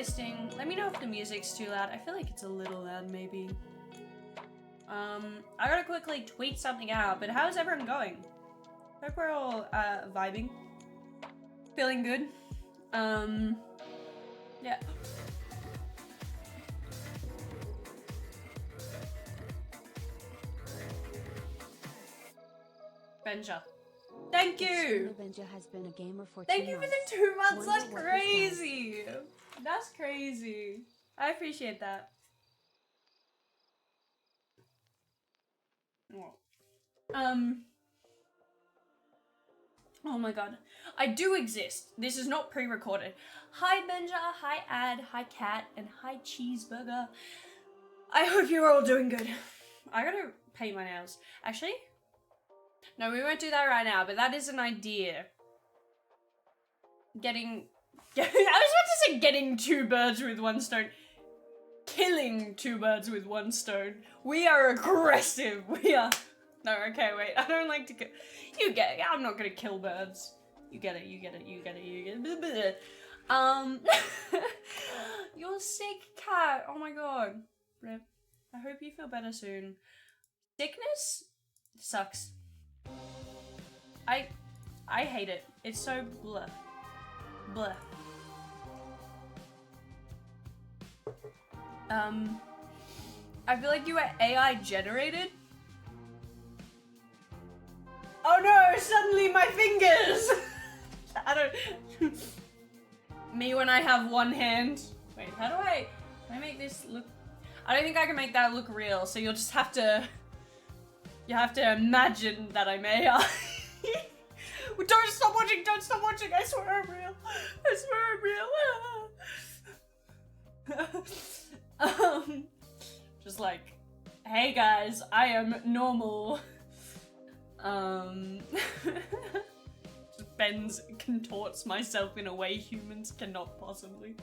existing. Let me know if the music's too loud. I feel like it's a little loud, maybe. I gotta quickly tweet something out, but how's everyone going? Hope we're all, vibing. Feeling good. Yeah. Benja. Thank you! Benja has been a gamer for Thank 2 you for months. the 2 months, Wonder that's what crazy! That's crazy. I appreciate that. Oh my god. I do exist. This is not pre-recorded. Hi Benja, hi Ad, hi Cat, and hi Cheeseburger. I hope you're all doing good. I gotta paint my nails. Actually, no, we won't do that right now, but that is an idea. I was about to say getting 2 birds with 1 stone. Killing 2 birds with 1 stone. We are aggressive. We are... No, okay, wait. I don't like to kill... You get it. I'm not gonna kill birds. You get it, you get it, you get it, you get it. You're sick, Cat. Oh my god. Rip. I hope you feel better soon. Sickness sucks. I hate it. It's so blah. Blah. I feel like you were AI generated. Oh no, suddenly my fingers! I don't... Me when I have 1 hand. Wait, how do I make this look... I don't think I can make that look real, so you'll just have to... You have to imagine that I'm AI. Don't stop watching, don't stop watching, I swear I'm real. I swear I'm real. Just like, hey guys, I am normal. Benz contorts myself in a way humans cannot possibly.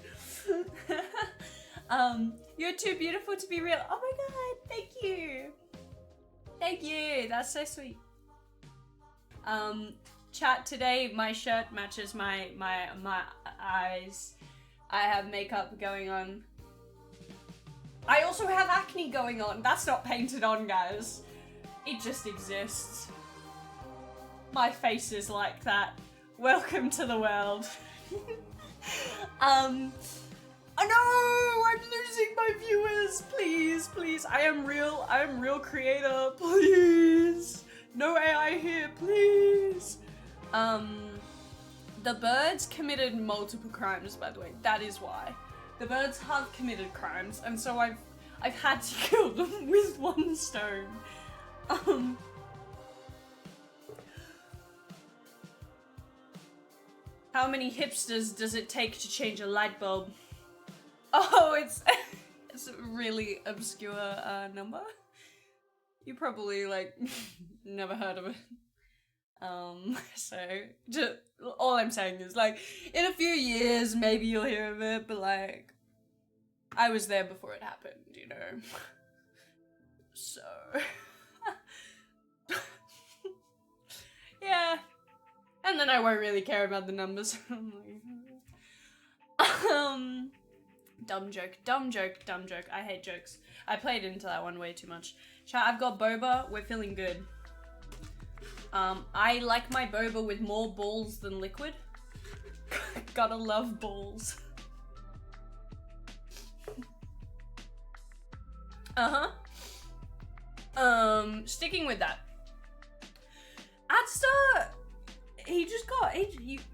You're too beautiful to be real. Oh my god, thank you. Thank you, that's so sweet. Chat, today my shirt matches my eyes. I have makeup going on. I also have acne going on. That's not painted on, guys. It just exists. My face is like that. Welcome to the world. Oh no, I'm losing my viewers. Please, please. I am real creator. Please. No AI here, please. The birds committed multiple crimes, by the way. That is why. The birds have committed crimes, and so I've had to kill them with 1 stone. How many hipsters does it take to change a light bulb? Oh, it's a really obscure number. You probably like never heard of it. So just all I'm saying is like in a few years maybe you'll hear of it, but like I was there before it happened, you know. So yeah. And then I won't really care about the numbers. Dumb joke, dumb joke, dumb joke. I hate jokes. I played into that one way too much. Chat, I've got boba. We're feeling good. I like my boba with more balls than liquid. Gotta love balls. Sticking with that. Adstar,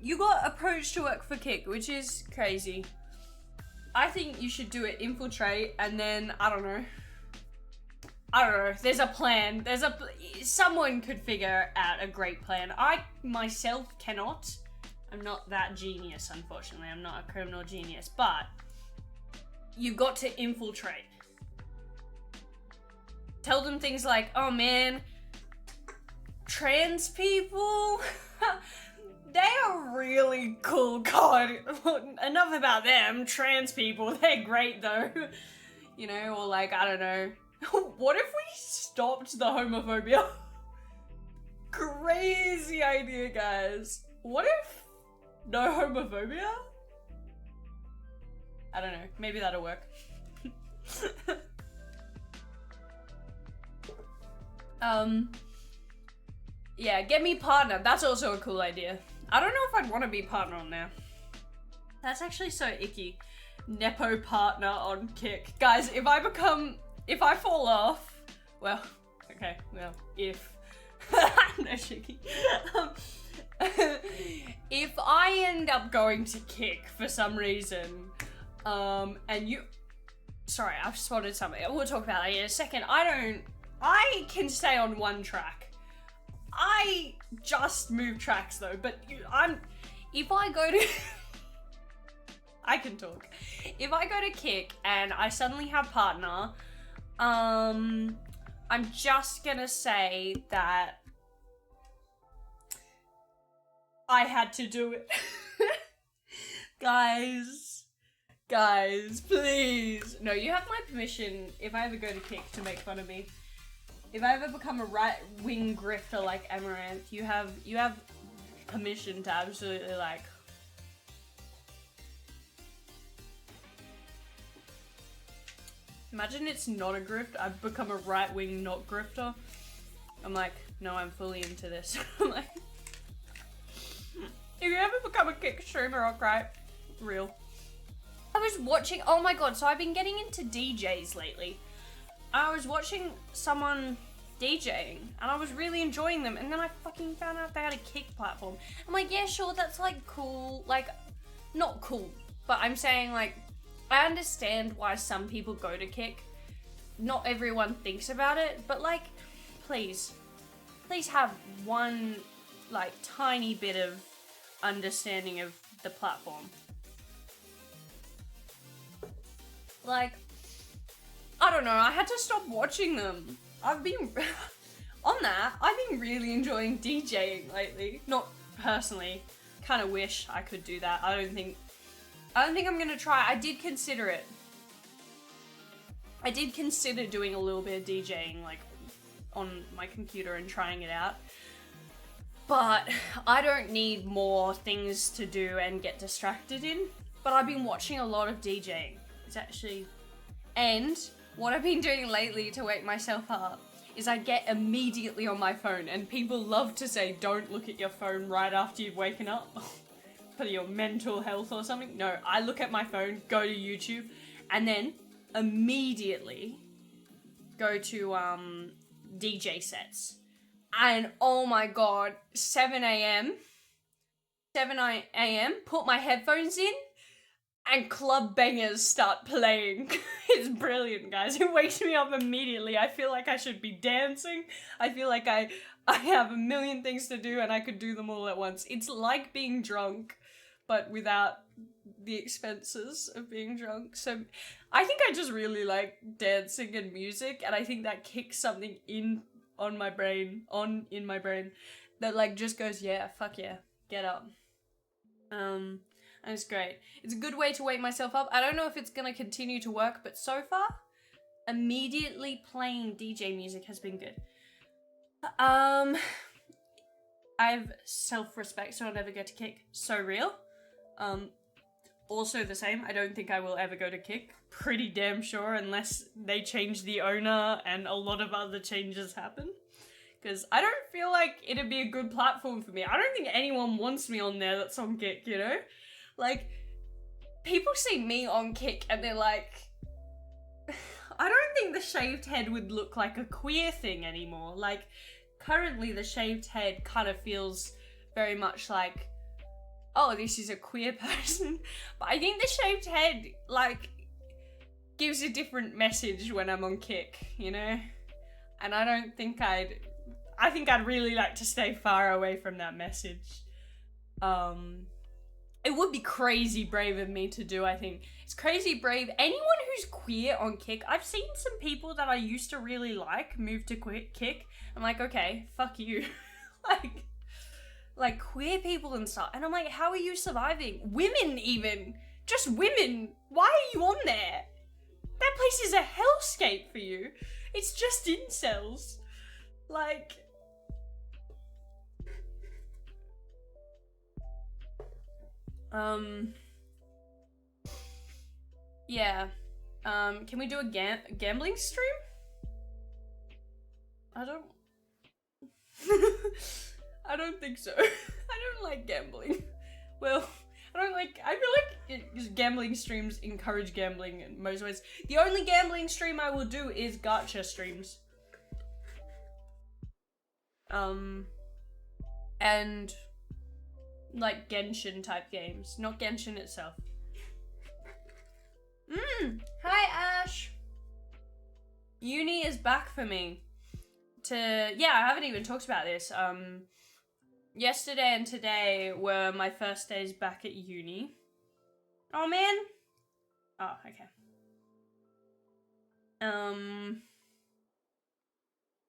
you got approached to work for Kick, which is crazy. I think you should do it, infiltrate, and then, I don't know, there's a plan. Someone could figure out a great plan. I, myself, cannot. I'm not that genius, unfortunately. I'm not a criminal genius, but you've got to infiltrate. Tell them things like, oh man, trans people, they are really cool. God, enough about them. Trans people, they're great though. You know, or like, I don't know. What if we stopped the homophobia? Crazy idea, guys. What if no homophobia? I don't know. Maybe that'll work. Yeah, get me partner. That's also a cool idea. I don't know if I'd want to be partner on there. That's actually so icky. Nepo partner on Kick. Guys, if I fall off, well, okay, well, if. No, Shiki. If I end up going to Kick for some reason, and you, sorry, I've spotted something. We'll talk about that in a second. I can stay on one track. I just move tracks though, but if I go to, I can talk. If I go to Kick and I suddenly have partner, I'm just gonna say that I had to do it. Guys, please. No, you have my permission if I ever go to Kick to make fun of me. If I ever become a right-wing grifter like Amaranth, you have permission to absolutely like. Imagine it's not a grift. I've become a right-wing not grifter. I'm like, no, I'm fully into this. I'm like, if you ever become a Kick streamer, I'll cry. Real. I was watching, oh my god, so I've been getting into DJs lately. I was watching someone DJing and I was really enjoying them, and then I fucking found out they had a Kick platform. I'm like, yeah, sure, that's like cool. Like, not cool, but I'm saying like, I understand why some people go to Kick. Not everyone thinks about it, but like, please have one like tiny bit of understanding of the platform. Like, I don't know, I had to stop watching them. I've been, on that, I've been really enjoying DJing lately. Not personally, kind of wish I could do that. I don't think I'm gonna try. I did consider it. I did consider doing a little bit of DJing, like, on my computer and trying it out. But I don't need more things to do and get distracted in. But I've been watching a lot of DJing. It's actually, and what I've been doing lately to wake myself up is I get immediately on my phone, and people love to say don't look at your phone right after you've woken up for your mental health or something. No, I look at my phone, go to YouTube, and then immediately go to DJ sets. And oh my god, 7 a.m, put my headphones in, and club bangers start playing. It's brilliant, guys. It wakes me up immediately. I feel like I should be dancing. I feel like I have a million things to do and I could do them all at once. It's like being drunk, but without the expenses of being drunk. So I think I just really like dancing and music, and I think that kicks something in my brain that like just goes, yeah, fuck yeah, get up. And it's great. It's a good way to wake myself up. I don't know if it's gonna continue to work, but so far, immediately playing DJ music has been good. I have self-respect, so I'll never go to Kick. So real. Also the same, I don't think I will ever go to Kick. Pretty damn sure, unless they change the owner and a lot of other changes happen. Because I don't feel like it'd be a good platform for me. I don't think anyone wants me on there that's on Kick, you know? Like, people see me on Kick and they're like, I don't think the shaved head would look like a queer thing anymore. Like, currently the shaved head kind of feels very much like, oh, this is a queer person. But I think the shaved head, like, gives a different message when I'm on Kick, you know? And I don't think I think I'd really like to stay far away from that message. It would be crazy brave of me to do, I think. It's crazy brave. Anyone who's queer on Kick, I've seen some people that I used to really like move to Kick. I'm like, okay, fuck you. like queer people and stuff. And I'm like, how are you surviving? Women even. Just women. Why are you on there? That place is a hellscape for you. It's just incels. Like... Yeah. Can we do a gambling stream? I don't... I don't think so. I don't like gambling. Well, I feel like gambling streams encourage gambling in most ways. The only gambling stream I will do is gacha streams. And like Genshin type games, not Genshin itself. Hi Ash. Uni is back for me. Yeah, I haven't even talked about this. Yesterday and today were my first days back at uni. Oh man. Oh, okay.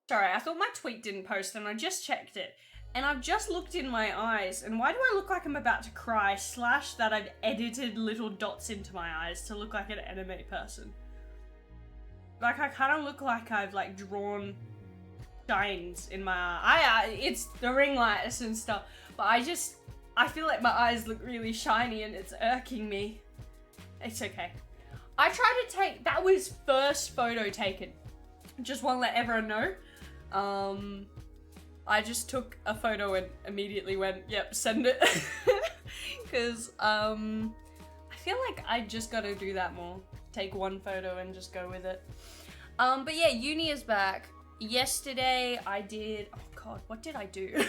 Sorry, I thought my tweet didn't post and I just checked it. And I've just looked in my eyes, and why do I look like I'm about to cry, / that I've edited little dots into my eyes to look like an anime person. Like, I kind of look like I've, like, drawn shines in my eye. It's the ring lights and stuff, but I feel like my eyes look really shiny and it's irking me. It's okay. I tried to take, that was first photo taken. Just want to let everyone know. I just took a photo and immediately went, yep, send it. Because, I feel like I just gotta do that more. Take one photo and just go with it. But yeah, uni is back. Yesterday I did, oh god, what did I do?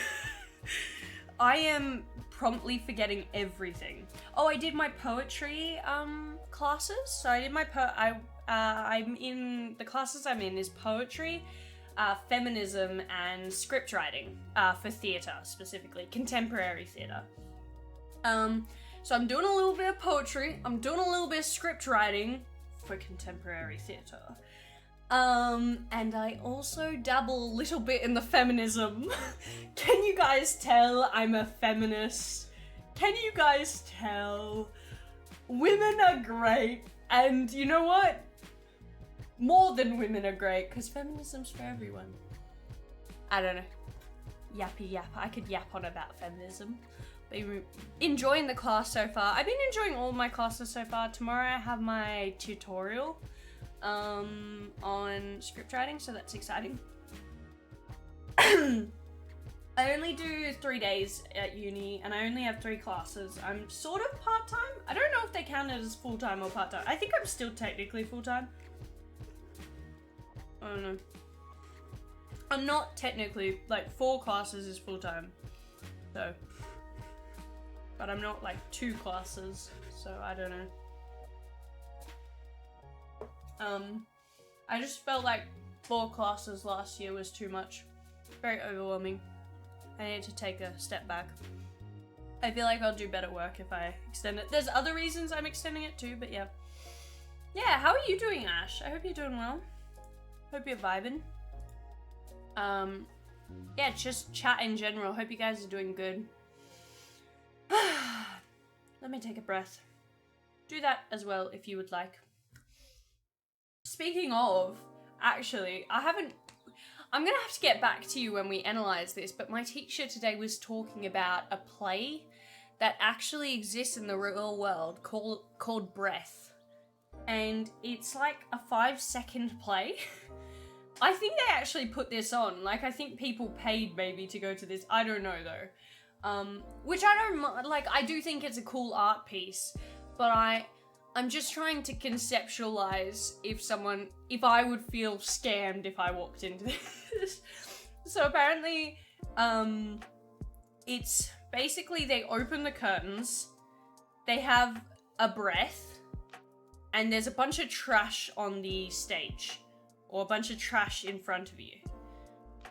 I am promptly forgetting everything. Oh, I did my poetry, classes. So I did my I'm in, the classes I'm in is poetry, feminism and script writing, for theatre specifically, contemporary theatre. So I'm doing a little bit of poetry, I'm doing a little bit of script writing for contemporary theatre. And I also dabble a little bit in the feminism. Can you guys tell I'm a feminist? Can you guys tell? Women are great, and you know what? More than women are great, because feminism's for everyone. I don't know. Yappy yap. I could yap on about feminism. But enjoying the class so far. I've been enjoying all my classes so far. Tomorrow I have my tutorial on script writing, so that's exciting. I only do 3 days at uni, and I only have 3 classes. I'm sort of part-time. I don't know if they count it as full-time or part-time. I think I'm still technically full-time. I don't know. I'm not technically, like 4 classes is full-time, so. But I'm not like 2 classes, so I don't know. I just felt like 4 classes last year was too much. Very overwhelming. I need to take a step back. I feel like I'll do better work if I extend it. There's other reasons I'm extending it too, but yeah. Yeah, how are you doing, Ash? I hope you're doing well. Hope you're vibing. Yeah, just chat in general. Hope you guys are doing good. Let me take a breath. Do that as well if you would like. Speaking of, actually, I'm gonna have to get back to you when we analyze this, but my teacher today was talking about a play that actually exists in the real world called Breath. And it's like a 5-second play. I think they actually put this on. Like, I think people paid maybe to go to this. I don't know though. Which I don't like. I do think it's a cool art piece, but I'm just trying to conceptualize if I would feel scammed if I walked into this. So apparently, it's basically they open the curtains, they have a breath, and there's a bunch of trash on the stage, or a bunch of trash in front of you.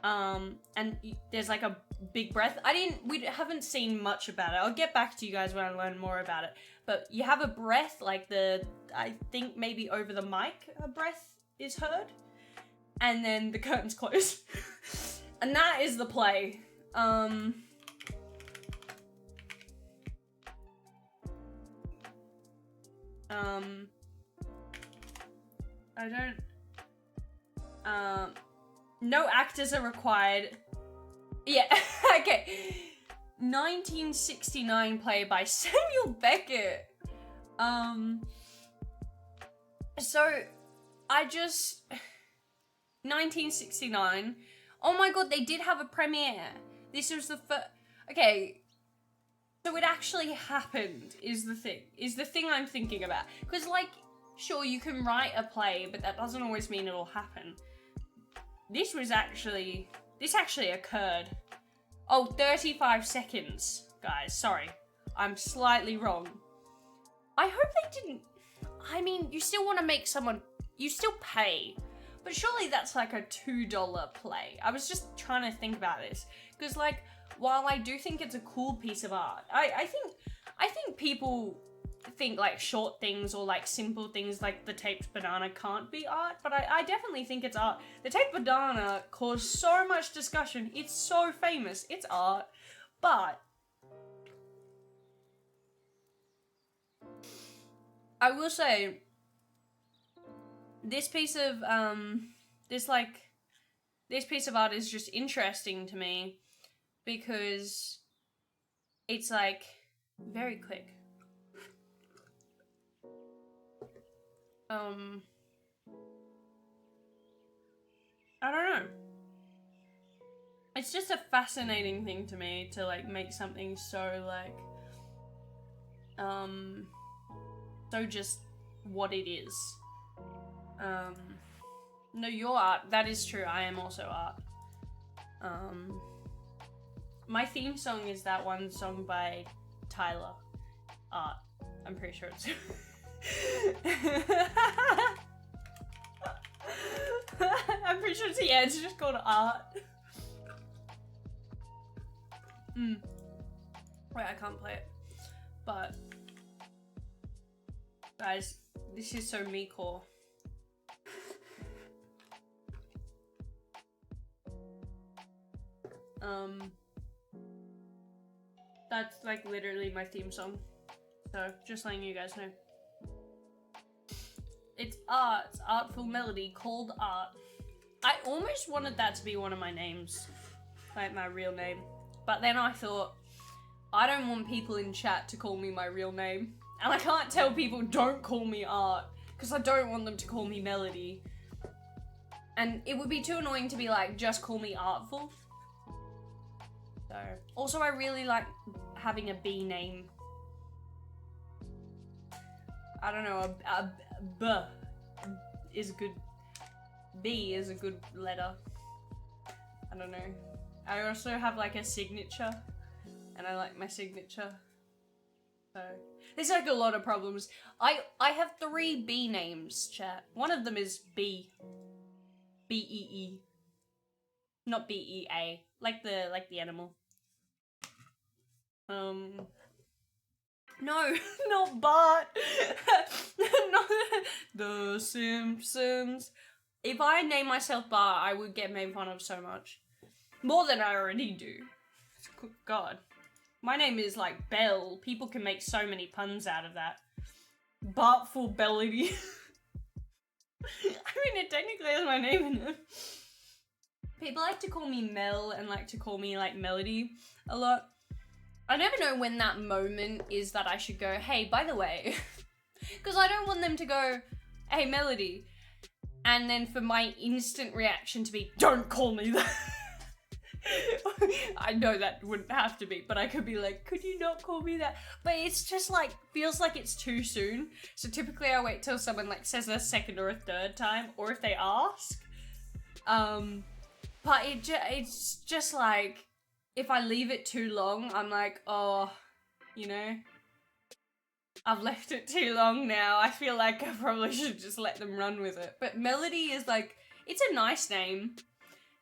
And there's like a big breath. We haven't seen much about it. I'll get back to you guys when I learn more about it. But you have a breath, like I think maybe over the mic a breath is heard. And then the curtains close. And that is the play. No actors are required. Yeah, okay. 1969 play by Samuel Beckett. So, I just... 1969. Oh my god, they did have a premiere. This was the first... Okay, so it actually happened, is the thing I'm thinking about. Because, like, sure, you can write a play, but that doesn't always mean it'll happen. This actually occurred. Oh, 35 seconds, guys. Sorry. I'm slightly wrong. I hope they didn't... I mean, you still want to make someone... You still pay. But surely that's like a $2 play. I was just trying to think about this. Because, like, while I do think it's a cool piece of art, I think people think, like, short things or, like, simple things like the taped banana can't be art. But I definitely think it's art. The taped banana caused so much discussion. It's so famous. It's art. But... I will say, this piece of this piece of art is just interesting to me because it's like very quick. I don't know. It's just a fascinating thing to me to like make something so like so just what it is. No, your art, that is true. I am also art. My theme song is that one song by Tyler. Art. I'm pretty sure it's... I'm pretty sure it's just called Art. Wait, I can't play it. But... Guys, this is so me-core. That's like literally my theme song. So, just letting you guys know. It's art, it's artful melody called Art. I almost wanted that to be one of my names. Like my real name. But then I thought, I don't want people in chat to call me my real name. And I can't tell people don't call me Art. Because I don't want them to call me Melody. And it would be too annoying to be like, just call me Artful. So, also I really like having a B name. I don't know, a B is good. B is a good letter. I don't know. I also have like a signature. And I like my signature. So, there's like a lot of problems. I have 3 B names, chat. One of them is B. B-E-E. Not B-E-A. Like the animal. No, not Bart. Not The Simpsons. If I name myself Bart, I would get made fun of so much. More than I already do. God. My name is like Belle. People can make so many puns out of that. Bartful Bellity. I mean, it technically has my name in it. People like to call me Mel and like to call me like Melody a lot. I never know when that moment is that I should go, hey, by the way, because I don't want them to go, hey, Melody, and then for my instant reaction to be, don't call me that. I know that wouldn't have to be, but I could be like, could you not call me that? But it's just like, feels like it's too soon. So typically I wait till someone like says a second or a third time, or if they ask. But it's just like, if I leave it too long, I'm like, oh, you know, I've left it too long now. I feel like I probably should just let them run with it. But Melody is like, it's a nice name.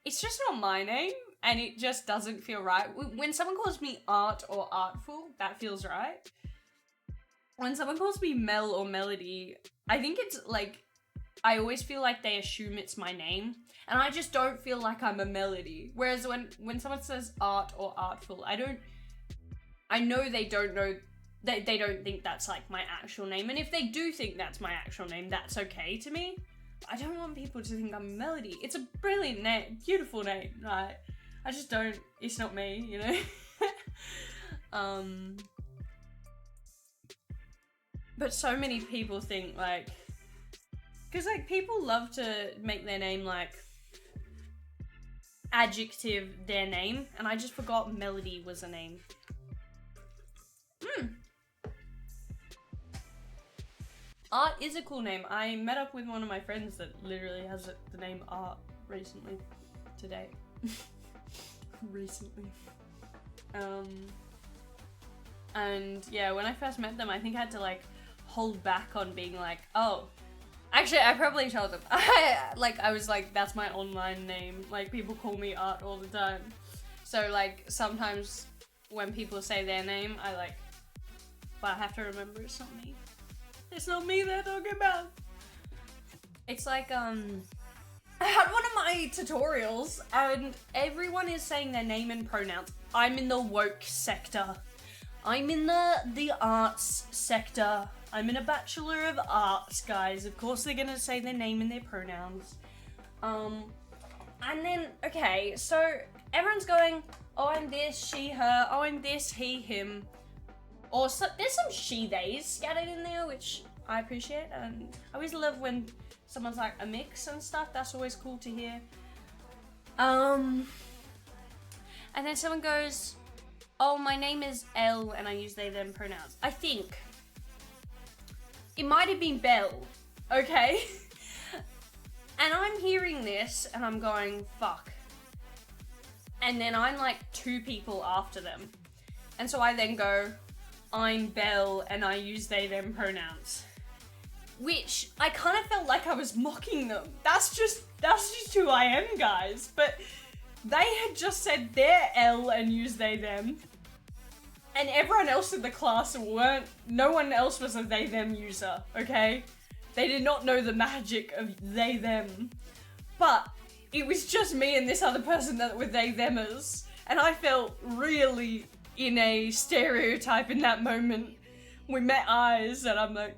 It's just not my name, and it just doesn't feel right. When someone calls me Art or Artful, that feels right. When someone calls me Mel or Melody, I think it's like, I always feel like they assume it's my name. And I just don't feel like I'm a Melody. Whereas when someone says Art or Artful, I know they don't know, they don't think that's like my actual name. And if they do think that's my actual name, that's okay to me. I don't want people to think I'm a Melody. It's a brilliant name, beautiful name, right? I just don't, it's not me, you know? But so many people think like, Because, like, people love to make their name, like, adjective their name, and I just forgot Melody was a name. Art is a cool name. I met up with one of my friends that literally has the name Art recently. Today. Recently. And yeah, when I first met them, I think I had to like hold back on being like, oh, actually I probably told them. I was like, that's my online name. Like, people call me Art all the time. So like, sometimes when people say their name, but I have to remember it's not me. It's not me they're talking about. It's like, I had one of my tutorials and everyone is saying their name and pronouns. I'm in the woke sector. I'm in the arts sector. I'm in a Bachelor of Arts, guys. Of course they're gonna say their name and their pronouns. And then, okay, so everyone's going, oh, I'm this, she, her, oh, I'm this, he, him. Or so, there's some she, theys scattered in there, which I appreciate. And I always love when someone's like a mix and stuff. That's always cool to hear. And then someone goes, oh, my name is Elle and I use they, them pronouns. I think it might have been Belle, okay? And I'm hearing this and I'm going, fuck. And then I'm like 2 people after them. And so I then go, I'm Belle and I use they, them pronouns. Which I kind of felt like I was mocking them. That's just who I am, guys. But they had just said their Elle and used they, them. And everyone else in the class no one else was a they, them user, okay? They did not know the magic of they, them. But it was just me and this other person that were they, themers. And I felt really in a stereotype in that moment. We met eyes and I'm like,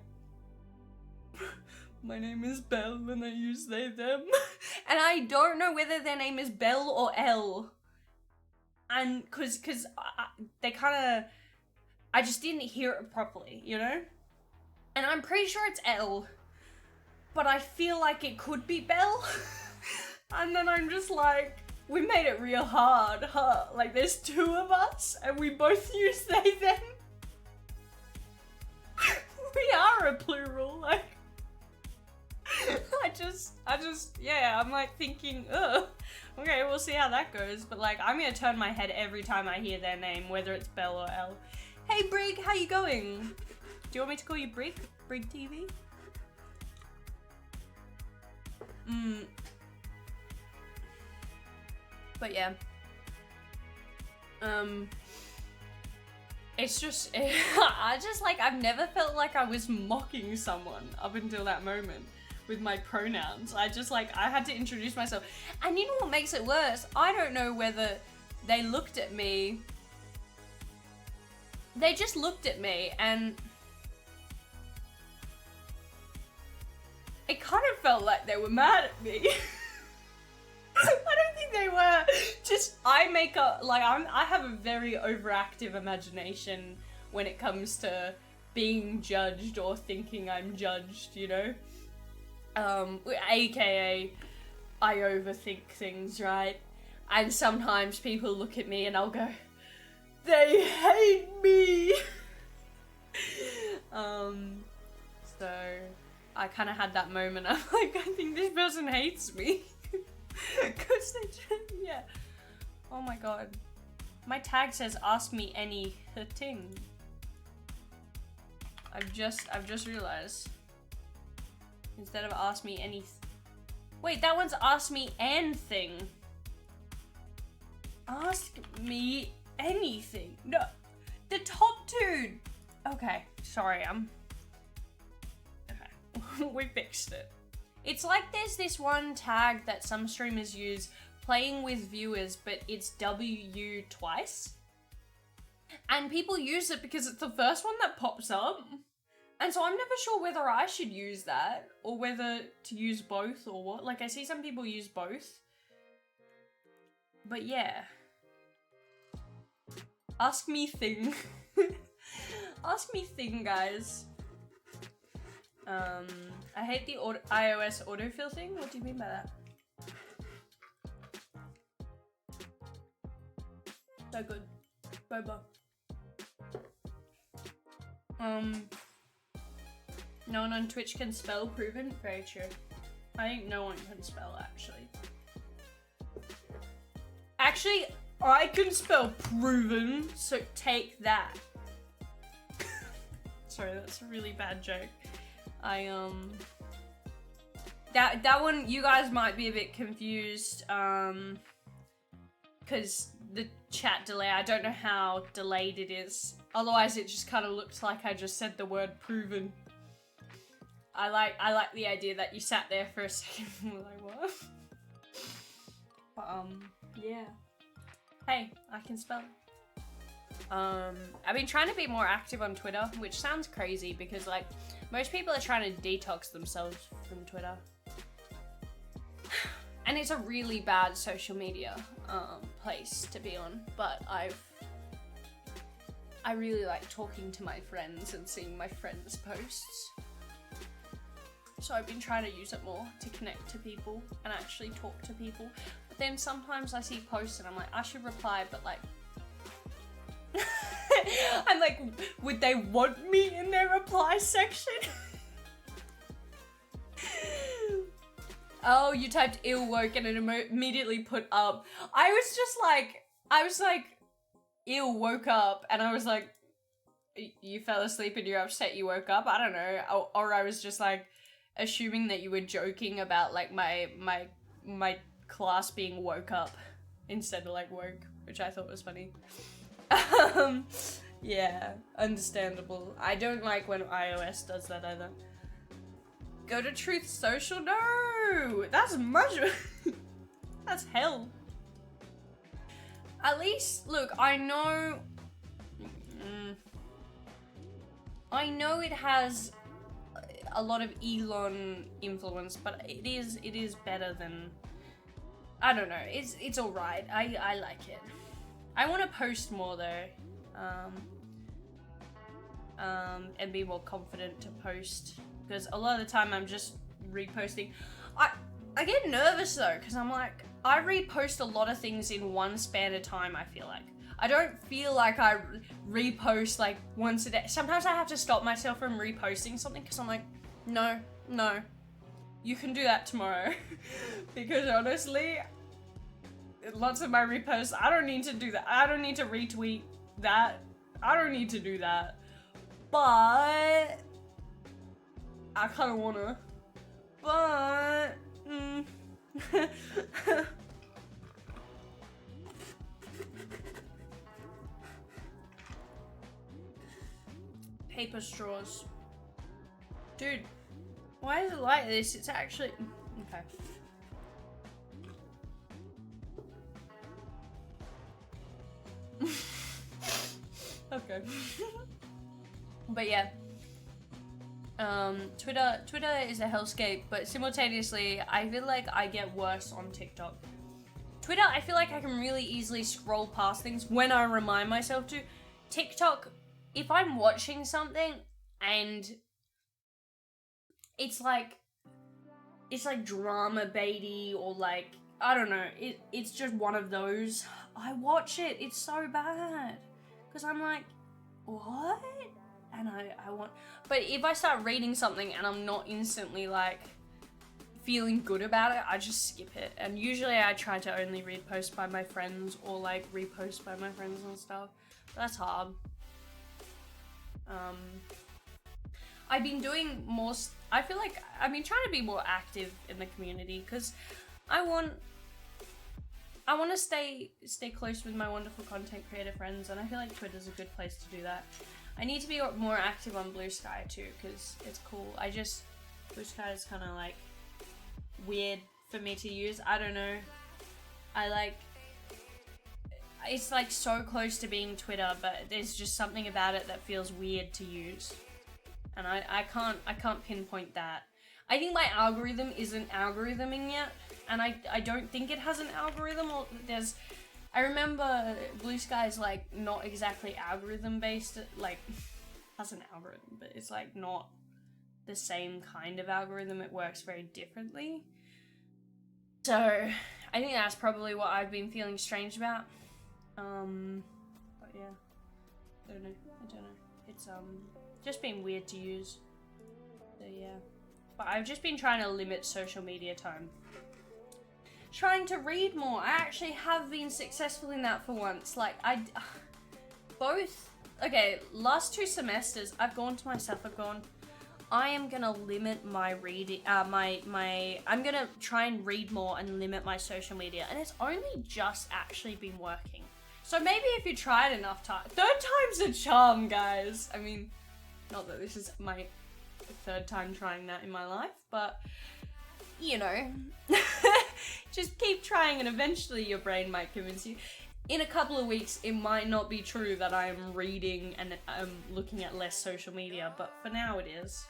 my name is Belle and I use they, them. And I don't know whether their name is Belle or Elle. And cause they kind of, I just didn't hear it properly, you know? And I'm pretty sure it's Elle, but I feel like it could be Belle. And then I'm just like, we made it real hard, huh? Like, there's 2 of us and we both use they, them. We are a plural, like. I just, yeah, I'm like thinking, ugh, okay, we'll see how that goes. But like, I'm gonna turn my head every time I hear their name, whether it's Belle or Elle. Hey Brig, how you going? Do you want me to call you Brig? Brig TV? But yeah. It's just, I've never felt like I was mocking someone up until that moment with my pronouns. I had to introduce myself. And you know what makes it worse? I don't know whether they looked at me. They just looked at me and it kind of felt like they were mad at me. I don't think they were. Just, I have a very overactive imagination when it comes to being judged or thinking I'm judged, you know? AKA, I overthink things, right? And sometimes people look at me and I'll go, they hate me! So, I kind of had that moment. I'm like, I think this person hates me. Cause they just, yeah. Oh my god. My tag says, ask me anything. I've just realized. Instead of ask me any... Wait, that one's ask me anything. Ask me anything. No, the top 2. Okay, sorry, okay. We fixed it. It's like there's this one tag that some streamers use, playing with viewers, but it's W twice. And people use it because it's the first one that pops up. And so I'm never sure whether I should use that or whether to use both or what. Like, I see some people use both. But yeah. Ask me thing. Ask me thing, guys. I hate the iOS autofill thing. What do you mean by that? So good. Boba. No one on Twitch can spell proven. Very true. I think no one can spell actually. Actually, I can spell proven, so take that. Sorry, that's a really bad joke. That one, you guys might be a bit confused, because the chat delay, I don't know how delayed it is. Otherwise, it just kind of looks like I just said the word proven. I like the idea that you sat there for a second and were like, what? But, yeah. Hey, I can spell. I've been trying to be more active on Twitter, which sounds crazy because, like, most people are trying to detox themselves from Twitter. And it's a really bad social media place to be on, but I really like talking to my friends and seeing my friends' posts. So I've been trying to use it more to connect to people and actually talk to people. But then sometimes I see posts and I'm like, I should reply, but like, I'm like, would they want me in their reply section? Oh, you typed ill woke and it immediately put up. I was like, ill woke up, and I was like, you fell asleep and you're upset you woke up? I don't know. Or I was just like, assuming that you were joking about like my class being woke up instead of like woke, which I thought was funny. Yeah, understandable. I don't like when iOS does that either. Go to Truth Social? No! That's much... That's hell. At least, look, I know... I know it has a lot of Elon influence, but it is better than... I don't know, it's alright. I like it. I want to post more though. And be more confident to post. Because a lot of the time I'm just reposting. I get nervous though, because I'm like, I repost a lot of things in one span of time, I feel like. I don't feel like I repost like once a day. Sometimes I have to stop myself from reposting something because I'm like, no, you can do that tomorrow. Because honestly, lots of my reposts, I don't need to do that. I don't need to retweet that. I don't need to do that. But I kind of wanna. But paper straws. Dude, why is it like this? It's actually... Okay. Okay. But yeah. Twitter is a hellscape, but simultaneously, I feel like I get worse on TikTok. Twitter, I feel like I can really easily scroll past things when I remind myself to. TikTok, if I'm watching something and it's like drama baity or like, I don't know, it's just one of those, I watch it, it's so bad. Because I'm like, what? And I want, but if I start reading something and I'm not instantly like feeling good about it, I just skip it. And usually I try to only read posts by my friends or like repost by my friends and stuff. But that's hard. I've been doing more, I feel like I've been trying to be more active in the community because I want to stay close with my wonderful content creator friends, and I feel like Twitter's a good place to do that. I need to be more active on Blue Sky too, because it's cool. Blue Sky is kind of like weird for me to use. I don't know. It's like so close to being Twitter, but there's just something about it that feels weird to use. And I can't pinpoint that. I think my algorithm isn't algorithming yet, and I don't think it has an algorithm, or I remember Blue Sky's like not exactly algorithm based, like has an algorithm, but it's like not the same kind of algorithm. It works very differently. So I think that's probably what I've been feeling strange about. But yeah, I don't know. It's just been weird to use. So yeah, but I've just been trying to limit social media time. Trying to read more. I actually have been successful in that for once. Like last 2 semesters I've gone to myself, I am gonna limit my reading, I'm gonna try and read more and limit my social media, and it's only just actually been working. So maybe if you try it enough times, 3rd time's a charm, guys. I mean, not that this is my 3rd time trying that in my life, but you know, just keep trying and eventually your brain might convince you. In a couple of weeks, it might not be true that I'm reading and looking at less social media, but for now it is.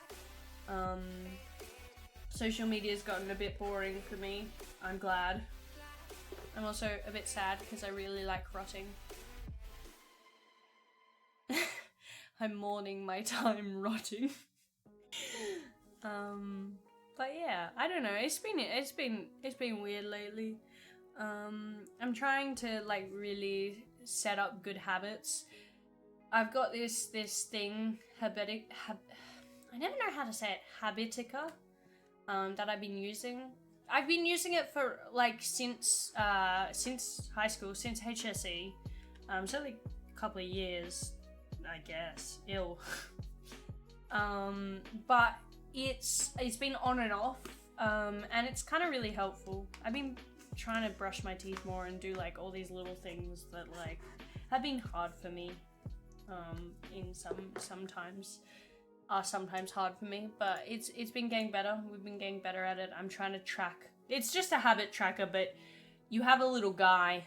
Social media's gotten a bit boring for me. I'm glad. I'm also a bit sad because I really like rotting. I'm mourning my time rotting. But yeah, I don't know. It's been weird lately. I'm trying to like really set up good habits. I've got this thing, I never know how to say it, Habitica, that I've been using. I've been using it for like since high school, since HSE. So like a couple of years, I guess. Ew. But it's been on and off, and it's kind of really helpful. I've been trying to brush my teeth more and do like all these little things that like have been hard for me, sometimes hard for me, but it's been getting better. We've been getting better at it. I'm trying to track. It's just a habit tracker, but you have a little guy.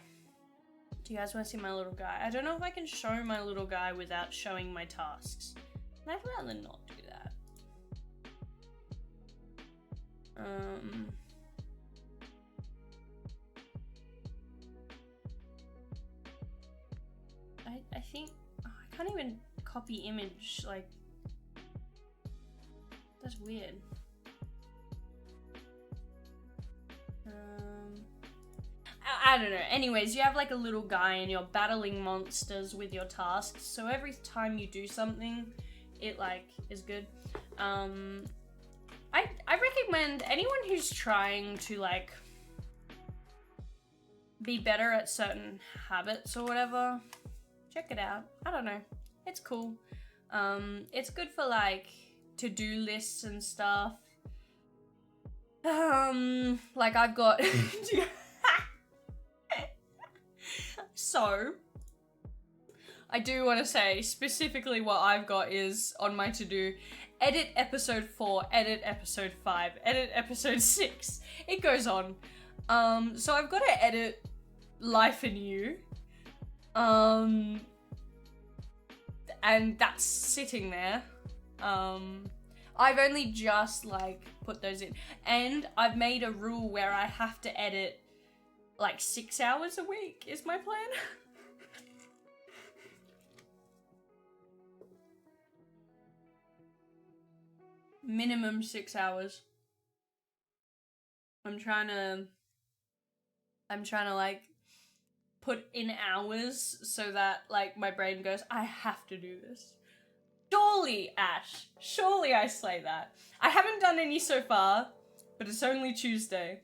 Do you guys want to see my little guy? I don't know if I can show my little guy without showing my tasks. I'd rather not do that. I think I can't even copy image, like that's weird. I don't know. Anyways, you have like a little guy and you're battling monsters with your tasks. So every time you do something, it like is good. I recommend anyone who's trying to like be better at certain habits or whatever, check it out. I don't know. It's cool. It's good for like to-do lists and stuff. Like I've got so I do want to say specifically what I've got is on my to-do: edit episode 4, edit episode 5, edit episode 6. It goes on. So I've got to edit Life in You. And that's sitting there. I've only just like put those in, and I've made a rule where I have to edit like 6 hours a week is my plan. Minimum 6 hours. I'm trying to like put in hours so that like my brain goes, I have to do this. Surely, Ash. Surely I slay that. I haven't done any so far, but it's only Tuesday.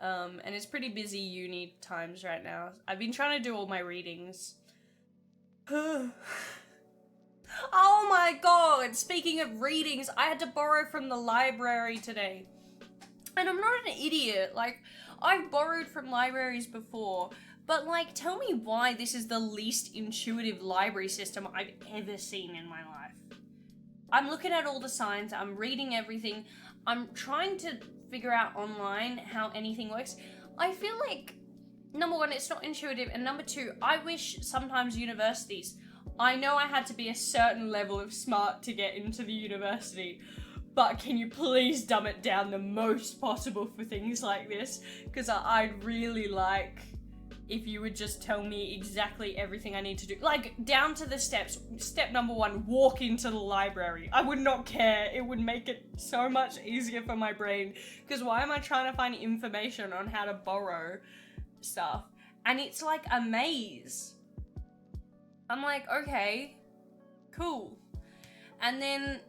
And it's pretty busy uni times right now. I've been trying to do all my readings. Oh my god! Speaking of readings, I had to borrow from the library today. And I'm not an idiot. Like, I've borrowed from libraries before, but like, tell me why this is the least intuitive library system I've ever seen in my life. I'm looking at all the signs, I'm reading everything, I'm trying to figure out online how anything works. I feel like, number one, it's not intuitive, and number two, I wish sometimes universities, I know I had to be a certain level of smart to get into the university, but can you please dumb it down the most possible for things like this? Because I'd really like if you would just tell me exactly everything I need to do. Like, down to the steps. Step number 1, walk into the library. I would not care. It would make it so much easier for my brain. Because why am I trying to find information on how to borrow stuff? And it's like a maze. I'm like, okay, cool. And then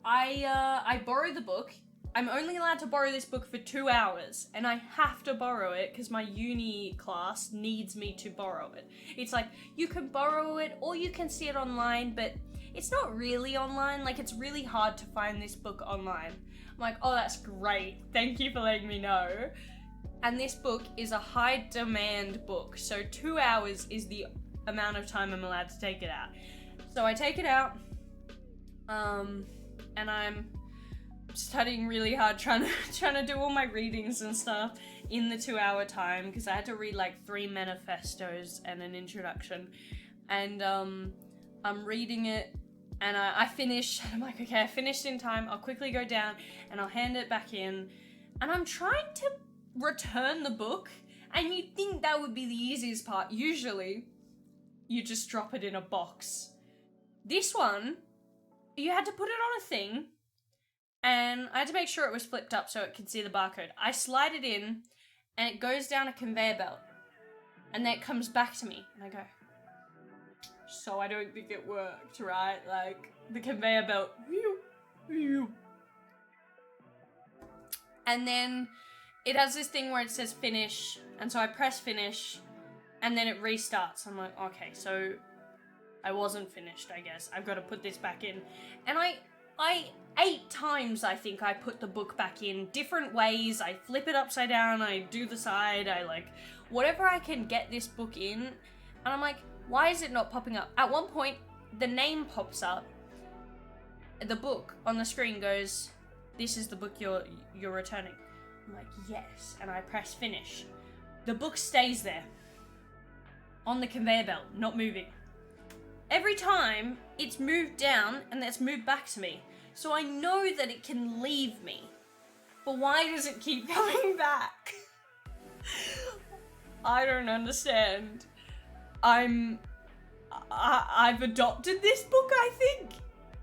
I borrow the book. I'm only allowed to borrow this book for 2 hours, and I have to borrow it because my uni class needs me to borrow it. It's like, you can borrow it or you can see it online, but it's not really online. Like, it's really hard to find this book online. I'm like, oh, that's great. Thank you for letting me know. And this book is a high demand book, so 2 hours is the amount of time I'm allowed to take it out. So I take it out, and I'm studying really hard, trying to do all my readings and stuff in the 2 hour time, because I had to read like 3 manifestos and an introduction. And I'm reading it, and I finished. I'm like, okay, I finished in time. I'll quickly go down and I'll hand it back in. And I'm trying to return the book, and you'd think that would be the easiest part. Usually you just drop it in a box. This one, you had to put it on a thing, and I had to make sure it was flipped up so it could see the barcode. I slide it in, and it goes down a conveyor belt, and then it comes back to me, and I go, so I don't think it worked, right? Like, the conveyor belt, and then it has this thing where it says finish, and so I press finish, and then it restarts. I'm like, okay, so I wasn't finished, I guess. I've got to put this back in. And I 8 times, I think, I put the book back in different ways. I flip it upside down, I do the side, I like, whatever I can get this book in. And I'm like, why is it not popping up? At one point, the name pops up. The book on the screen goes, this is the book you're returning. I'm like, yes. And I press finish. The book stays there on the conveyor belt, not moving. Every time, it's moved down and it's moved back to me. So I know that it can leave me. But why does it keep coming back? I don't understand. I've adopted this book, I think.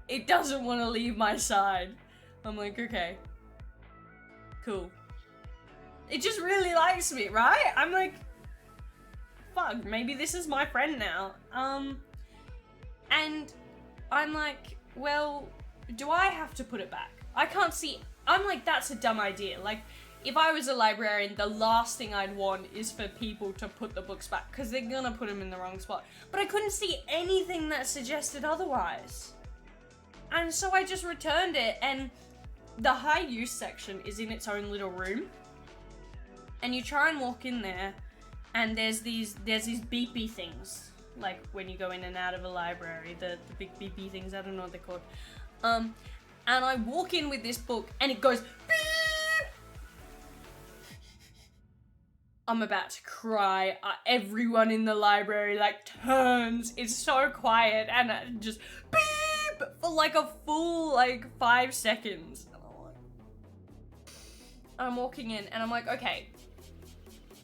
It doesn't want to leave my side. I'm like, okay. Cool. It just really likes me, right? I'm like, fuck, maybe this is my friend now. And I'm like, well, do I have to put it back? I can't see. I'm like, that's a dumb idea. Like, if I was a librarian, the last thing I'd want is for people to put the books back, because they're gonna put them in the wrong spot. But I couldn't see anything that suggested otherwise. And so I just returned it, and the high use section is in its own little room. And you try and walk in there, and there's these beepy things. Like when you go in and out of a library, the big beepy things, I don't know what they're called. And I walk in with this book and it goes beep! I'm about to cry. Everyone in the library like turns. It's so quiet and just beep for like a full like 5 seconds. And I'm walking in and I'm like, okay.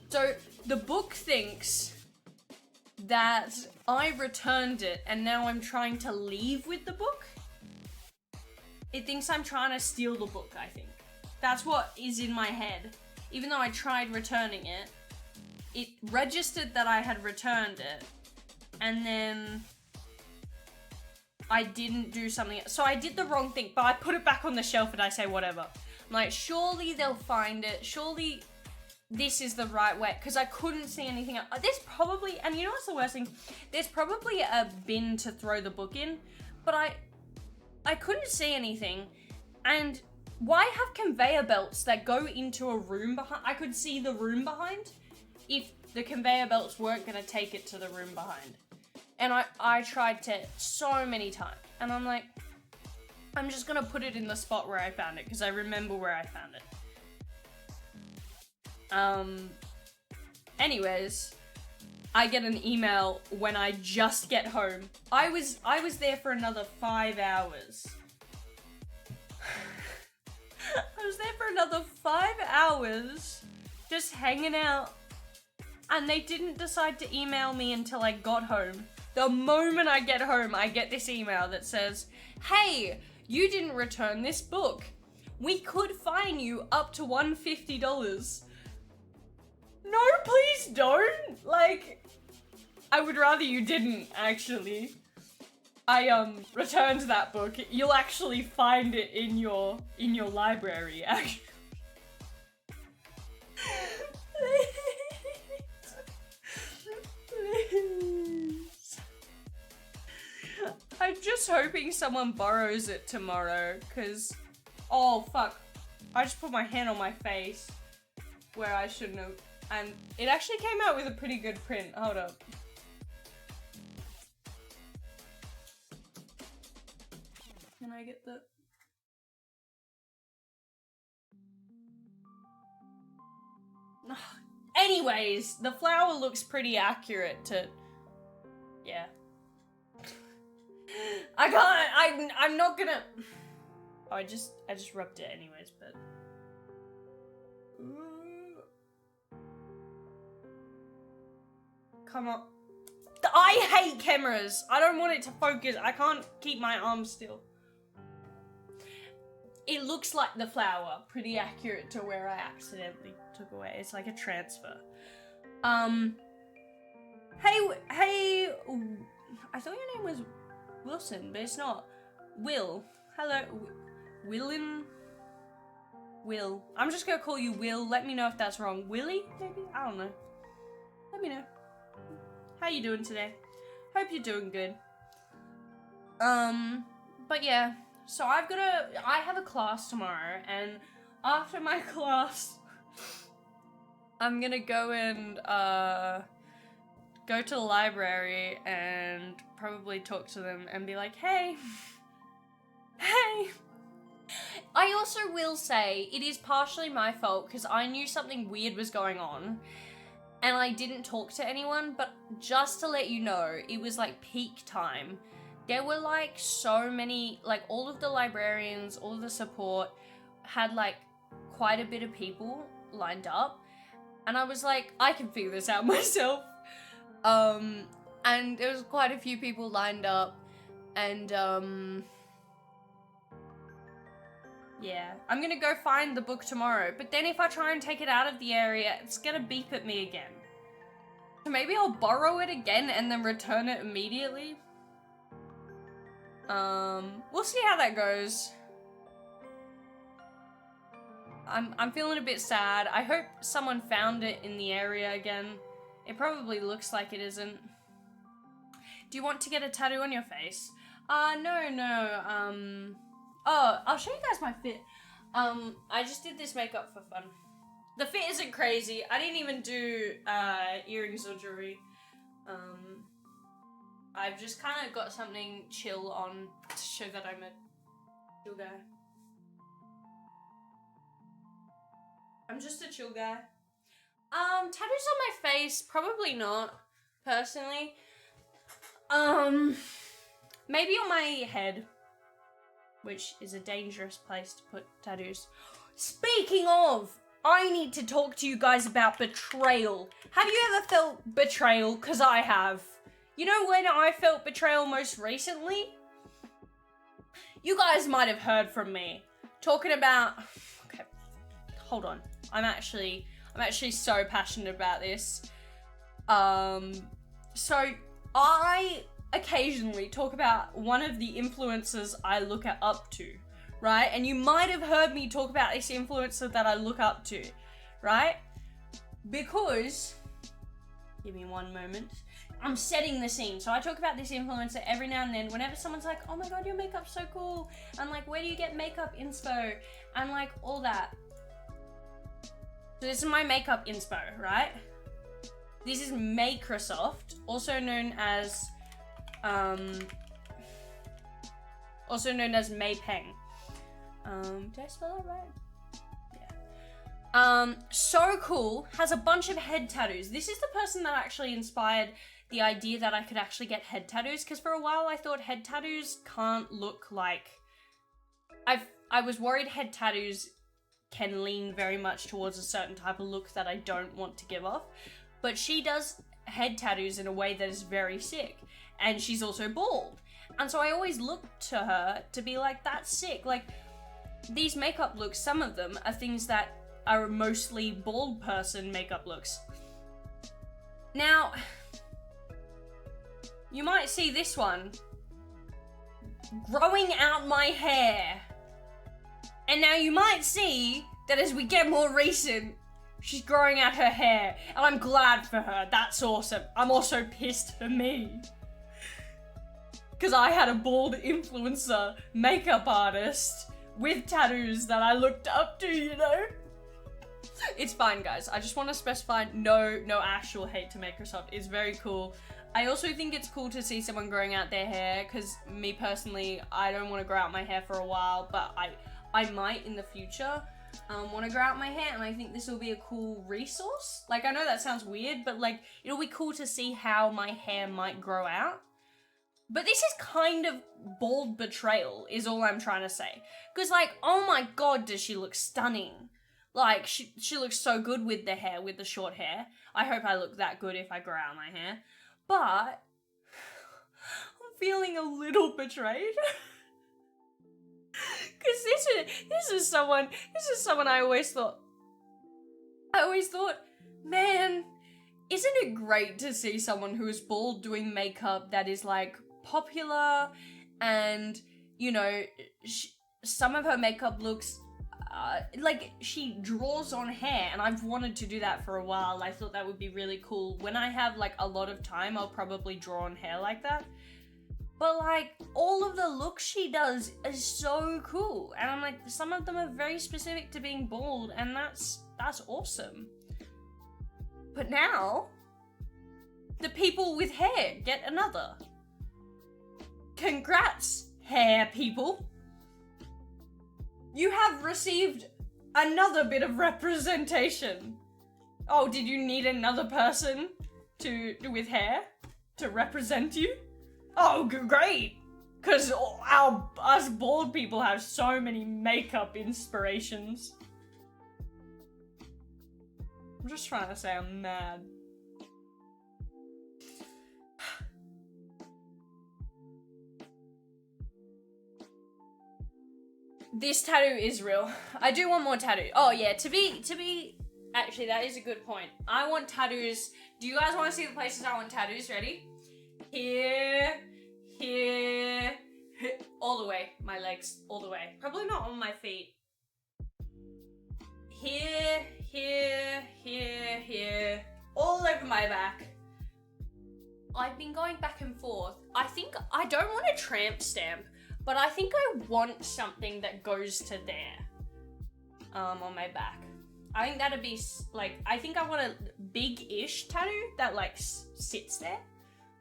So the book thinks that I returned it and now I'm trying to leave with the book. It thinks I'm trying to steal the book, I think. That's what is in my head. Even though I tried returning it, it registered that I had returned it, and then I didn't do something. So I did the wrong thing, but I put it back on the shelf and I say whatever. I'm like, surely they'll find it. Surely this is the right way, because I couldn't see anything else. There's probably, and you know what's the worst thing? There's probably a bin to throw the book in, but I couldn't see anything. And why have conveyor belts that go into a room behind? I could see the room behind if the conveyor belts weren't going to take it to the room behind. And I tried to so many times. And I'm like, I'm just going to put it in the spot where I found it, because I remember where I found it. Anyways, I get an email when I just get home. I was there for another 5 hours. I was there for another 5 hours, just hanging out and they didn't decide to email me until I got home. The moment I get home, I get this email that says, hey, you didn't return this book. We could fine you up to $150. No, please don't. Like, I would rather you didn't, actually. I returned that book. You'll actually find it in your library, actually. Please. I'm just hoping someone borrows it tomorrow, cause oh fuck. I just put my hand on my face where I shouldn't have, and it actually came out with a pretty good print. Hold up. Can I get the... Anyways, the flower looks pretty accurate to... Yeah. I can't, I'm not gonna... Oh, I just rubbed it anyways, but... Come on. I hate cameras. I don't want it to focus. I can't keep my arm still. It looks like the flower, pretty accurate to where I accidentally took away. It's like a transfer. Hey, I thought your name was Wilson, but it's not. Will. Hello, Will. I'm just gonna call you Will. Let me know if that's wrong. Willie, maybe? I don't know. Let me know. How you doing today? Hope you're doing good. But yeah. So I have a class tomorrow, and after my class, I'm gonna go and, go to the library and probably talk to them and be like, hey, hey. I also will say, it is partially my fault, because I knew something weird was going on, and I didn't talk to anyone, but just to let you know, it was like peak time. There were like so many, like all of the librarians, all of the support had like quite a bit of people lined up. And I was like, I can figure this out myself. And there was quite a few people lined up. And yeah, I'm gonna go find the book tomorrow. But then if I try and take it out of the area, it's gonna beep at me again. So maybe I'll borrow it again and then return it immediately. We'll see how that goes. I'm feeling a bit sad. I hope someone found it in the area again. It probably looks like it isn't. Do you want to get a tattoo on your face? No. Oh, I'll show you guys my fit. I just did this makeup for fun. The fit isn't crazy. I didn't even do, earrings or jewelry. I've just kind of got something chill on to show that I'm a chill guy. I'm just a chill guy. Tattoos on my face, probably not, personally. Maybe on my head, which is a dangerous place to put tattoos. Speaking of, I need to talk to you guys about betrayal. Have you ever felt betrayal? 'Cause I have. You know when I felt betrayal most recently? You guys might have heard from me talking about... Okay, hold on. I'm actually so passionate about this. So I occasionally talk about one of the influencers I look up to, right? And you might have heard me talk about this influencer that I look up to, right? Because, give me one moment. I'm setting the scene. So I talk about this influencer every now and then whenever someone's like, oh my god, your makeup's so cool. And like, where do you get makeup inspo? And like, all that. So this is my makeup inspo, right? This is Microsoft, also known as May Peng. Did I spell that right? Yeah. So cool, has a bunch of head tattoos. This is the person that actually inspired the idea that I could actually get head tattoos, because for a while I thought head tattoos can't look like... I was worried head tattoos can lean very much towards a certain type of look that I don't want to give off. but she does head tattoos in a way that is very sick. And she's also bald. And so I always look to her to be like, that's sick. Like, these makeup looks, some of them are things that are mostly bald person makeup looks. Now, you might see this one growing out my hair. And now you might see that as we get more recent, she's growing out her hair. And I'm glad for her. That's awesome. I'm also pissed for me. Because I had a bald influencer makeup artist with tattoos that I looked up to, you know? It's fine, guys. I just want to specify no actual hate to Microsoft. It's very cool. I also think it's cool to see someone growing out their hair, because me personally, I don't want to grow out my hair for a while, but I might in the future want to grow out my hair, and I think this will be a cool resource. Like, I know that sounds weird, but like, it'll be cool to see how my hair might grow out. But this is kind of bald betrayal, is all I'm trying to say. Because, like, oh my god, does she look stunning. Like, she looks so good with the hair, with the short hair. I hope I look that good if I grow out my hair. But I'm feeling a little betrayed. Because this is someone I always thought, man, isn't it great to see someone who is bald doing makeup that is, like, popular, and, you know, some of her makeup looks like she draws on hair, and I've wanted to do that for a while. I thought that would be really cool. When I have like a lot of time, I'll probably draw on hair like that. But like, all of the looks she does is so cool, and I'm like, some of them are very specific to being bald, and that's awesome. But now the people with hair get another. Congrats, hair people. You have received another bit of representation. Oh, did you need another person with hair to represent you? Oh, great. Because us bald people have so many makeup inspirations. I'm just trying to say I'm mad. This tattoo is real. I do want more tattoo. Oh yeah, to be, actually that is a good point. I want tattoos. Do you guys want to see the places I want tattoos? Ready? Here, all the way. My legs, all the way. Probably not on my feet. Here, all over my back. I've been going back and forth. I think I don't want a tramp stamp, but I think I want something that goes to there, on my back. I think that'd be, like, I think I want a big-ish tattoo that, like, sits there,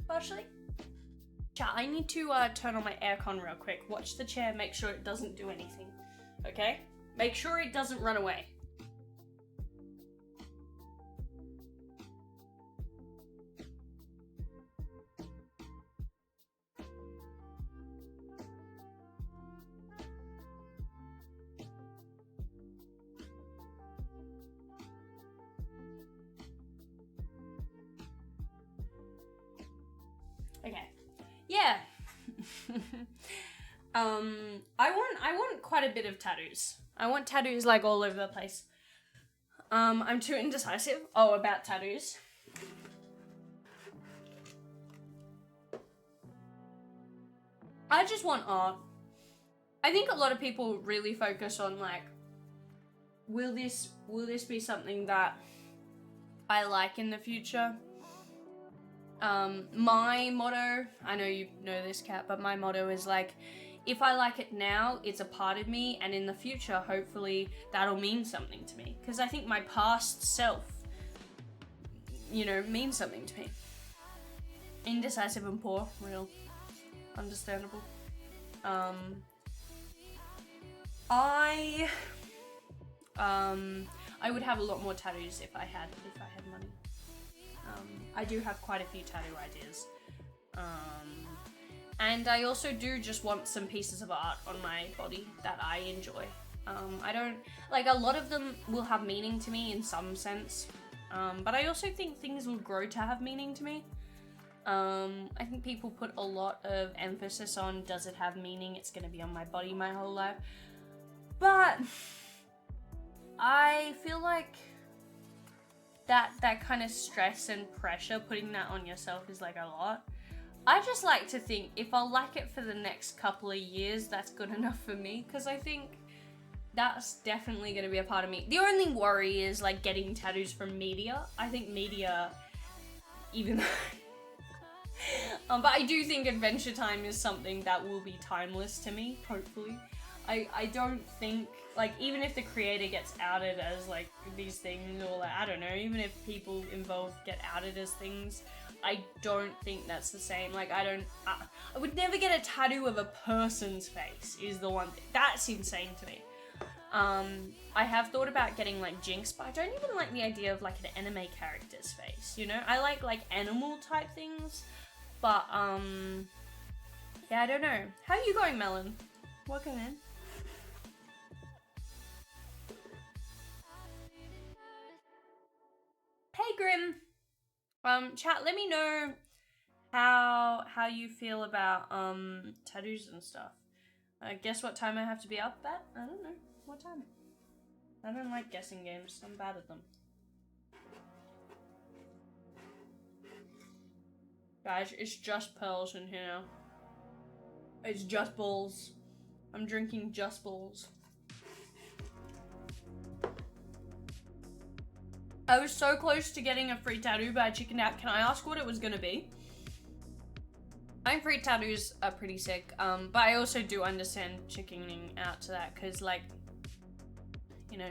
partially. Chat, I need to turn on my aircon real quick. Watch the chair, make sure it doesn't do anything, okay? Make sure it doesn't run away. Okay. Yeah. I want quite a bit of tattoos. I want tattoos like all over the place. I'm too indecisive. Oh, about tattoos. I just want art. I think a lot of people really focus on, like, will this be something that I like in the future? My motto, I know you know this, Kat, but my motto is, like, if I like it now, it's a part of me, and in the future, hopefully, that'll mean something to me. Because I think my past self, you know, means something to me. Indecisive and poor, real. Understandable. I would have a lot more tattoos if I had money. I do have quite a few tattoo ideas. And I also do just want some pieces of art on my body that I enjoy. I don't, like, a lot of them will have meaning to me in some sense, But I also think things will grow to have meaning to me. I think people put a lot of emphasis on, does it have meaning? It's gonna be on my body my whole life. But I feel like that kind of stress and pressure, putting that on yourself is like a lot. I just like to think if I'll like it for the next couple of years, that's good enough for me, because I think that's definitely going to be a part of me. The only worry is like getting tattoos from media. I think media, even though but I do think Adventure Time is something that will be timeless to me, hopefully. I don't think, like, even if the creator gets outed as like these things, or like, I don't know, even if people involved get outed as things, I don't think that's the same. Like, I would never get a tattoo of a person's face, is the one thing. That's insane to me. I have thought about getting like Jinx, but I don't even like the idea of like an anime character's face, you know? I like animal type things, but yeah, I don't know. How are you going, Melon? Welcome in. Hey, Grim. Chat, let me know how you feel about tattoos and stuff. Guess what time I have to be up at? I don't know. What time? I don't like guessing games. I'm bad at them. Guys, it's just pearls in here. It's just balls. I'm drinking just balls. I was so close to getting a free tattoo, but I chickened out. Can I ask what it was gonna be? I think free tattoos are pretty sick, but I also do understand chickening out to that, because, like, you know,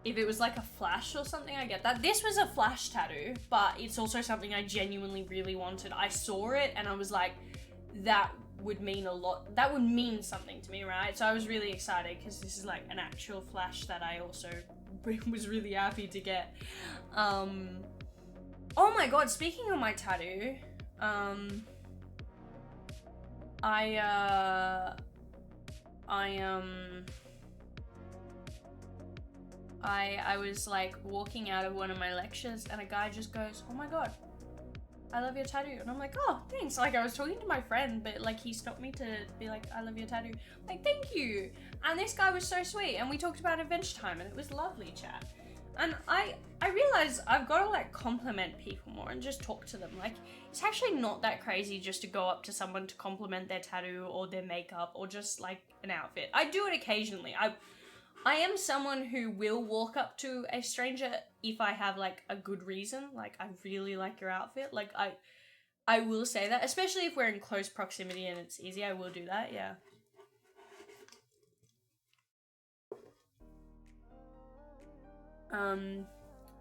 if it was like a Flash or something, I get that. This was a Flash tattoo, but it's also something I genuinely really wanted. I saw it and I was like, that would mean a lot. That would mean something to me, right? So I was really excited, because this is like an actual Flash that I also was really happy to get. Oh my god, speaking of my tattoo, I was like walking out of one of my lectures and a guy just goes, "Oh my god, I love your tattoo." And I'm like, "Oh, thanks." Like, I was talking to my friend, but like he stopped me to be like, "I love your tattoo." I'm like, "Thank you." And this guy was so sweet, and we talked about Adventure Time, and it was lovely chat. And I realized I've got to like compliment people more and just talk to them. Like, it's actually not that crazy just to go up to someone to compliment their tattoo or their makeup or just like an outfit. I do it occasionally. I am someone who will walk up to a stranger if I have like a good reason. Like, I really like your outfit. Like, I will say that, especially if we're in close proximity and it's easy. I will do that. Yeah.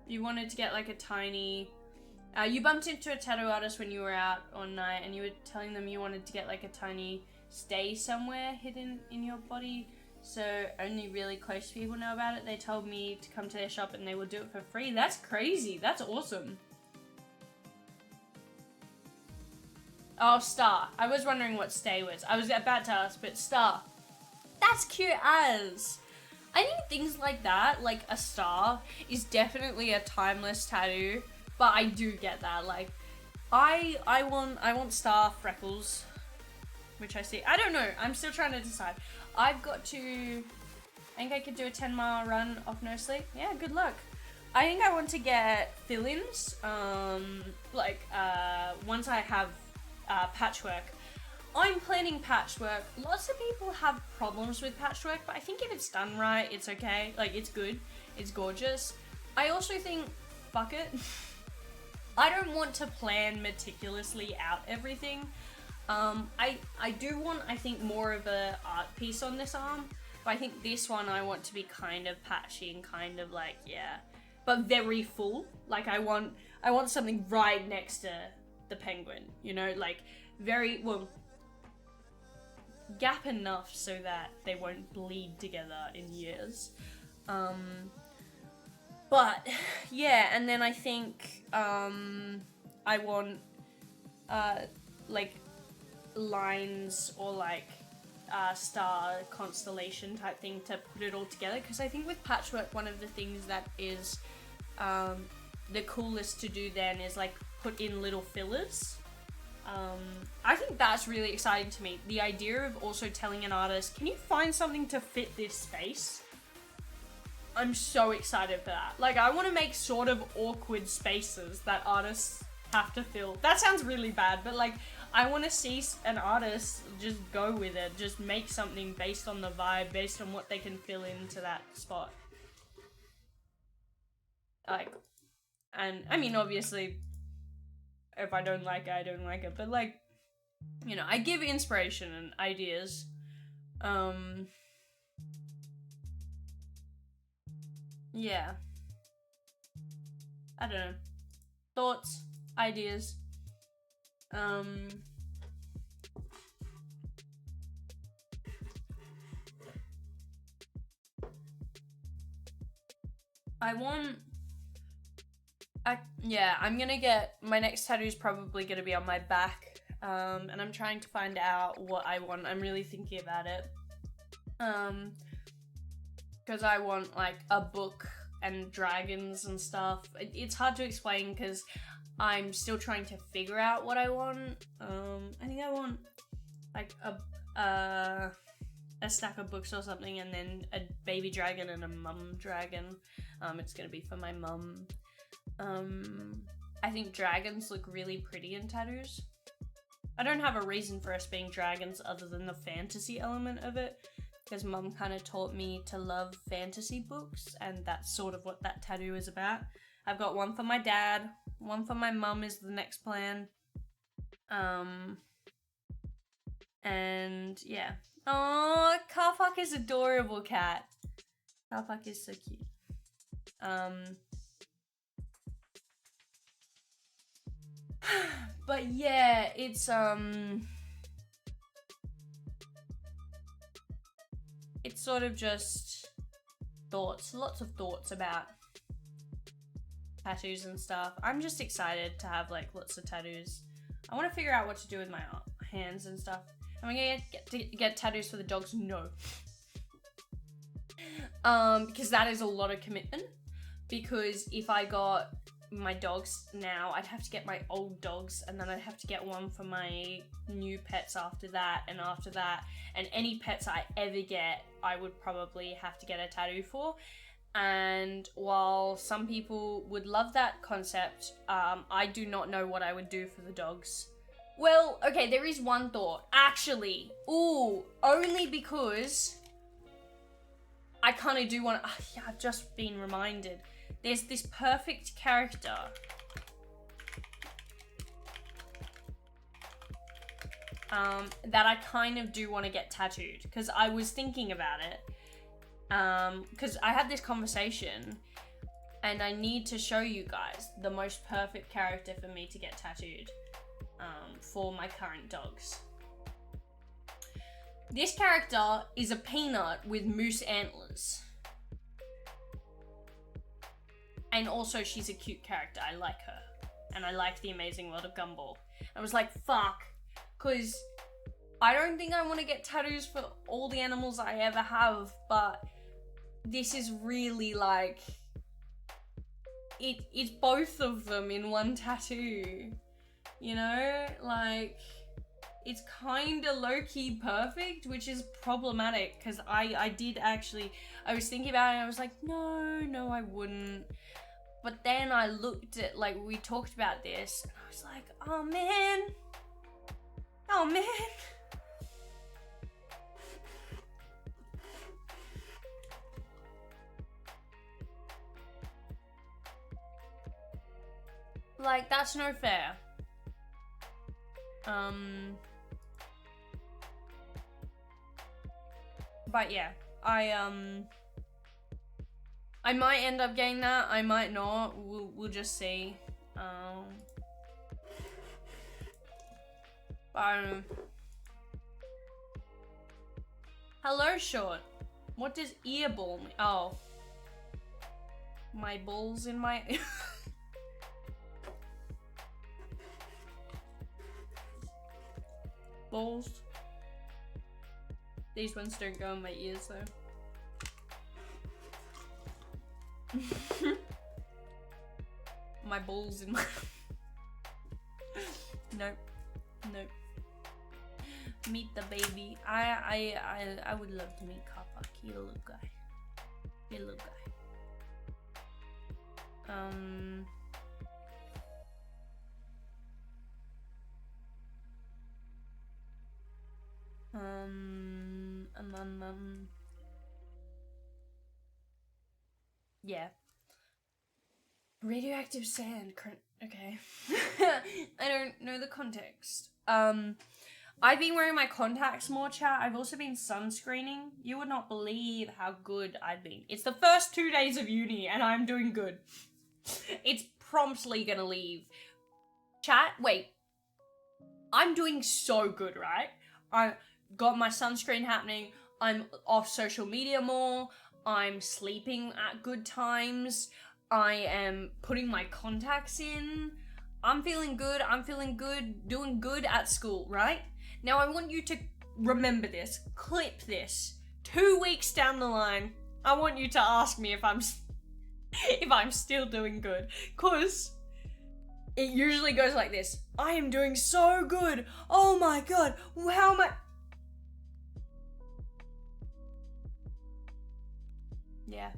You wanted to get like a tiny, you bumped into a tattoo artist when you were out on night, and you were telling them you wanted to get like a tiny stay somewhere hidden in your body, so only really close people know about it. They told me to come to their shop and they will do it for free. That's crazy. That's awesome. Oh, star. I was wondering what stay was. I was about to ask, but star. That's cute as. I think things like that, like a star, is definitely a timeless tattoo, but I do get that. Like, I want star freckles, which I see. I don't know. I'm still trying to decide. I've got to. I think I could do a 10-mile run off no sleep. Yeah, good luck. I think I want to get fill-ins. Once I have patchwork. I'm planning patchwork. Lots of people have problems with patchwork, but I think if it's done right, it's okay. Like, it's good. It's gorgeous. I also think, fuck it. I don't want to plan meticulously out everything. I do want, I think, more of a art piece on this arm, but I think this one I want to be kind of patchy and kind of like, yeah, but very full. Like, I want something right next to the penguin, you know, like very, well, gap enough so that they won't bleed together in years. But yeah, and then I think I want like lines or like star constellation type thing to put it all together, because I think with patchwork one of the things that is the coolest to do then is like put in little fillers. I think that's really exciting to me. The idea of also telling an artist, can you find something to fit this space? I'm so excited for that. Like, I want to make sort of awkward spaces that artists have to fill. That sounds really bad, but like, I want to see an artist just go with it. Just make something based on the vibe, based on what they can fill into that spot. Like, and I mean, obviously, if I don't like it, I don't like it. But like, you know, I give inspiration and ideas. Yeah. I don't know. Thoughts, ideas. I'm gonna get, my next tattoo is probably gonna be on my back, and I'm trying to find out what I want. I'm really thinking about it, because I want like a book and dragons and stuff. It's hard to explain because I'm still trying to figure out what I want. I think I want like a stack of books or something, and then a baby dragon and a mum dragon. It's gonna be for my mum. I think dragons look really pretty in tattoos. I don't have a reason for us being dragons other than the fantasy element of it, because mum kind of taught me to love fantasy books, and that's sort of what that tattoo is about. I've got one for my dad, one for my mum is the next plan. And yeah. Oh, Carfuck is adorable cat. Carfuck is so cute. But yeah, it's sort of just thoughts, lots of thoughts about tattoos and stuff. I'm just excited to have like lots of tattoos. I want to figure out what to do with my hands and stuff. Am I gonna get tattoos for the dogs? No. Because that is a lot of commitment. Because if I got my dogs now, I'd have to get my old dogs, and then I'd have to get one for my new pets after that, and after that, and any pets I ever get, I would probably have to get a tattoo for. And while some people would love that concept, I do not know what I would do for the dogs. Well, okay, there is one thought. Actually, only because I kind of do want to... yeah, I've just been reminded. There's this perfect character. That I kind of do want to get tattooed. Because I was thinking about it. Because I had this conversation. And I need to show you guys the most perfect character for me to get tattooed. For my current dogs. This character is a peanut with moose antlers. And also, she's a cute character. I like her. And I like The Amazing World of Gumball. I was like, fuck. Because I don't think I want to get tattoos for all the animals I ever have. But this is really like... It's both of them in one tattoo. You know? Like... It's kind of low-key perfect, which is problematic. Because I did actually... I was thinking about it and I was like, no, I wouldn't. But then I looked at, like, we talked about this, and I was like, oh man. Like, that's no fair. But yeah, I might end up getting that, I might not, we'll just see. I don't know. Hello, Short. What does earball mean? Oh. My balls in my... balls. These ones don't go in my ears though. my balls in my... Nope. Nope. Meet the baby. I would love to meet Kappa. He's a little guy. He's a little guy. Yeah. Radioactive sand. Okay. I don't know the context. I've been wearing my contacts more, chat. I've also been sunscreening. You would not believe how good I've been. It's the first 2 days of uni and I'm doing good. It's promptly gonna leave. Chat, wait. I'm doing so good, right? I got my sunscreen happening. I'm off social media more. I'm sleeping at good times. I am putting my contacts in. I'm feeling good. I'm feeling good. Doing good at school, right? Now I want you to remember this. Clip this. 2 weeks down the line, I want you to ask me if I'm still doing good. 'Cause it usually goes like this. I am doing so good. Oh my god. How am I... Yeah.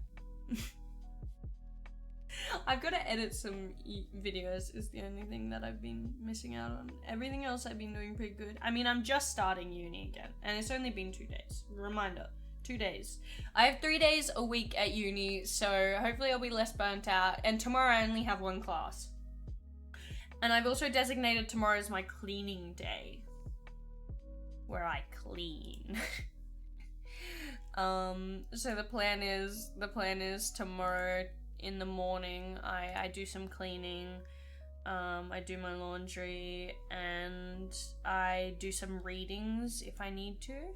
I've got to edit some videos is the only thing that I've been missing out on. Everything else I've been doing pretty good. I mean, I'm just starting uni again and it's only been 2 days. Reminder, 2 days. I have 3 days a week at uni, so hopefully I'll be less burnt out. And tomorrow I only have 1 class. And I've also designated tomorrow as my cleaning day, where I clean. So the plan is tomorrow in the morning I do some cleaning, I do my laundry, and I do some readings if I need to,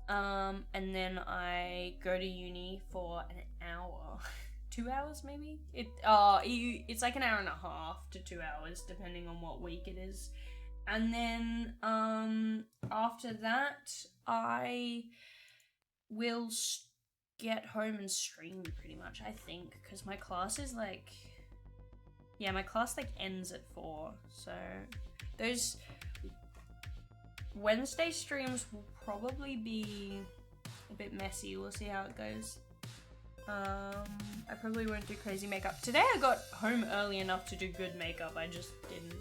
and then I go to uni for an hour. 2 hours maybe? It's like an hour and a half to 2 hours depending on what week it is. And then after that I will get home and stream pretty much, I think, because my class is like, yeah, my class like ends at 4, so those Wednesday streams will probably be a bit messy. We'll see how it goes. I probably won't do crazy makeup. Today I got home early enough to do good makeup, I just didn't.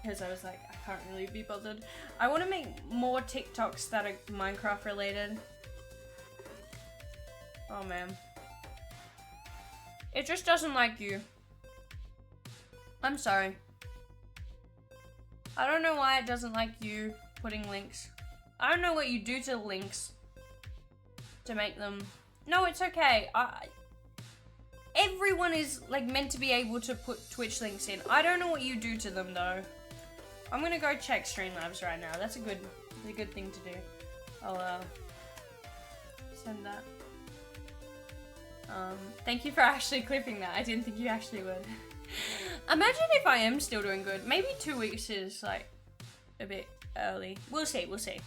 Because I was like, I can't really be bothered. I want to make more TikToks that are Minecraft related. Oh man. It just doesn't like you. I'm sorry. I don't know why it doesn't like you putting links. I don't know what you do to links to make them. No, it's okay. Everyone is like meant to be able to put Twitch links in. I don't know what you do to them though. I'm gonna go check Streamlabs right now. That's a good thing to do. I'll send that. Thank you for actually clipping that. I didn't think you actually would. Imagine if I am still doing good. Maybe 2 weeks is like a bit early. We'll see, we'll see.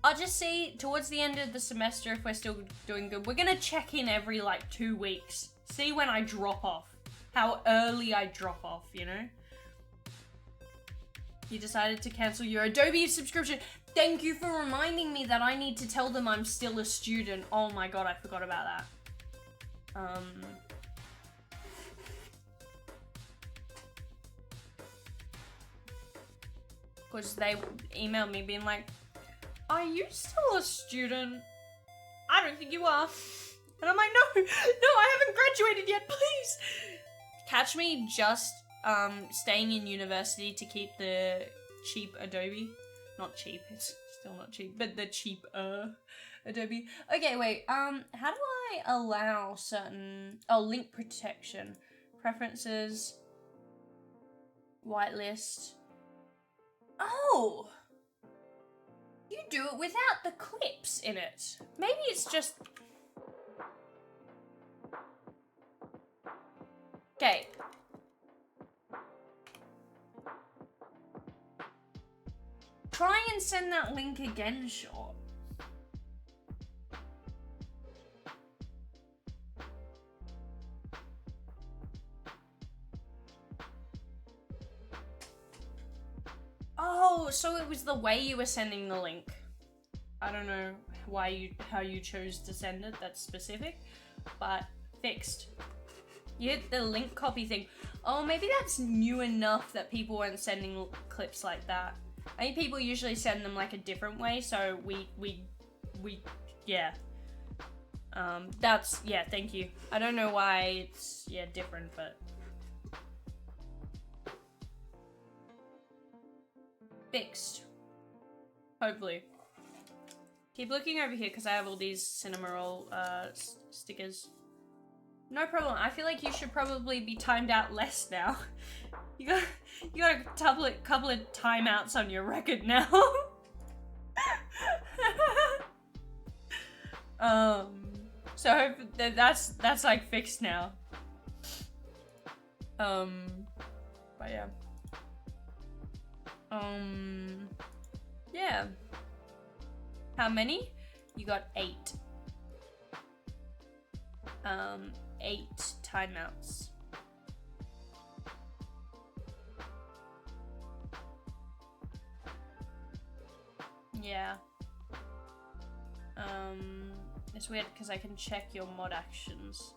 I'll just see towards the end of the semester if we're still doing good. We're gonna check in every like 2 weeks. See when I drop off. How early I drop off, you know? You decided to cancel your Adobe subscription. Thank you for reminding me that I need to tell them I'm still a student. Oh my god, I forgot about that. Because they emailed me being like, are you still a student? I don't think you are. And I'm like, no, I haven't graduated yet, please. Catch me just staying in university to keep the cheap Adobe. Not cheap, it's still not cheap, but the cheaper Adobe. Okay, wait, how do I allow certain, link protection, preferences, whitelist. Oh, you do it without the clips in it. Maybe it's just, okay. Try and send that link again, Short. Oh, so it was the way you were sending the link. I don't know how you chose to send it, that's specific, but fixed. You hit the link copy thing. Oh, maybe that's new enough that people weren't sending clips like that. I think people usually send them like a different way, so we yeah. That's, yeah, thank you. I don't know why it's, yeah, different, but. Fixed. Hopefully. Keep looking over here because I have all these Cinnamoroll stickers. No problem. I feel like you should probably be timed out less now. You got a couple of timeouts on your record now. So I hope that's like fixed now. But yeah. Yeah. How many? You got 8. 8 timeouts. Yeah. It's weird because I can check your mod actions.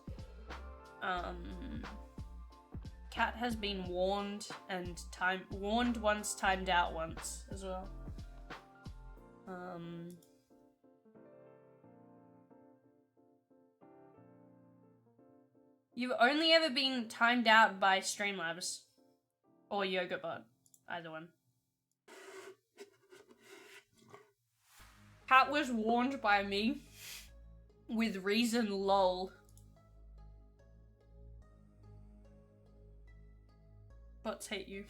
Cat has been warned and warned once, timed out once as well. You've only ever been timed out by Streamlabs or YogurtBot, either one. Cat was warned by me with reason, lol. Bots hate you.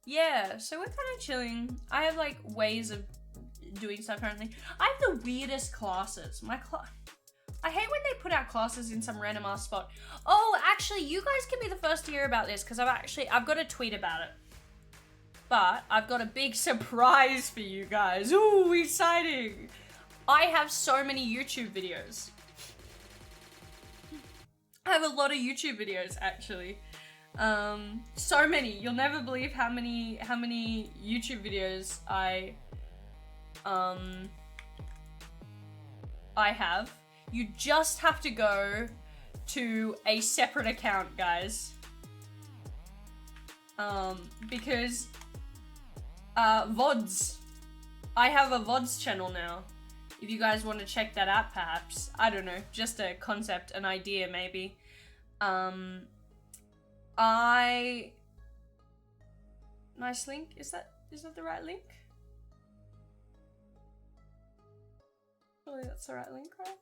Yeah, so we're kind of chilling. I have like ways of doing stuff currently. I have the weirdest classes. I hate when they put out classes in some random ass spot. Oh, actually, you guys can be the first to hear about this because I've got a tweet about it. But I've got a big surprise for you guys. Ooh, exciting. I have so many YouTube videos. I have a lot of YouTube videos actually. So many. You'll never believe how many YouTube videos I have. You just have to go to a separate account, guys. Because VODs. I have a VODs channel now. If you guys want to check that out, perhaps. I don't know, just a concept, an idea, maybe. Nice link. Is that the right link? Surely that's the right link, right?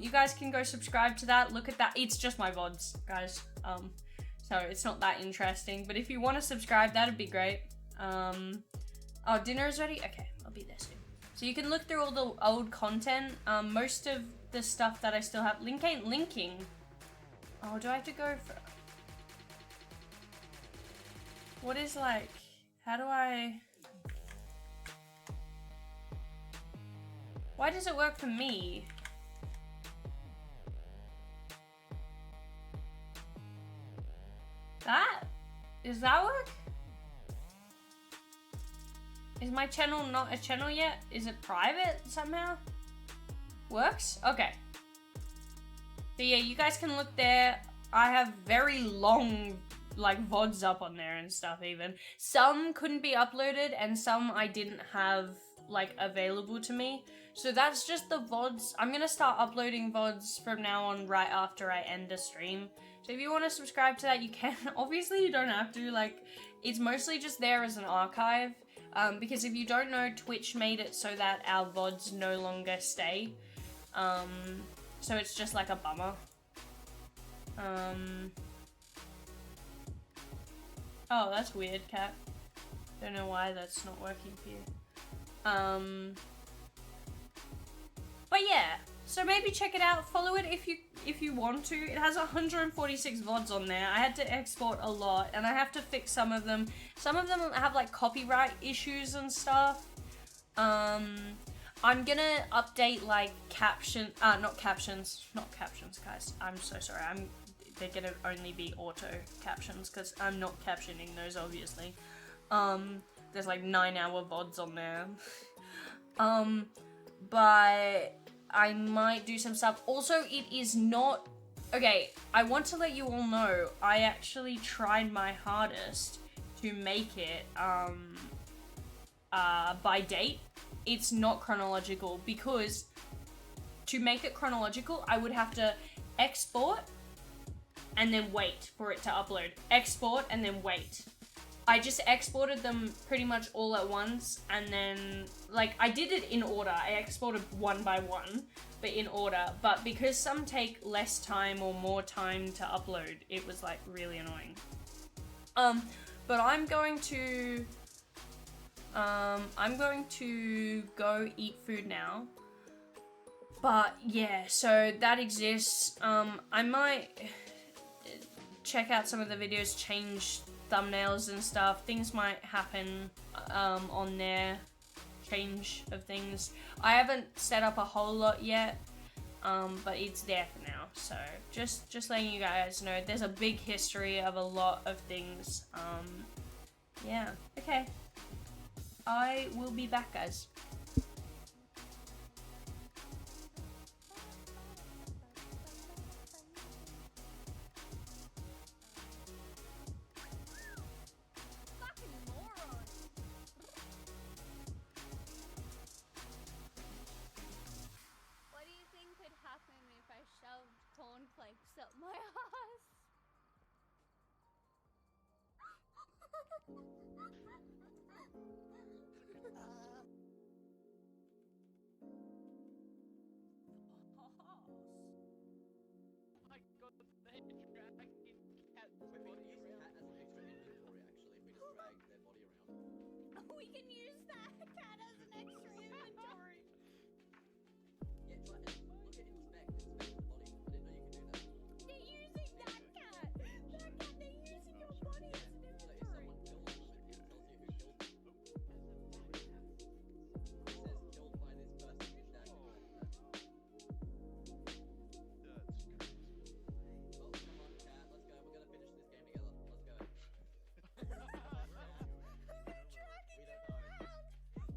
You guys can go subscribe to that. Look at that. It's just my VODs, guys. So it's not that interesting. But if you want to subscribe, that'd be great. Oh, dinner is ready? Okay, I'll be there soon. So you can look through all the old content. Most of the stuff that I still have. Link ain't linking. Oh, do I have to go for... What is like... How do I... Why does it work for me? Does that work? Is my channel not a channel yet? Is it private somehow? Works? Okay. So yeah, you guys can look there. I have very long like VODs up on there and stuff even. Some couldn't be uploaded and some I didn't have like available to me. So that's just the VODs. I'm gonna start uploading VODs from now on right after I end a stream. So if you want to subscribe to that, you can. Obviously you don't have to, like, it's mostly just there as an archive. Because if you don't know, Twitch made it so that our VODs no longer stay. So it's just like a bummer. Oh, that's weird, Cat. Don't know why that's not working for you. But yeah, so maybe check it out. Follow it if you want to. It has 146 VODs on there. I had to export a lot, and I have to fix some of them. Some of them have like copyright issues and stuff. I'm gonna update like not captions, guys. I'm so sorry. they're gonna only be auto captions because I'm not captioning those, obviously. There's like 9-hour VODs on there. But I might do some stuff. Also, it is not... Okay, I want to let you all know, I actually tried my hardest to make it, by date. It's not chronological, because to make it chronological, I would have to export and then wait for it to upload. Export and then wait. I just exported them pretty much all at once, and then, like, I did it in order. I exported one by one, but in order. But because some take less time or more time to upload, it was, like, really annoying. But I'm going to go eat food now. But yeah, so that exists. I might check out some of the videos, change thumbnails and stuff. Things might happen on there. Change of things. I haven't set up a whole lot yet, but it's there for now. So just letting you guys know, there's a big history of a lot of things. Yeah. Okay. I will be back, guys. Cornflakes up my ass. My god, they dragging cats We body can use the cat around. as an extra inventory, actually, if we just drag their body around. We can use that cat as an extra inventory. Yeah, try and look at inspect the body. I didn't know you could do that. They're using that cat. That cat, they're using your body as an So if inventory. someone kills them, it tells you who killed them. It says killed by this person in that. Oh, come on, cat, let's go. We're gonna finish this game together. Let's go. Who dragging We you don't know. around?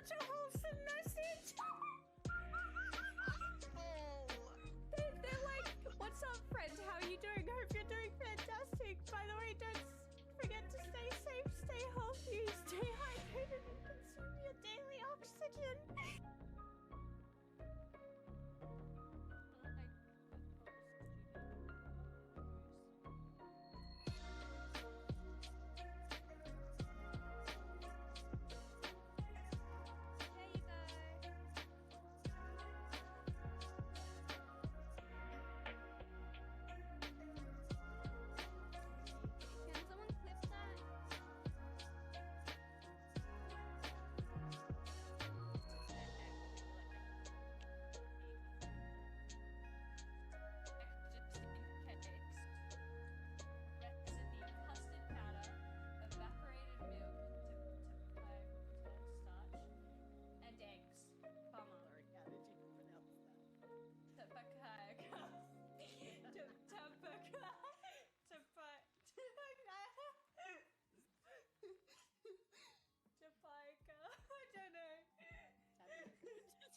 such a wholesome message. They're like, what's up, friend? How are you doing? Hope you're doing fantastic. By the way, don't forget to stay safe, stay healthy, stay hydrated, and consume your daily oxygen. There you go. Can someone clip that? Just in case. Recipe: custard powder, evaporated milk to cornstarch, and eggs. Bummer. Sorry, how did you pronounce that? Tapaka. Tapaka. I don't know.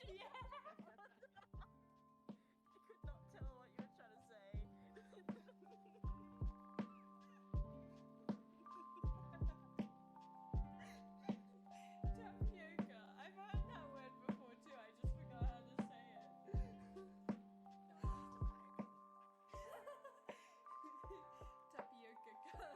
Yeah. I could not tell what you were trying to say. Tapioca. I've heard that word before too. I just forgot how to say it. No, it's Tapioca.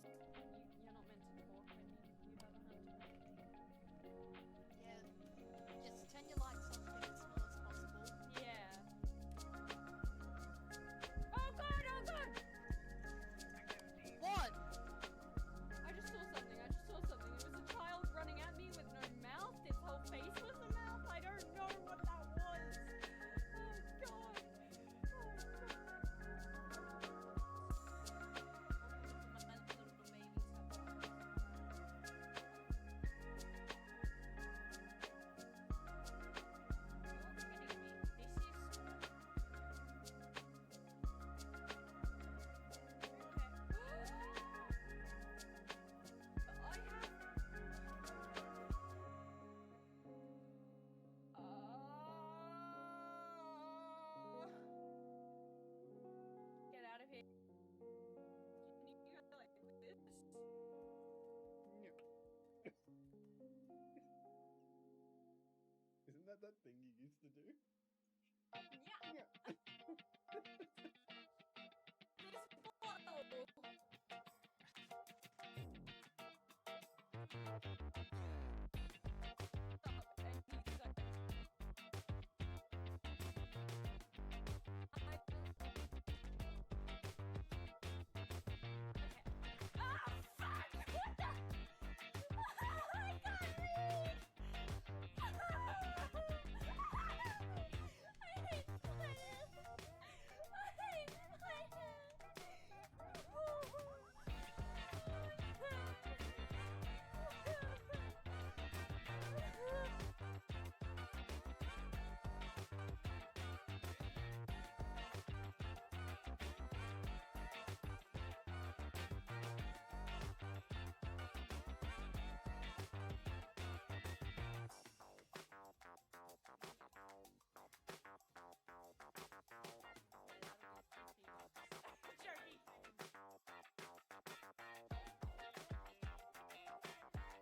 you're not meant to talk when you have a hunter. Yeah. Just turn your lights off, make it small as possible. Yeah. Oh god, oh god! What? I just saw something, It was a child running at me with no mouth. Its whole face was a mouth. I don't know what that was. Oh god. Get out of here. Can you go like this? Isn't that thing you used to do? Yeah. This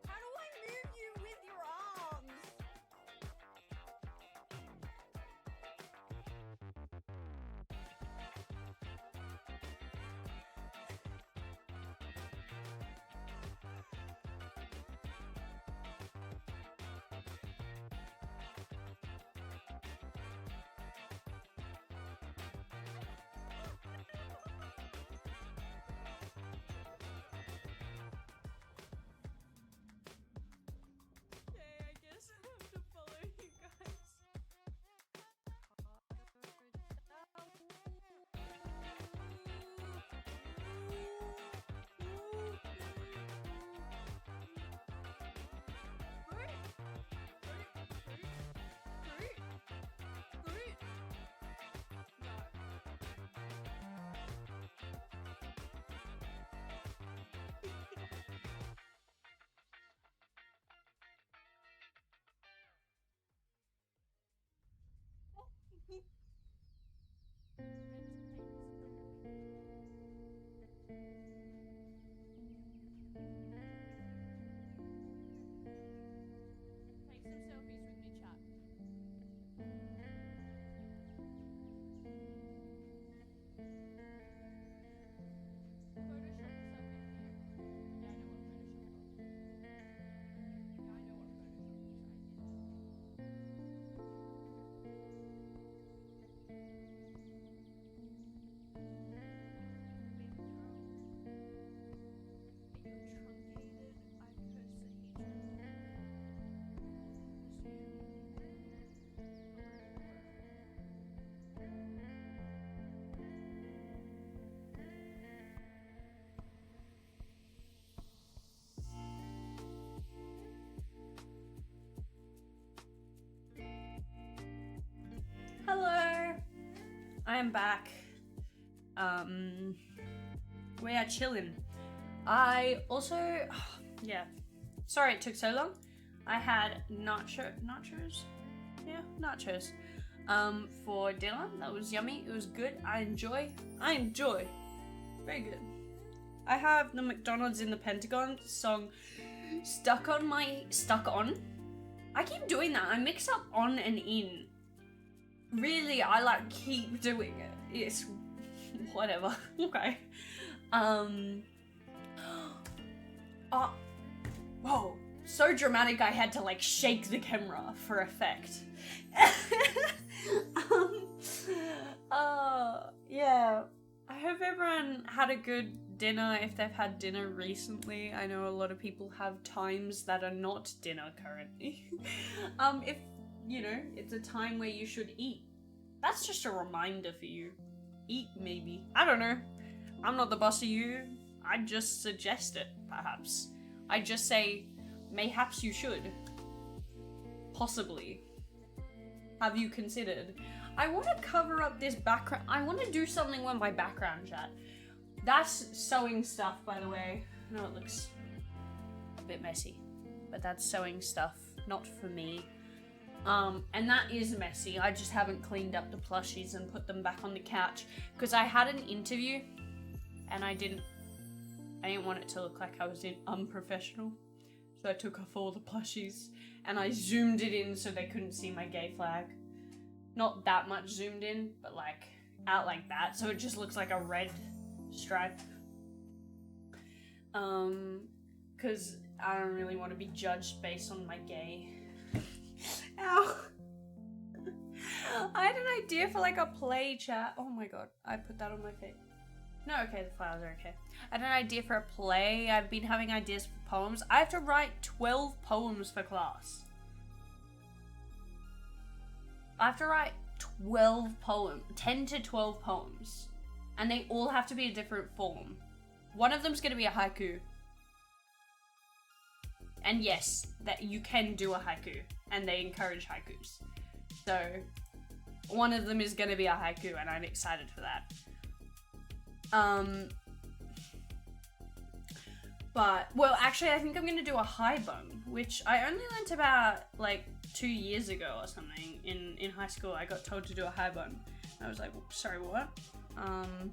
How do I move you with your arms? Okay, I guess I have to follow you guys. Take some selfies with me, chat. Photoshop selfie. Yeah, I know what Photoshop is. Yeah, I know what Photoshop is. Hello, I am back. We are chilling. I also, yeah, sorry it took so long. I had nachos, for dinner. That was yummy. It was good. I enjoy. Very good. I have the McDonald's in the Pentagon song stuck on. I keep doing that. I mix up on and in. Really, I like keep doing it. It's whatever. Okay. Whoa, so dramatic I had to like shake the camera for effect. Yeah. I hope everyone had a good dinner if they've had dinner recently. I know a lot of people have times that are not dinner currently. If, you know, it's a time where you should eat. That's just a reminder for you. Eat, maybe. I don't know. I'm not the boss of you. I just suggest it, perhaps. I just say, mayhaps you should. Possibly. Have you considered? I want to cover up this background. I want to do something with my background chat. That's sewing stuff, by the way. I know it looks a bit messy, but that's sewing stuff, not for me. And that is messy. I just haven't cleaned up the plushies and put them back on the couch because I had an interview and I didn't want it to look like I was unprofessional. So I took off all the plushies and I zoomed it in so they couldn't see my gay flag. Not that much zoomed in, but like out like that. So it just looks like a red stripe. Cause I don't really want to be judged based on my gay. Ow. I had an idea for like a play chat. Oh my god, I put that on my face. No, okay, the flowers are okay. I had an idea for a play. I've been having ideas for poems. I have to write 12 poems for class. I have to write 12 poems, 10 to 12 poems. And they all have to be a different form. One of them's gonna be a haiku. And yes, that you can do a haiku. And they encourage haikus. So, one of them is gonna be a haiku and I'm excited for that. But, well, actually I think I'm gonna do a high bun, which I only learnt about like 2 years ago or something. In high school I got told to do a high bun. I was like, sorry, what? And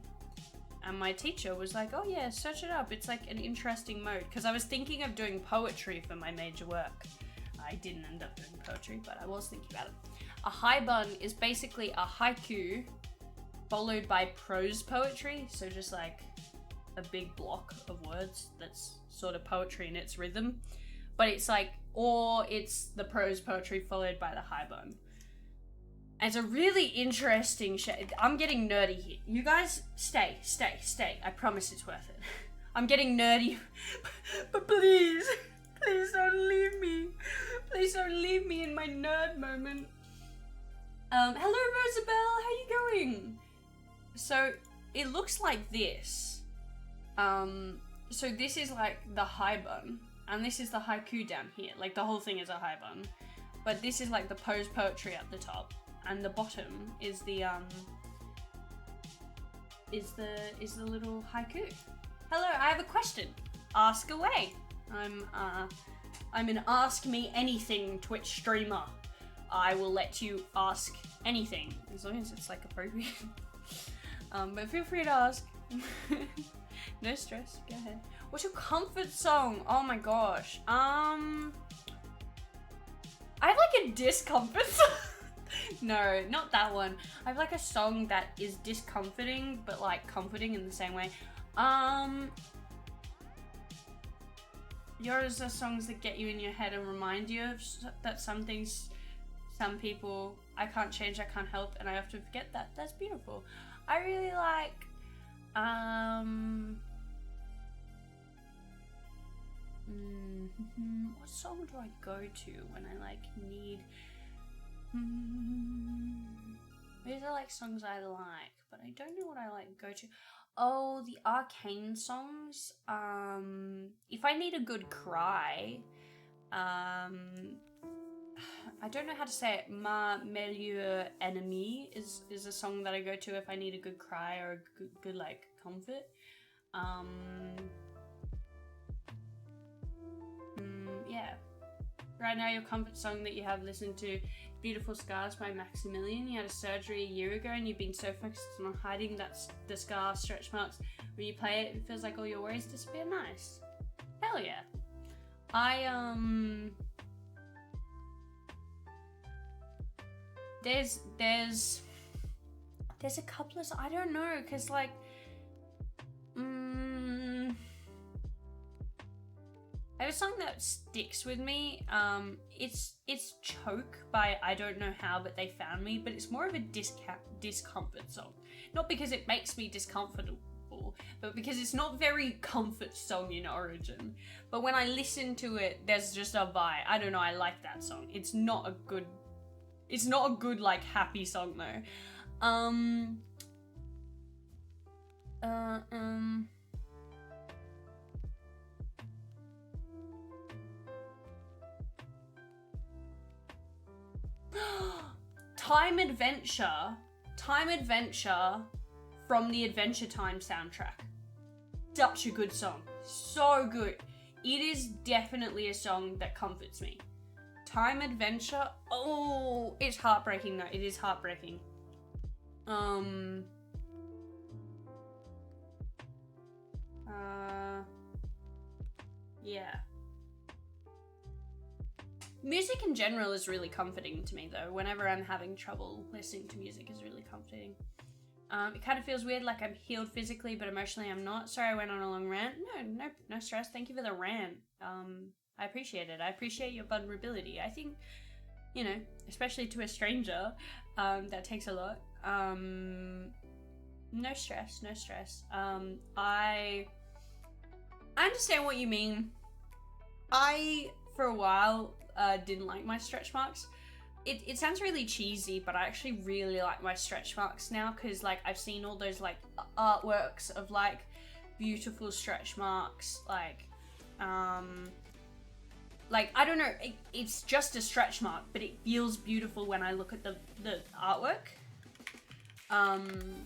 my teacher was like, oh yeah, search it up. It's like an interesting mode. Because I was thinking of doing poetry for my major work. I didn't end up doing poetry, but I was thinking about it. A high bun is basically a haiku followed by prose poetry. So just like a big block of words that's sort of poetry in its rhythm. But it's like, or it's the prose poetry followed by the high bun. And it's a really interesting I'm getting nerdy here. You guys, stay. I promise it's worth it. I'm getting nerdy, but please don't leave me. Please don't leave me in my nerd moment. Hello Rosabelle, how you going? So, it looks like this. So this is like the high bun, and this is the haiku down here. Like the whole thing is a high bun. But this is like the prose poetry at the top. And the bottom is the little haiku. Hello, I have a question. Ask away. I'm an ask me anything Twitch streamer. I will let you ask anything as long as it's like appropriate. But feel free to ask. No stress. Go ahead. What's your comfort song? Oh my gosh. I have like a discomfort song. No, not that one. I have like a song that is discomforting, but like comforting in the same way. Yours are songs that get you in your head and remind you of that some things, some people, I can't change, I can't help, and I often forget that. That's beautiful. I really like, what song do I go to when I like need... These are like songs I like, but I don't know what I like go to. Oh, the Arcane songs. If I need a good cry, I don't know how to say it. Ma meilleur ennemi is a song that I go to if I need a good cry or a good like comfort. Yeah. Right now, your comfort song that you have listened to, Beautiful Scars by Maximilian. You had a surgery a year ago and you've been so focused on hiding the scar stretch marks. When you play it, it feels like all your worries disappear. Nice. Hell yeah. There's a couple of, I don't know, cause like, song that sticks with me, it's Choke by I Don't Know How But They Found Me, but it's more of a discomfort song. Not because it makes me discomfortable, but because it's not very comfort song in origin. But when I listen to it, there's just a vibe. I don't know, I like that song. It's not a good like happy song though. Time Adventure from the Adventure Time soundtrack. Such a good song. So good. It is definitely a song that comforts me. Time Adventure. Oh, it's heartbreaking though. It is heartbreaking. Yeah. Music in general is really comforting to me though. Whenever I'm having trouble listening to music is really comforting. It kind of feels weird, like I'm healed physically, but emotionally I'm not. Sorry I went on a long rant. No stress. Thank you for the rant. I appreciate it. I appreciate your vulnerability. I think, you know, especially to a stranger, that takes a lot. No stress. I understand what you mean. I, for a while, didn't like my stretch marks. It sounds really cheesy, but I actually really like my stretch marks now, because like I've seen all those like artworks of like beautiful stretch marks, like I don't know, it's just a stretch mark, but it feels beautiful when I look at the artwork. And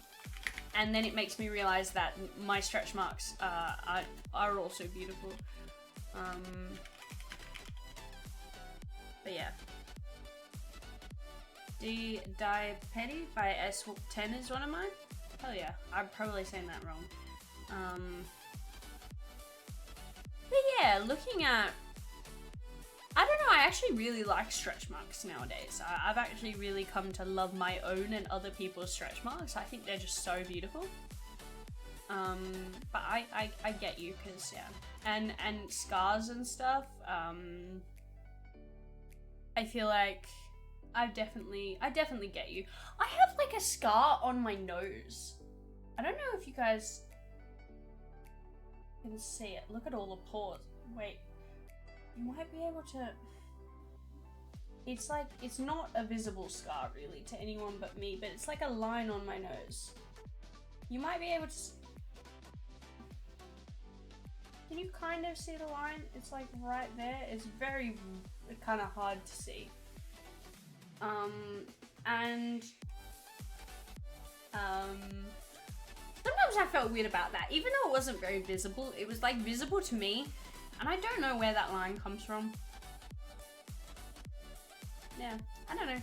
then it makes me realize that my stretch marks are also beautiful. But yeah. Die Petty by S10 is one of mine. Hell yeah, I'm probably saying that wrong. But yeah, looking at, I don't know, I actually really like stretch marks nowadays. I've actually really come to love my own and other people's stretch marks. I think they're just so beautiful. But I get you, cause yeah, and scars and stuff. I feel like I definitely get you. I have like a scar on my nose. I don't know if you guys can see it. Look at all the pores. Wait, you might be able to. It's like, it's not a visible scar really to anyone but me, but it's like a line on my nose. You might be able to. Can you kind of see the line? It's like right there. It's very kind of hard to see. Sometimes I felt weird about that, even though it wasn't very visible. It was like visible to me, and I don't know where that line comes from. Yeah, I don't know.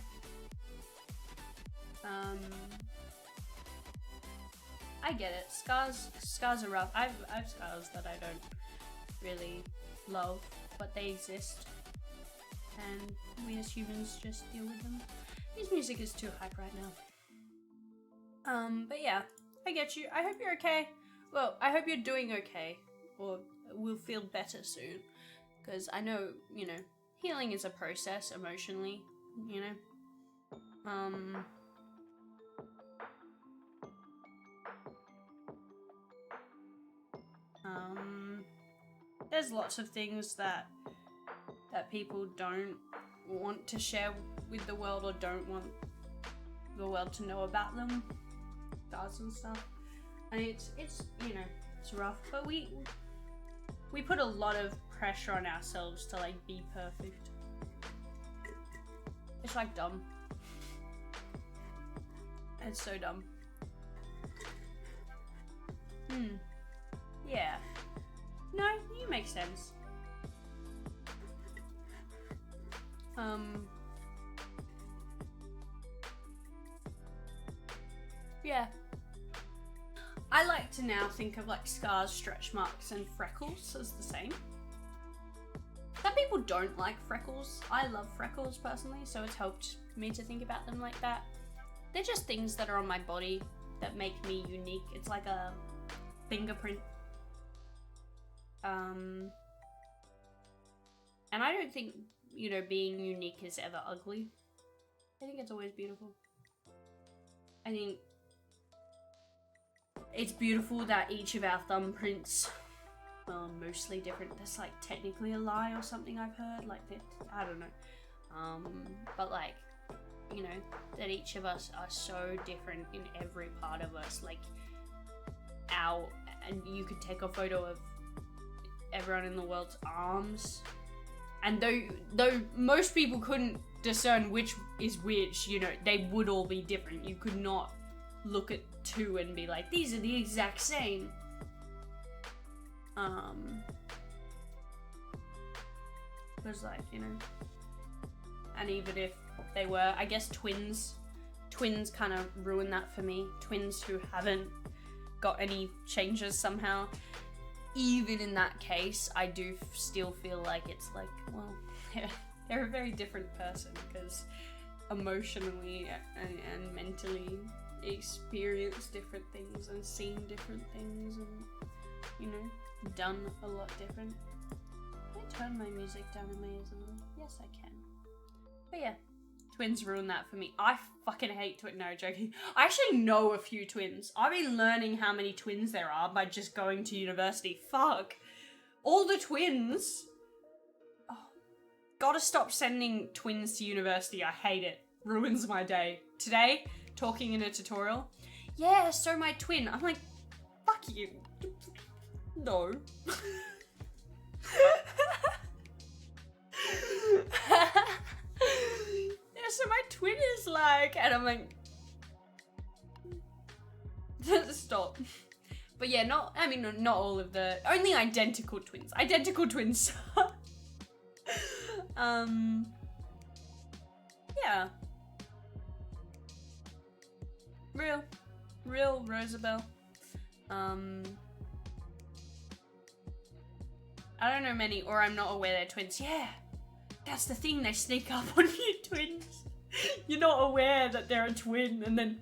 I get it. Scars are rough. I've scars that I don't really love, but they exist, and we as humans just deal with them. His music is too hype right now. But yeah, I get you. I hope you're okay. Well, I hope you're doing okay, or will feel better soon, because I know, you know, healing is a process emotionally, you know. There's lots of things that people don't want to share with the world, or don't want the world to know about them, scars and stuff, and it's you know, it's rough, but we put a lot of pressure on ourselves to like be perfect. It's like dumb. It's so dumb. Yeah. No, you make sense. Yeah. I like to now think of like scars, stretch marks, and freckles as the same. Some people don't like freckles. I love freckles personally, so it's helped me to think about them like that. They're just things that are on my body that make me unique. It's like a fingerprint. And I don't think, you know, being unique is ever ugly. I think it's always beautiful. I think it's beautiful that each of our thumbprints are mostly different. That's like technically a lie or something I've heard. Like that, I don't know. But like, you know, that each of us are so different in every part of us. Like and you could take a photo of everyone in the world's arms, and though most people couldn't discern which is which, you know, they would all be different. You could not look at two and be like, these are the exact same. Because like, you know, and even if they were, I guess twins kind of ruin that for me. Twins who haven't got any changes somehow. Even in that case, I do still feel like it's like, well, they're a very different person because emotionally and mentally experience different things and seen different things and, you know, done a lot different. Can I turn my music down in my ears a little? Yes, I can. But yeah, twins ruin that for me. I fucking hate twins. No, joking. I actually know a few twins. I've been learning how many twins there are by just going to university. Fuck. All the twins. Oh, gotta stop sending twins to university. I hate it. Ruins my day. Today, talking in a tutorial. Yeah, so my twin. I'm like, fuck you. No. Yeah, so my twin is like, and I'm like, stop. But yeah, not all of the, only identical twins. Identical twins. Yeah. Real Rosabelle. I don't know many, or I'm not aware they're twins. Yeah, that's the thing, they sneak up on you, twins. You're not aware that they're a twin, and then,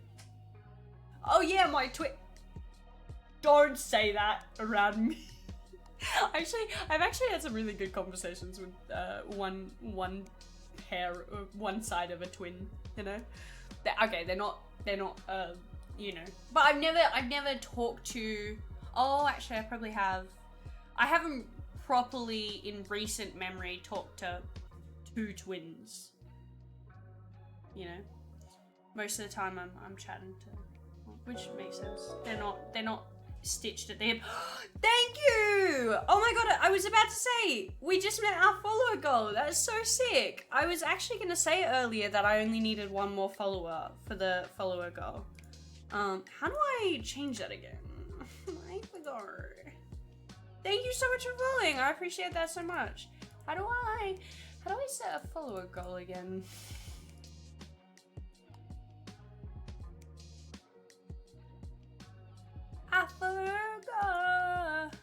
oh yeah, my twin. Don't say that around me. I've actually had some really good conversations with one pair, one side of a twin. You know, they're not you know, but I've never talked to. Oh, actually, I probably have. I haven't properly in recent memory talked to two twins. You know, most of the time I'm chatting to, which makes sense. They're not stitched at the hip. Thank you! Oh my god, I was about to say, we just met our follower goal. That's so sick. I was actually gonna say earlier that I only needed one more follower for the follower goal. How do I change that again? I forgot. Thank you so much for following. I appreciate that so much. How do I set a follower goal again? I forgot.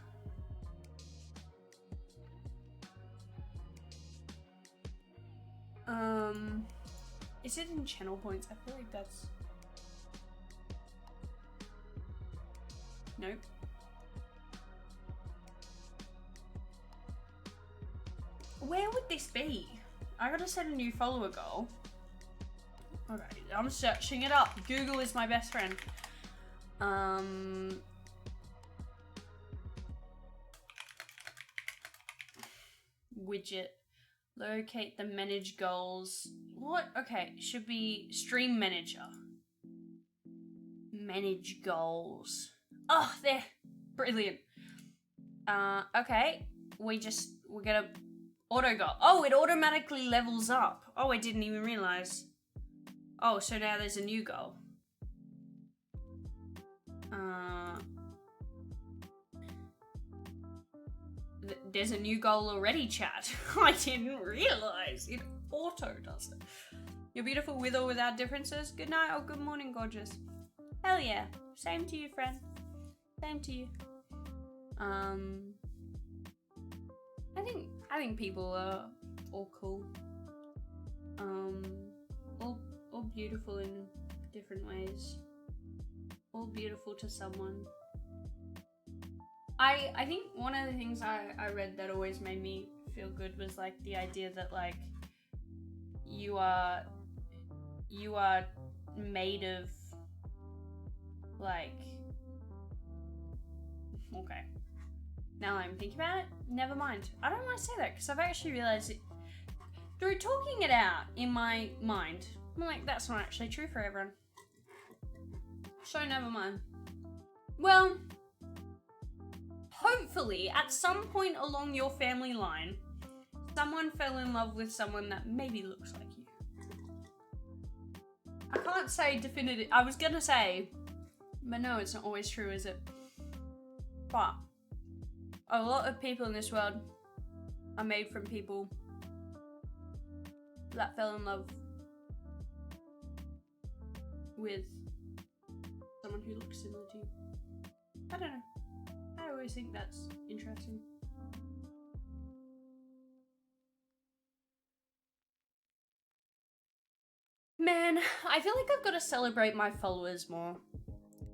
Is it in channel points? I feel like that's... Nope. Where would this be? I gotta set a new follower goal. Okay, I'm searching it up. Google is my best friend. Widget. Locate the manage goals. What? Okay, should be stream manager. Manage goals. Oh, there. Brilliant. Okay. We're gonna auto goal. Oh, it automatically levels up. Oh, I didn't even realize. Oh, so now there's a new goal. There's a new goal already, chat. I didn't realize. It auto does it. You're beautiful with or without differences. Good night or good morning, gorgeous. Hell yeah. Same to you, friend. Same to you. I think people are all cool. All beautiful in different ways. All beautiful to someone. I think one of the things I read that always made me feel good was like the idea that like you are made of like, okay, now I'm thinking about it, never mind. I don't want to say that because I've actually realized it through talking it out in my mind. I'm like, that's not actually true for everyone. So never mind. Well, hopefully at some point along your family line, someone fell in love with someone that maybe looks like you. I can't say definitive. I was gonna say, but no, it's not always true, is it? But a lot of people in this world are made from people that fell in love with someone who looks similar to you. I don't know. I always think that's interesting. Man, I feel like I've got to celebrate my followers more.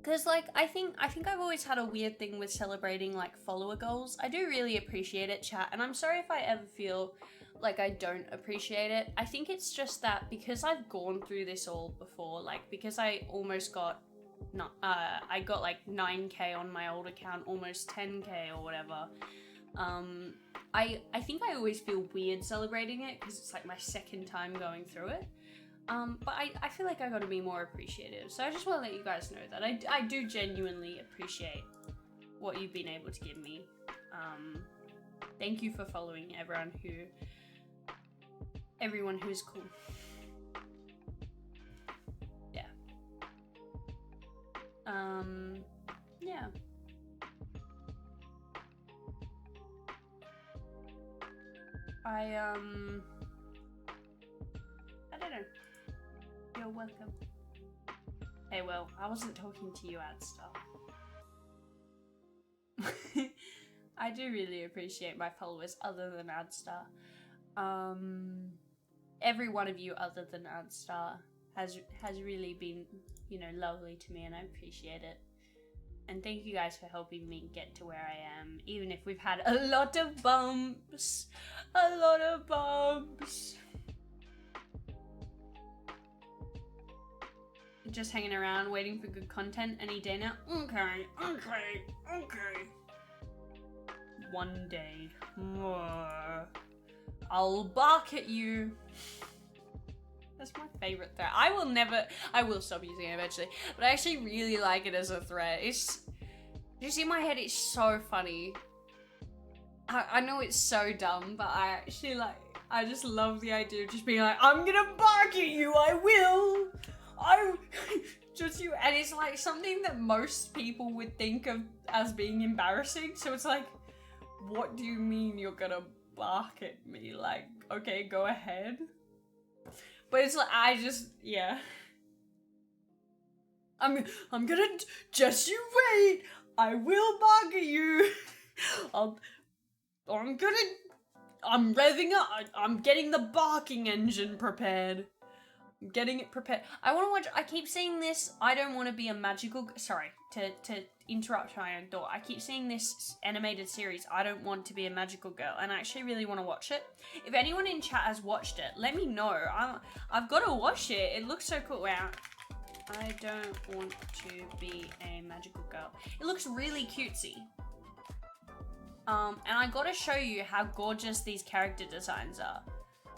Cause like I think I've always had a weird thing with celebrating like follower goals. I do really appreciate it, chat, and I'm sorry if I ever feel like I don't appreciate it. I think it's just that because I've gone through this all before, like because I almost got I got like 9k on my old account, almost 10k or whatever. I think I always feel weird celebrating it because it's like my second time going through it. But I feel like I gotta be more appreciative. So I just want to let you guys know that I do genuinely appreciate what you've been able to give me. Thank you for following everyone who's cool. Yeah. Yeah. I don't know. You're welcome. Hey, well, I wasn't talking to you, Adstar. I do really appreciate my followers other than Adstar. Every one of you other than Adstar has really been, you know, lovely to me, and I appreciate it. And thank you guys for helping me get to where I am, even if we've had a lot of bumps. A lot of bumps. Just hanging around, waiting for good content any day now. Okay. One day. I'll bark at you. That's my favorite threat. I will stop using it eventually, but I actually really like it as a threat. It's just in my head, it's so funny. I know it's so dumb, but I just love the idea of just being like, I'm gonna bark at you, I will! Just you, and it's like something that most people would think of as being embarrassing, so it's like, what do you mean you're gonna bark at me? Like, okay, go ahead. But it's like, yeah. I'm gonna, just you wait, I will bark at you. I'm revving up, I'm getting the barking engine prepared. I'm getting it prepared. I want to watch, I keep seeing this, I don't want to be a magical, sorry, to interrupt my own thought. I keep seeing this animated series, I Don't Want to Be a Magical Girl, and I actually really want to watch it. If anyone in chat has watched it, let me know. I've got to watch it. It looks so cool. Wow. I don't want to be a magical girl. It looks really cutesy. And I gotta show you how gorgeous these character designs are.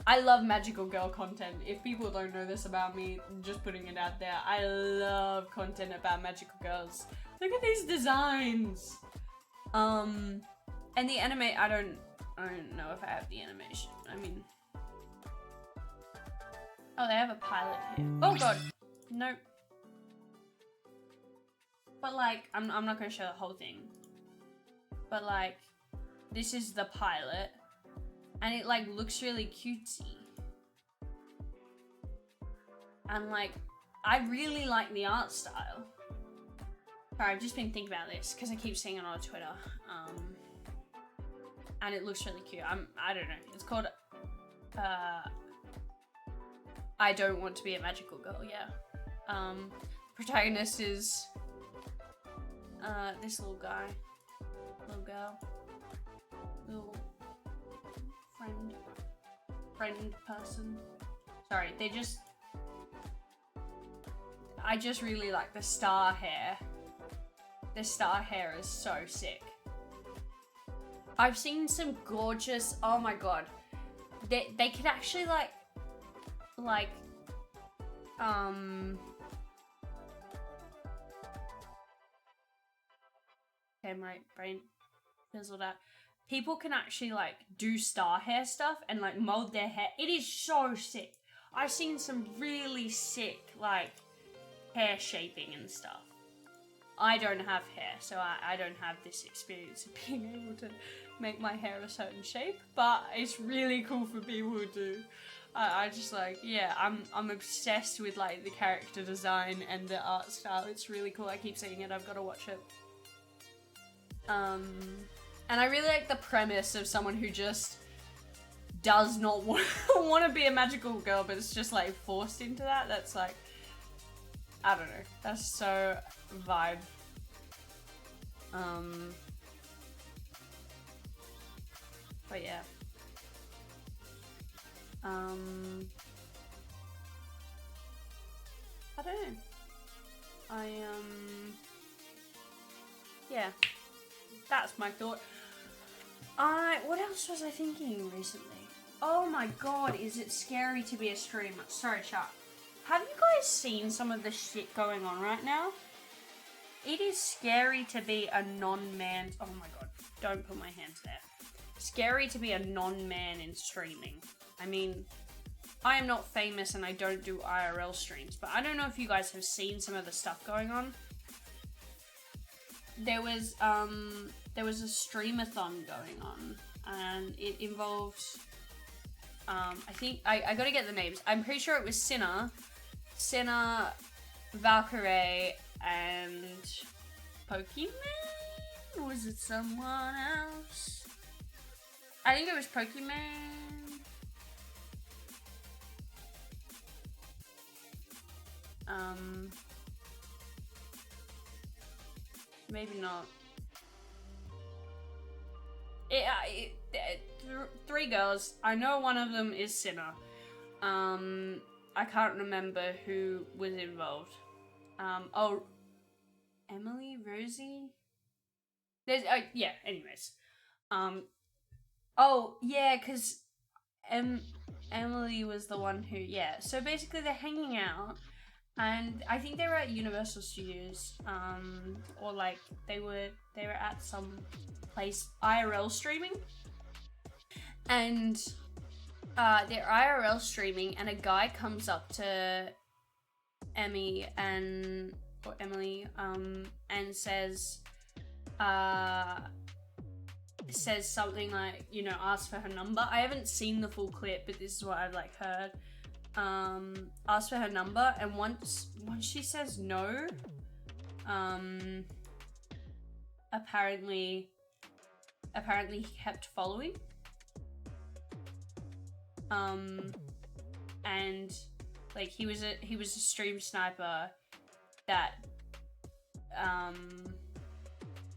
I love magical girl content. If people don't know this about me, I'm just putting it out there. I love content about magical girls. Look at these designs. And the anime, I don't know if I have the animation. I mean, oh, they have a pilot here. Oh god, nope. But like, I'm not gonna show the whole thing. But like, this is the pilot. And it like looks really cutesy. And like, I really like the art style. Sorry, I've just been thinking about this because I keep seeing it on Twitter. And it looks really cute. I don't know. It's called I Don't Want to Be a Magical Girl, yeah. Protagonist is this little guy. Little girl. Little friend person. Sorry, I just really like the star hair. The star hair is so sick. I've seen some gorgeous, oh my god. They could actually okay, my brain fizzled out. People can actually like do star hair stuff and like mold their hair. It is so sick. I've seen some really sick like hair shaping and stuff. I don't have hair, so I don't have this experience of being able to make my hair a certain shape, but it's really cool for people who do. I just like, yeah, I'm obsessed with like the character design and the art style. It's really cool. I keep saying it, I've got to watch it. And I really like the premise of someone who just does not want to be a magical girl, but it's just like forced into that. That's like, I don't know. That's so vibe. But yeah. I don't know. Yeah. That's my thought. What else was I thinking recently? Oh my god, is it scary to be a streamer? Sorry, chat. Have you guys seen some of the shit going on right now? It is scary to be a non-man. Oh my god, don't put my hands there. Scary to be a non-man in streaming. I mean, I am not famous and I don't do IRL streams, but I don't know if you guys have seen some of the stuff going on. There was a streamathon going on, and it involved, I think, I gotta get the names. I'm pretty sure it was Cinna, Valkyrae, and Pokemon? Or was it someone else? I think it was Pokemon. Maybe not. Three girls. I know one of them is Cinna. I can't remember who was involved. Oh, Emily, Rosie. There's yeah. Anyways, oh yeah, cause Emily was the one who So basically, they're hanging out. And I think they were at Universal Studios, or like they were at some place IRL streaming, and they're IRL streaming, and a guy comes up to Emily, and says something like, you know, ask for her number. I haven't seen the full clip, but this is what I've like heard. Ask for her number, and once she says no, apparently he kept following, and like he was a stream sniper that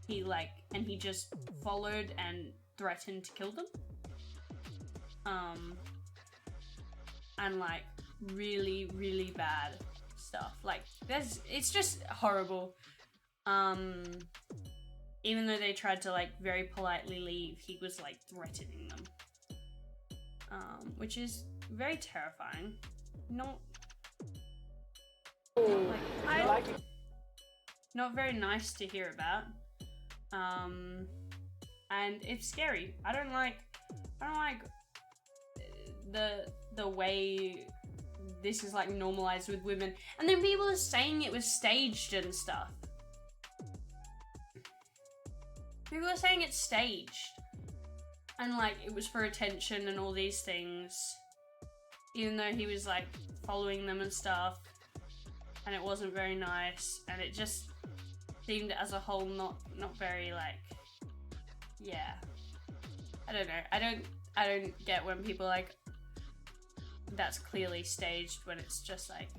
he just followed and threatened to kill them, and like really, really bad stuff. Like it's just horrible. Even though they tried to like very politely leave, he was like threatening them, which is very terrifying. Not very nice to hear about. And it's scary. I don't like the way this is like normalized with women, and then people are saying it was staged and stuff. People are saying it's staged, and like it was for attention and all these things, even though he was like following them and stuff, and it wasn't very nice, and it just seemed as a whole not very like, yeah. I don't know. I don't get when people like, that's clearly staged, when it's just like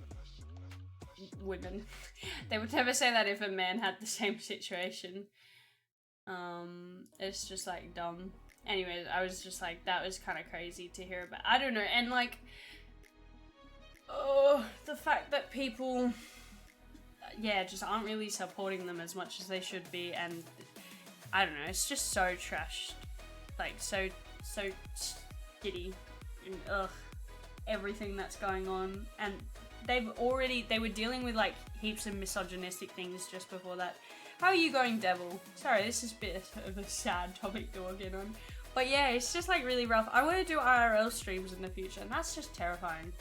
women. They would never say that if a man had the same situation. It's just like dumb. anyways, I was just like, that was kind of crazy to hear about. I don't know, and like, oh, the fact that people, yeah, just aren't really supporting them as much as they should be, and I don't know, it's just so trashed, like so skitty, and ugh, everything that's going on, and they were dealing with like heaps of misogynistic things just before that. How are you going, Devil? Sorry, this is a bit of a sad topic to walk in on. But yeah, it's just like really rough. I want to do IRL streams in the future, and that's just terrifying.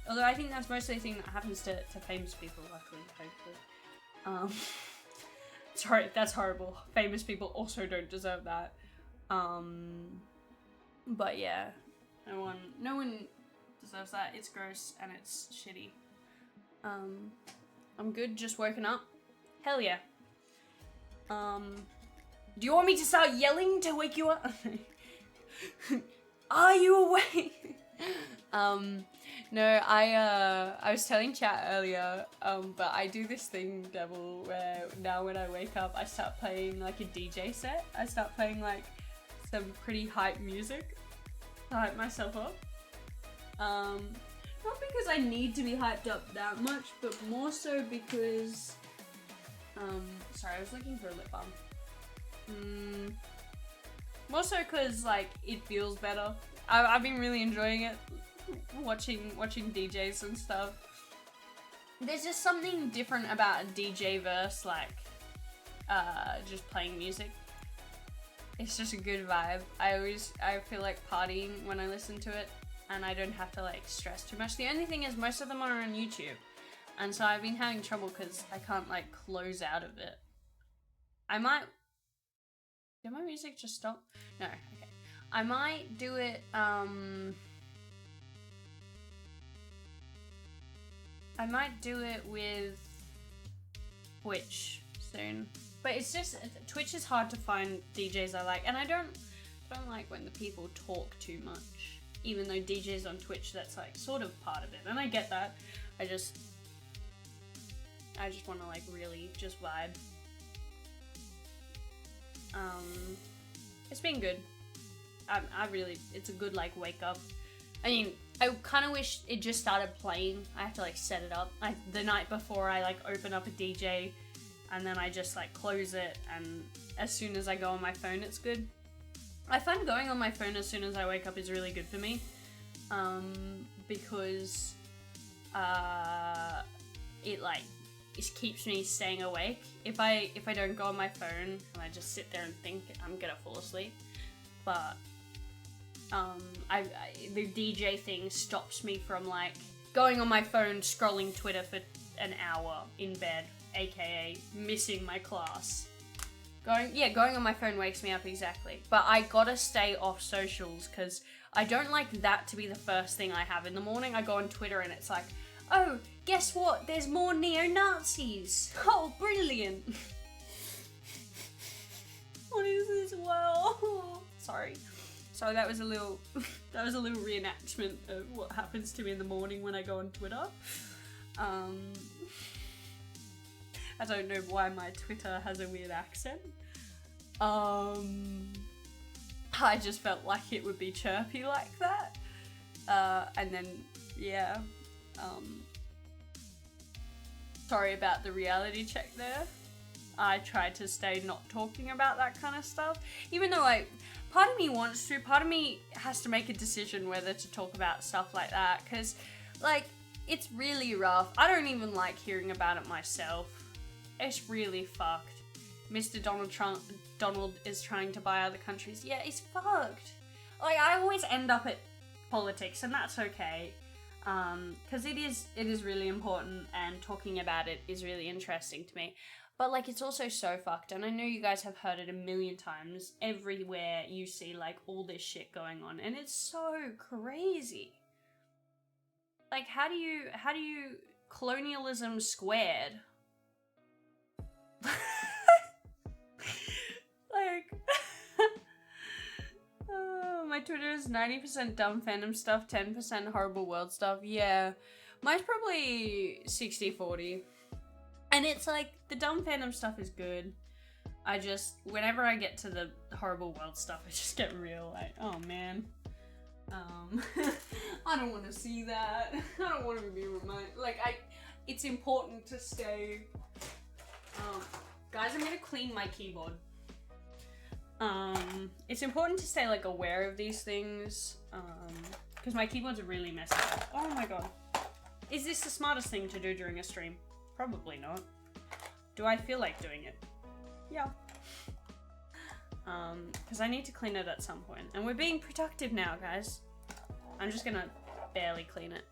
Although I think that's mostly a thing that happens to famous people, luckily, hopefully. Sorry, that's horrible. Famous people also don't deserve that. But yeah, no one deserves that. It's gross and it's shitty. I'm good, just woken up. Hell yeah. Do you want me to start yelling to wake you up? Are you awake? No, I was telling chat earlier, but I do this thing, Devil, where now when I wake up, I start playing like a DJ set. I start playing like some pretty hype music to hype myself up. Not because I need to be hyped up that much, but more so because, sorry, I was looking for a lip balm. More so because like it feels better. I've been really enjoying it, watching DJs and stuff. There's just something different about a DJ verse, like just playing music. It's just a good vibe. I feel like partying when I listen to it, and I don't have to like stress too much. The only thing is most of them are on YouTube, and so I've been having trouble because I can't like close out of it. I might. Did my music just stop? No. Okay. I might do it. I might do it with Twitch soon. But it's just, Twitch is hard to find DJs I like, and I don't like when the people talk too much. Even though DJs on Twitch, that's like sort of part of it, and I get that. I just want to like really just vibe. It's been good. It's a good like wake up. I mean, I kind of wish it just started playing. I have to like set it up. The night before I like open up a DJ, and then I just like close it, and as soon as I go on my phone, it's good. I find going on my phone as soon as I wake up is really good for me, because it keeps me staying awake. If I don't go on my phone and I just sit there and think, I'm gonna fall asleep. But the DJ thing stops me from like going on my phone, scrolling Twitter for an hour in bed, aka missing my class. Going on my phone wakes me up, exactly. But I gotta stay off socials because I don't like that to be the first thing I have in the morning. I go on Twitter and it's like, oh, guess what? There's more neo-Nazis. Oh, brilliant. What is this world? Sorry, that was a little reenactment of what happens to me in the morning when I go on Twitter. I don't know why my Twitter has a weird accent. I just felt like it would be chirpy like that. And then, yeah. Sorry about the reality check there. I tried to stay not talking about that kind of stuff. Even though, like, part of me wants to, part of me has to make a decision whether to talk about stuff like that. Because, like, it's really rough. I don't even like hearing about it myself. It's really fucked. Mr. Donald is trying to buy other countries. Yeah, it's fucked. Like, I always end up at politics, and that's okay. Because it is really important, and talking about it is really interesting to me. But, like, it's also so fucked, and I know you guys have heard it a million times. Everywhere you see, like, all this shit going on, and it's so crazy. Like, how do you colonialism squared? Like, oh, my Twitter is 90% dumb fandom stuff, 10% horrible world stuff. Yeah, mine's probably 60-40. And it's like, the dumb fandom stuff is good. I just, whenever I get to the horrible world stuff, I just get real like, oh man. I don't want to see that. I don't want to be reminded. Like, it's important to stay, guys, I'm gonna clean my keyboard. It's important to stay like aware of these things, because my keyboard's really messed up. Oh my god. Is this the smartest thing to do during a stream? Probably not. Do I feel like doing it? Yeah. Because I need to clean it at some point. And we're being productive now, guys. I'm just gonna barely clean it.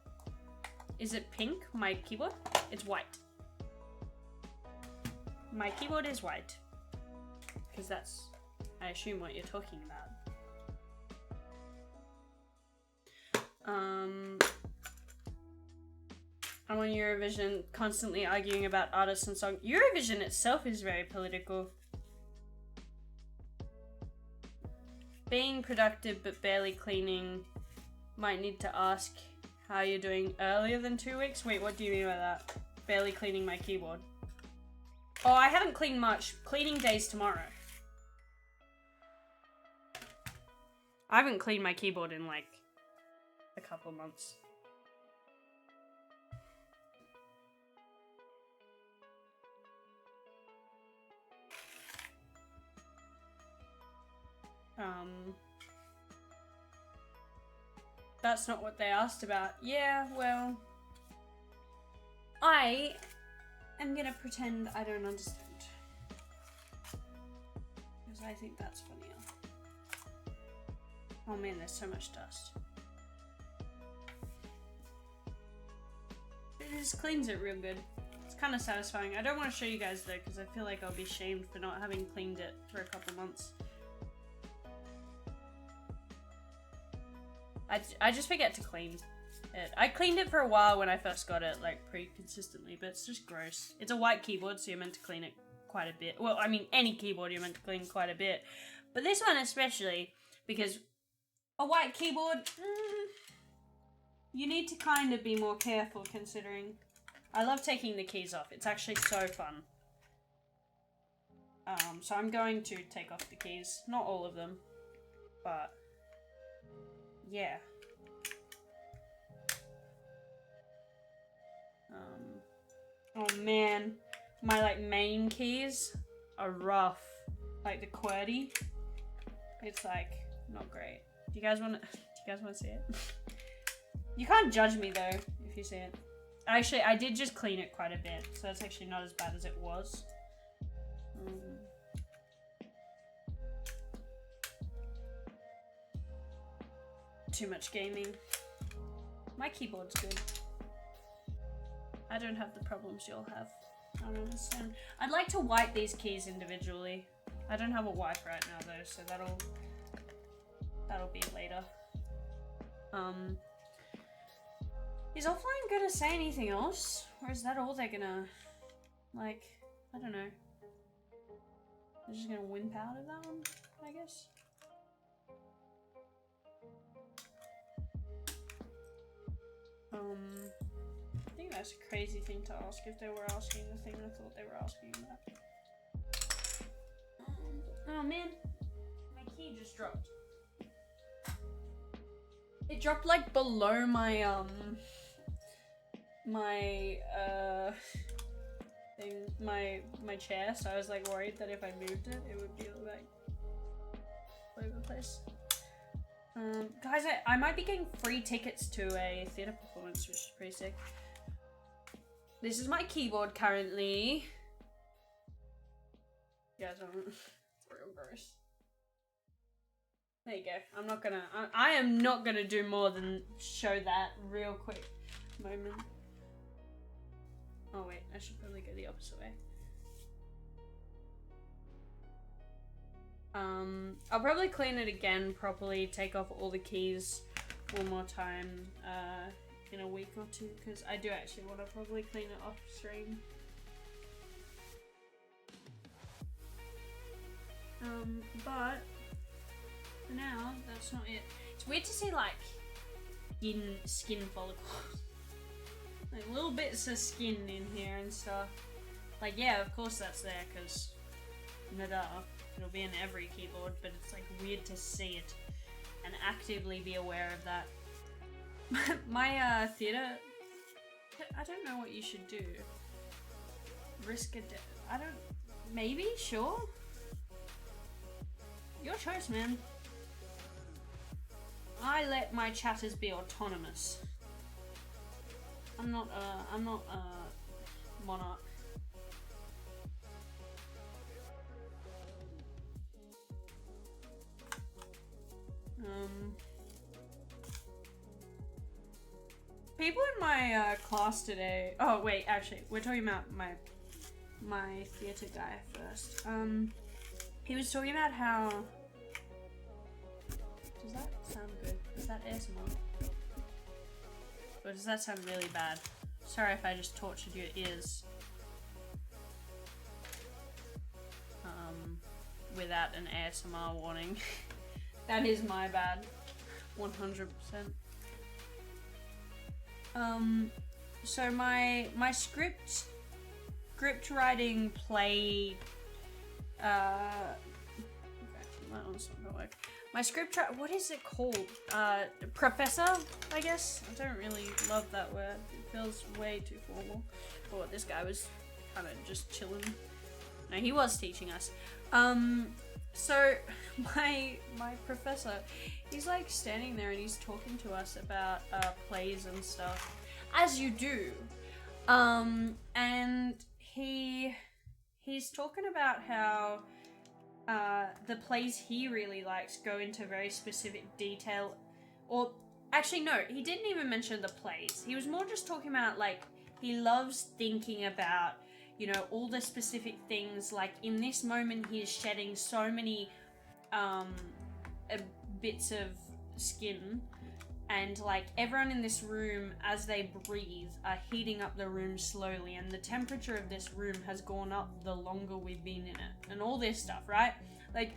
Is it pink, my keyboard? It's white. My keyboard is white. Because that's, I assume, what you're talking about. I'm on Eurovision, constantly arguing about artists and songs. Eurovision itself is very political. Being productive but barely cleaning. Might need to ask how you're doing earlier than 2 weeks. Wait, what do you mean by that? Barely cleaning my keyboard. Oh, I haven't cleaned much. Cleaning day's tomorrow. I haven't cleaned my keyboard in like a couple of months. That's not what they asked about. Yeah, well, I am gonna pretend I don't understand. Because I think that's funnier. Oh man, there's so much dust. It just cleans it real good. It's kind of satisfying. I don't want to show you guys though, because I feel like I'll be shamed for not having cleaned it for a couple months. I just forget to clean it. I cleaned it for a while when I first got it, like pretty consistently, but it's just gross. It's a white keyboard, so you're meant to clean it quite a bit. Well, I mean, any keyboard you're meant to clean quite a bit. But this one especially, because a white keyboard, you need to kind of be more careful considering. I love taking the keys off. It's actually so fun. So I'm going to take off the keys. Not all of them, but yeah. Oh man, my like main keys are rough. Like the QWERTY, it's like not great. Do you guys want to see it? You can't judge me though if you see it. Actually, I did just clean it quite a bit, so it's actually not as bad as it was. Too much gaming. My keyboard's good. I don't have the problems you'll have. I don't understand. I'd like to wipe these keys individually. I don't have a wipe right now though, so that'll be later. Is Offline gonna say anything else? Or is that all they're gonna, like, I don't know. They're just gonna wimp out of that one, I guess? I think that's a crazy thing to ask if they were asking the thing I thought they were asking about. Oh man, my key just dropped. It dropped like below my my chair, so I was like worried that if I moved it, it would be like all over the place. Guys, I might be getting free tickets to a theatre performance, which is pretty sick. This is my keyboard currently. You guys aren't. It's real gross. There you go. I am not gonna do more than show that real quick moment. Oh wait, I should probably go the opposite way. I'll probably clean it again properly, take off all the keys one more time in a week or two, because I do actually want to probably clean it off stream. But for now, that's not it. It's weird to see like skin follicles. Like little bits of skin in here and stuff. Like yeah, of course that's there because Nadar. It'll be in every keyboard, but it's like weird to see it and actively be aware of that. My theater, I don't know what you should do. Risk a I don't, maybe, sure? Your choice, man. I let my chatters be autonomous. I'm not a monarch. People in my class today. Oh wait, actually, we're talking about my theater guy first. He was talking about how. Does that sound good? Is that ASMR? Or does that sound really bad? Sorry if I just tortured your ears. Without an ASMR warning. That is my bad. 100%. So my script writing play my script what is it called? Professor, I guess? I don't really love that word. It feels way too formal. But this guy was kind of just chilling. No, he was teaching us. So my professor, he's like standing there and he's talking to us about plays and stuff, as you do. And he's talking about how the plays he really likes go into very specific detail, or actually no, he didn't even mention the plays. He was more just talking about like he loves thinking about, you know, all the specific things. Like in this moment he is shedding so many bits of skin, and like everyone in this room as they breathe are heating up the room slowly, and the temperature of this room has gone up the longer we've been in it, and all this stuff, right? Like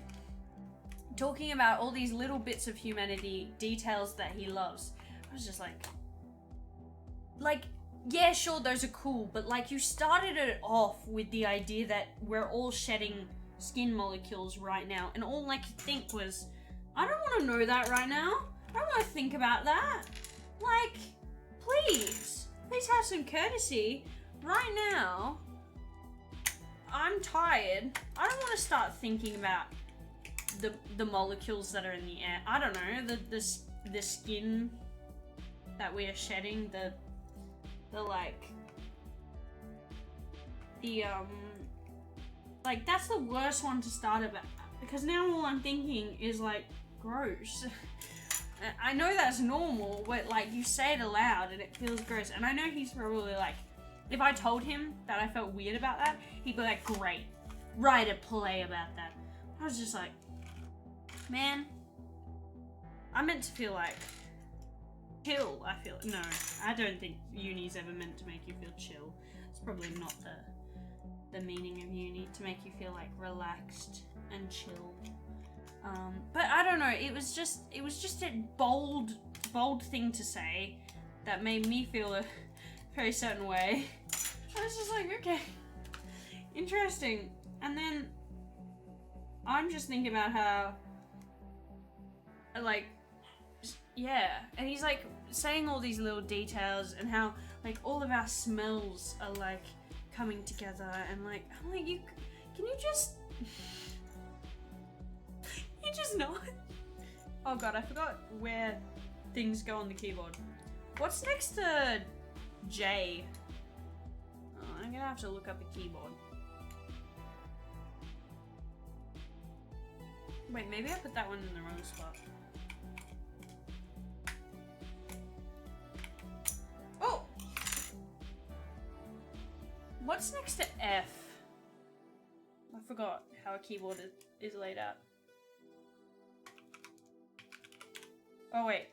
talking about all these little bits of humanity, details that he loves. I was just like yeah, sure, those are cool, but like you started it off with the idea that we're all shedding skin molecules right now, and all I could think was, I don't want to know that right now. I don't want to think about that. Like, please have some courtesy. Right now, I'm tired. I don't want to start thinking about the molecules that are in the air. I don't know, the skin that we are shedding, the like that's the worst one to start about, because now all I'm thinking is like gross. I know that's normal, but like you say it aloud and it feels gross, and I know he's probably like, if I told him that I felt weird about that, he'd be like, great, write a play about that. I was just like, man, I'm meant to feel like chill. No, I don't think uni's ever meant to make you feel chill. It's probably not the meaning of uni, to make you feel like relaxed and chill. But I don't know, it was just a bold thing to say that made me feel a very certain way. I was just like, okay, interesting. And then I'm just thinking about how, like, yeah, and he's like saying all these little details and how like all of our smells are like coming together, and like I'm like, can you just not? Oh god, I forgot where things go on the keyboard. What's next to J? Oh, I'm gonna have to look up a keyboard. Wait, maybe I put that one in the wrong spot. Oh! What's next to F? I forgot how a keyboard is laid out. Oh, wait.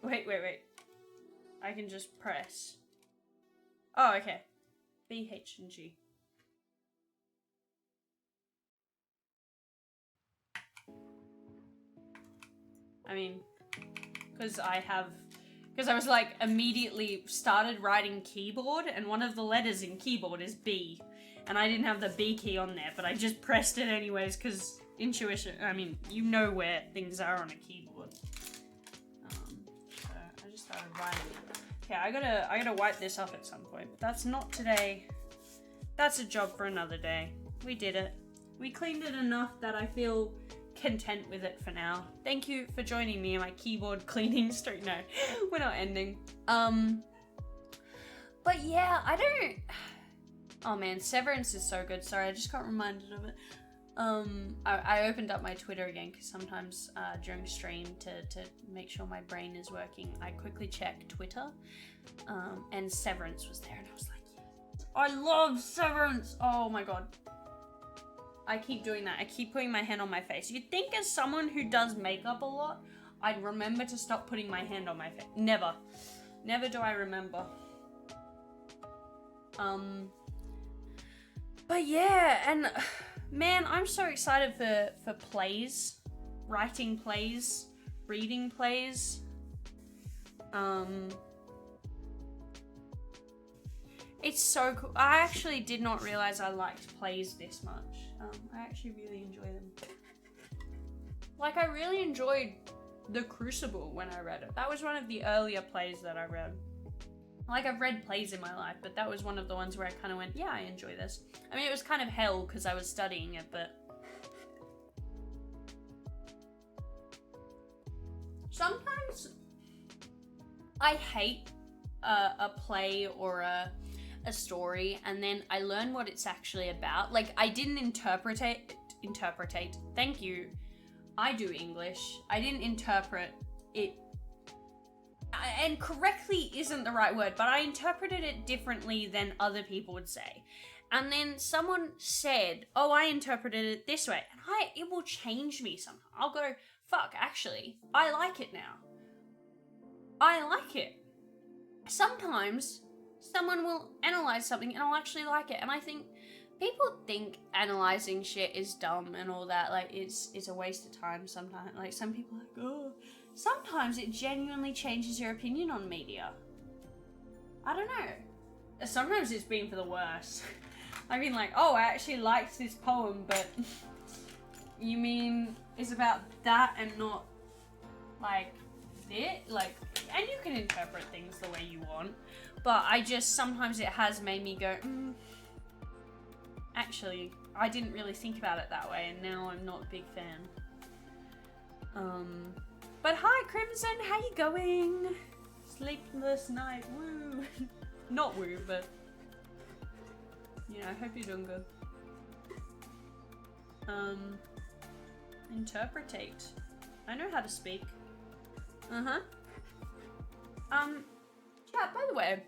I can just press. Oh, okay. B, H, and G. I mean, because I have Because I was like, immediately started writing keyboard, and one of the letters in keyboard is B. And I didn't have the B key on there, but I just pressed it anyways, because intuition, I mean, you know where things are on a keyboard. So I just started writing it. Okay, I gotta wipe this up at some point, but that's not today. That's a job for another day. We did it. We cleaned it enough that I feel content with it for now. Thank you for joining me in my keyboard cleaning streak. No, we're not ending. But yeah, I don't... Oh man, Severance is so good. Sorry, I just got reminded of it. I opened up my Twitter again because sometimes during stream to make sure my brain is working, I quickly check Twitter. And Severance was there and I was like, yes, I love Severance! Oh my god. I keep doing that. I keep putting my hand on my face. You'd think as someone who does makeup a lot, I'd remember to stop putting my hand on my face. Never. Never do I remember. But yeah, and man, I'm so excited for plays. Writing plays. Reading plays. It's so cool. I actually did not realize I liked plays this much. I actually really enjoy them. Like, I really enjoyed The Crucible when I read it. That was one of the earlier plays that I read. Like, I've read plays in my life, but that was one of the ones where I kind of went, yeah, I enjoy this. I mean, it was kind of hell because I was studying it, but... Sometimes I hate a play or a story, and then I learn what it's actually about. Like, I didn't interpretate. Thank you. I do English. I didn't interpret it. And correctly isn't the right word, but I interpreted it differently than other people would say. And then someone said, oh, I interpreted it this way. And it will change me somehow. I'll go, fuck, actually, I like it now. I like it. Sometimes someone will analyze something and I'll actually like it. And I think people think analyzing shit is dumb and all that. Like, it's a waste of time sometimes. Like, some people are like, oh. Sometimes it genuinely changes your opinion on media. I don't know. Sometimes it's been for the worse. I mean, like, oh, I actually liked this poem, but you mean it's about that and not, like, it? Like, and you can interpret things the way you want, but I just, sometimes it has made me go, actually, I didn't really think about it that way, and now I'm not a big fan. But hi, Crimson, how you going? Sleepless night, woo. Not woo, but, you know, I hope you're doing good. Interpretate. I know how to speak. Yeah, by the way,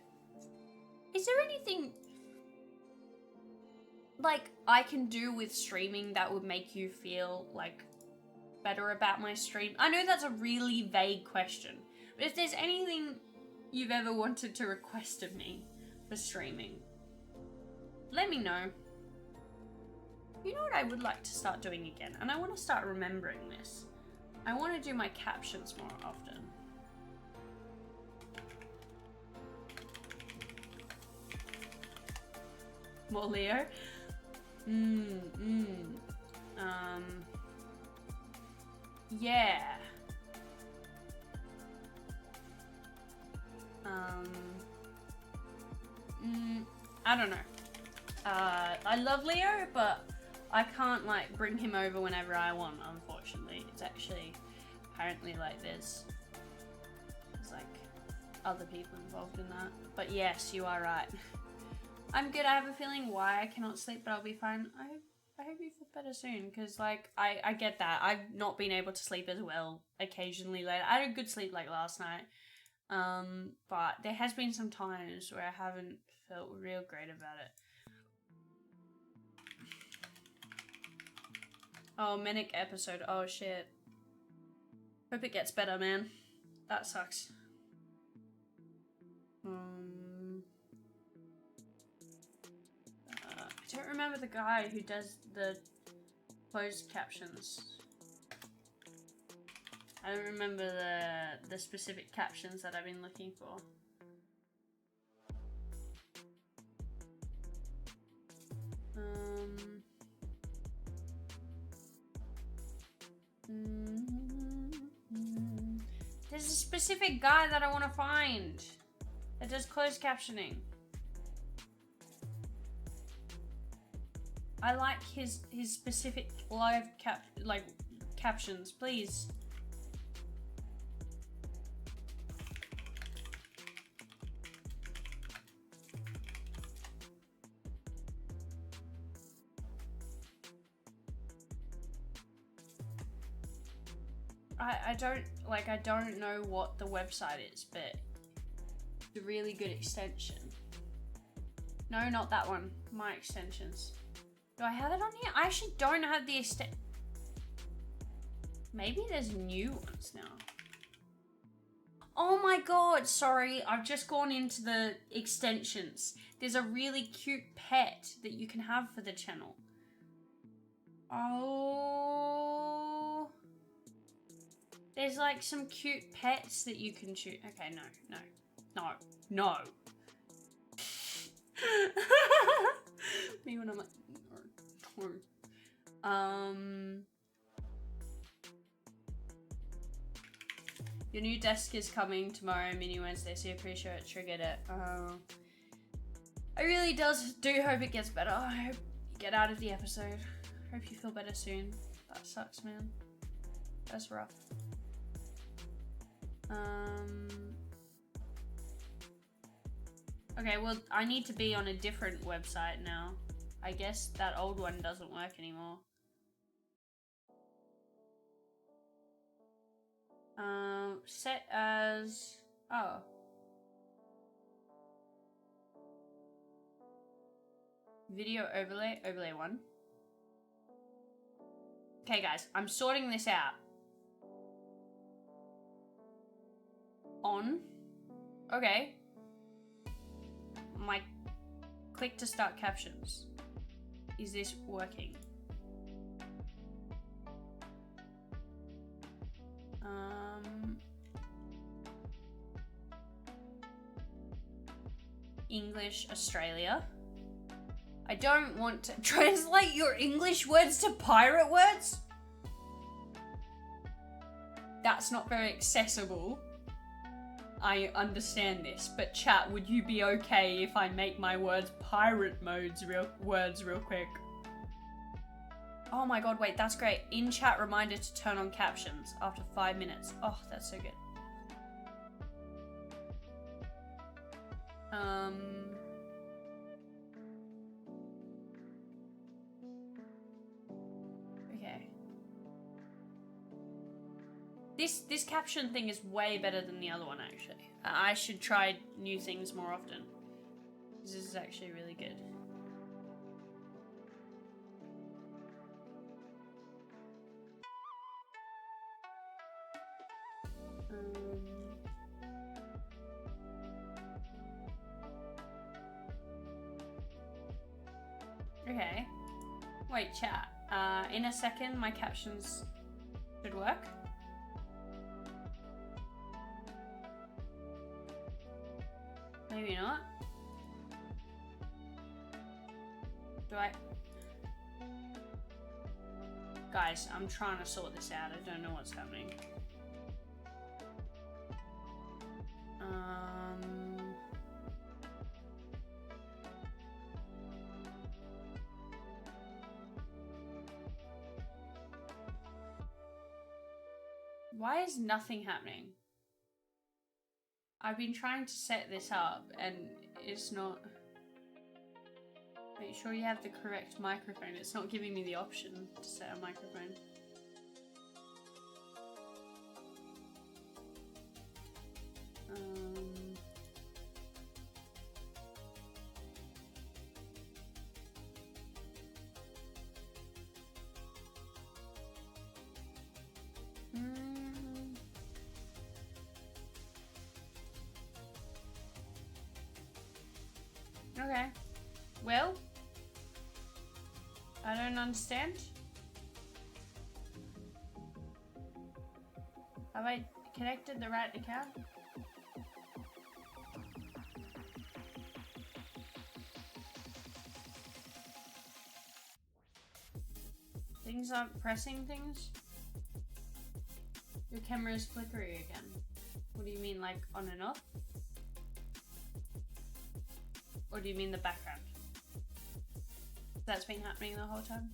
is there anything, like, I can do with streaming that would make you feel, like, better about my stream? I know that's a really vague question, but if there's anything you've ever wanted to request of me for streaming, let me know. You know what I would like to start doing again, and I want to start remembering this. I want to do my captions more often. More Leo? Yeah. I don't know. I love Leo, but I can't, like, bring him over whenever I want, unfortunately. It's actually, apparently, like, there's like, other people involved in that. But yes, you are right. I'm good. I have a feeling why I cannot sleep, but I'll be fine. I hope you feel better soon, because, like, I get that. I've not been able to sleep as well occasionally later. I had a good sleep, like, last night. But there has been some times where I haven't felt real great about it. Oh, manic episode. Oh, shit. Hope it gets better, man. That sucks. I don't remember the guy who does the closed captions. I don't remember the specific captions that I've been looking for. There's a specific guy that I want to find that does closed captioning. I like his specific live captions, please. I don't know what the website is, but it's a really good extension. No, not that one. My extensions. Do I have it on here? I actually don't have the Maybe there's new ones now. Oh my god, sorry. I've just gone into the extensions. There's a really cute pet that you can have for the channel. Oh. There's like some cute pets that you can choose. Okay, no. Me when I'm like, no. Your new desk is coming tomorrow, Mini Wednesday, so you're pretty sure it triggered it. I really do hope it gets better. I hope you get out of the episode. Hope you feel better soon. That sucks, man. That's rough. Okay, well, I need to be on a different website now. I guess that old one doesn't work anymore. Set as... Oh. Video overlay, overlay 1. Okay, guys, I'm sorting this out. On. Okay. My click to start captions. Is this working? English Australia. I don't want to translate your English words to pirate words. That's not very accessible. I understand this, but chat, would you be okay if I make my words pirate modes real quick? Oh my god, wait, that's great. In chat reminder to turn on captions after 5 minutes. Oh, that's so good. Okay. This caption thing is way better than the other one, actually. I should try new things more often. This is actually really good. Okay. Wait, chat. In a second, my captions should work. Maybe not. Do I? Guys, I'm trying to sort this out. I don't know what's happening. Why is nothing happening? I've been trying to set this up and it's not... Make sure you have the correct microphone. It's not giving me the option to set a microphone. Okay. Well, I don't understand. Have I connected the right account? Things aren't pressing things? Your camera is flickery again. What do you mean, like on and off? Or do you mean the background? That's been happening the whole time?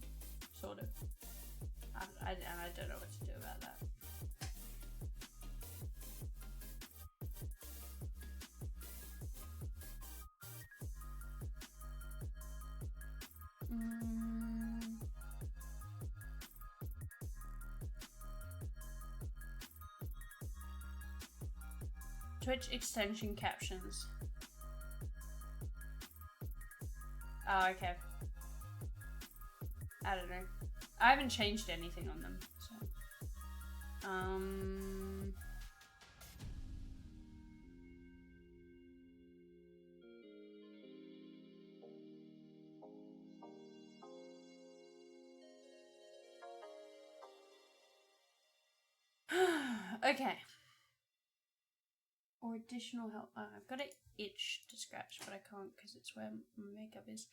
Sort of. I don't know what to do about that. Twitch extension captions. Oh, okay. I don't know. I haven't changed anything on them, so. Okay. Or additional help. Oh, I've got an itch to scratch, but I can't because it's where my makeup is.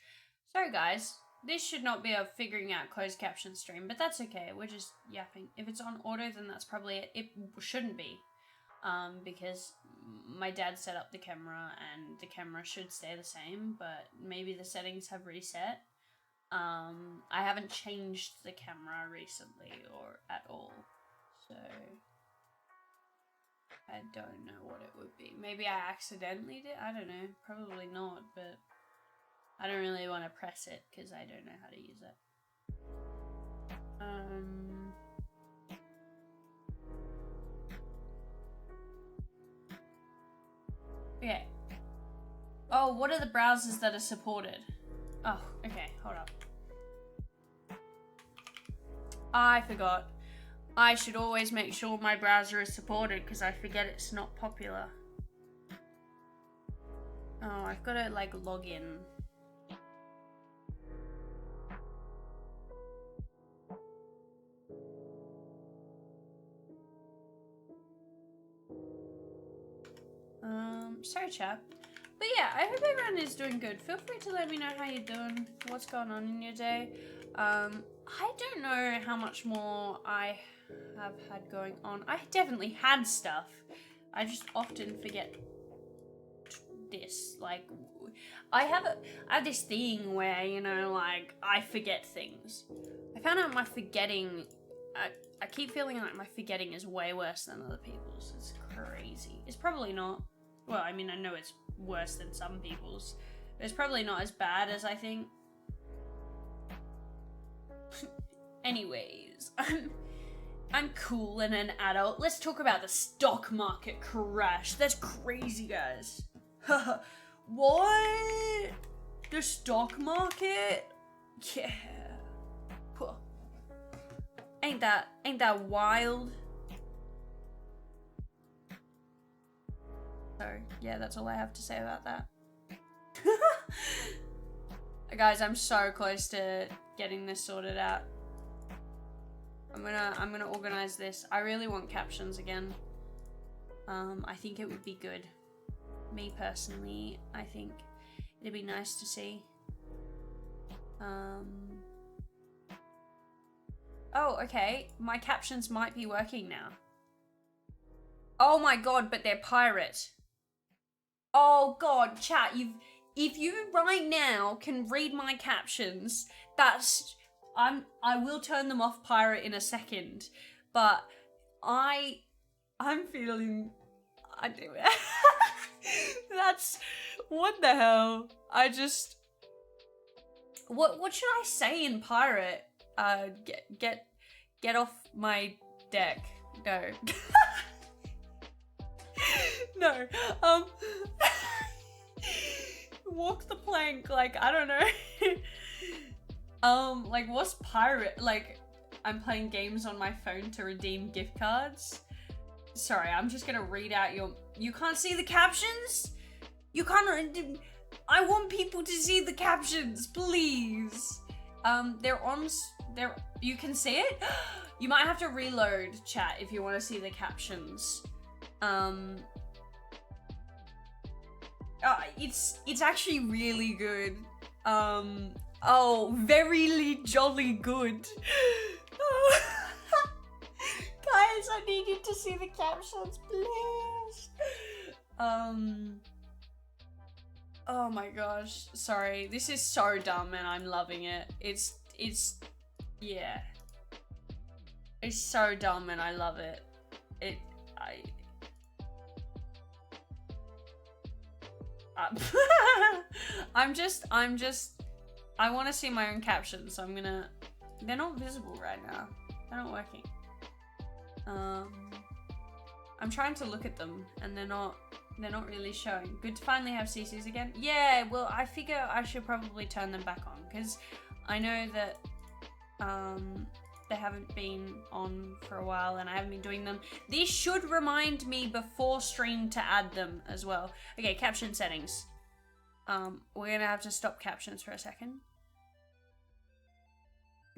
Sorry, guys. This should not be a figuring out closed caption stream, but that's okay. We're just yapping. If it's on auto, then that's probably it. It shouldn't be. Because my dad set up the camera and the camera should stay the same, but maybe the settings have reset. I haven't changed the camera recently or at all, so I don't know what it would be. Maybe I accidentally did? I don't know. Probably not, but I don't really want to press it because I don't know how to use it. Okay. Oh, what are the browsers that are supported? Oh, okay. Hold up. I forgot. I should always make sure my browser is supported because I forget it's not popular. Oh, I've got to like log in. Sorry chap. But yeah, I hope everyone is doing good. Feel free to let me know how you're doing, what's going on in your day. I don't know how much more I have had going on. I definitely had stuff. I just often forget this. Like, I have this thing where, you know, like, I forget things. I found out my forgetting, I keep feeling like my forgetting is way worse than other people's. It's crazy. It's probably not. Well, I mean, I know it's worse than some people's. It's probably not as bad as I think. Anyways, I'm cool and an adult. Let's talk about the stock market crash. That's crazy, guys. What? The stock market? Yeah. Ain't that wild? So, yeah, that's all I have to say about that. Guys, I'm so close to getting this sorted out. I'm gonna organize this. I really want captions again. I think it would be good. Me personally, I think it'd be nice to see. Oh, okay. My captions might be working now. Oh my god, but they're pirate. Oh god, chat, if you right now can read my captions, I will turn them off pirate in a second, but I'm feeling, I do it. That's, what the hell? What should I say in pirate? Get off my deck. No. No, walk the plank, like, I don't know. Like, what's pirate? Like, I'm playing games on my phone to redeem gift cards? Sorry, I'm just gonna read out you can't see the captions? You can't, I want people to see the captions, please. They're on. You can see it. You might have to reload chat if you want to see the captions. It's actually really good. Oh, verily jolly good. Guys, I need you to see the captions, please. Oh my gosh, sorry. This is so dumb and I'm loving it. Yeah. It's so dumb and I love it. I want to see my own captions, so they're not visible right now. They're not working. I'm trying to look at them and they're not really showing. Good to finally have CCs again. Yeah, well, I figure I should probably turn them back on because I know that they haven't been on for a while and I haven't been doing them. This should remind me before stream to add them as well. Okay, caption settings. We're gonna have to stop captions for a second.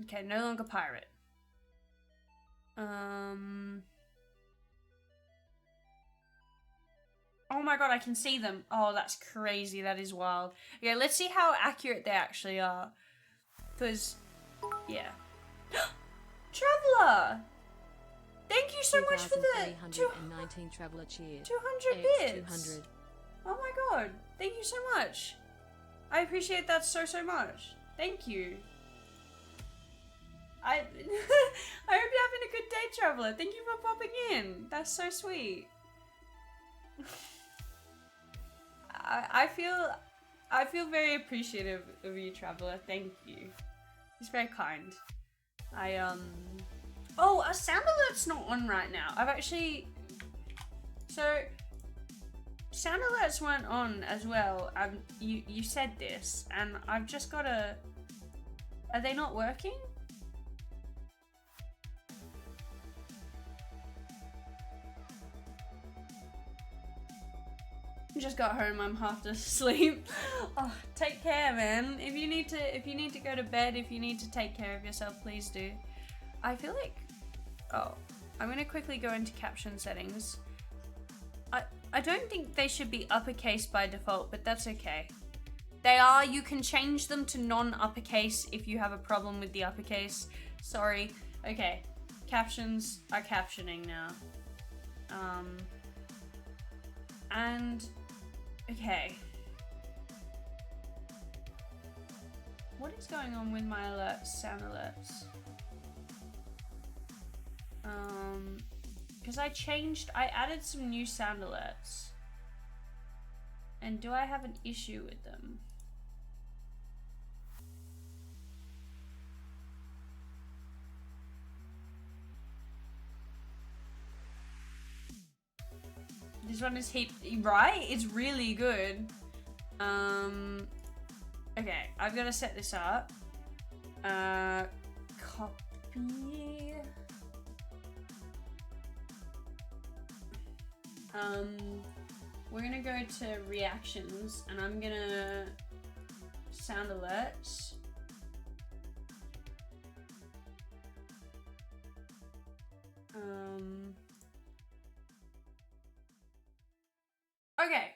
Okay, no longer pirate. Oh my god, I can see them. Oh, that's crazy. That is wild. Okay, let's see how accurate they actually are. Because, yeah. Traveller! Thank you so much for the 2,319 Traveller cheers. 200 bits. 200. Oh my god. Thank you so much. I appreciate that so much. Thank you. I hope you're having a good day, Traveller. Thank you for popping in. That's so sweet. I feel very appreciative of you, Traveller. Thank you. It's very kind. Oh, a sound alert's not on right now. So sound alerts weren't on as well. You said this, and I've just gotta. Are they not working? Just got home, I'm half asleep. Oh, take care, man. If you need to go to bed, if you need to take care of yourself, please do. I feel like, oh, I'm gonna quickly go into caption settings. I don't think they should be uppercase by default, but that's okay. They are. You can change them to non-uppercase if you have a problem with the uppercase. Sorry. Okay, captions are captioning now. And okay. What is going on with my alerts, sound alerts? Because I added some new sound alerts. And do I have an issue with them? This one is right? It's really good. Okay, I've got to set this up. Copy. We're gonna go to reactions, and I'm gonna sound alerts. Okay.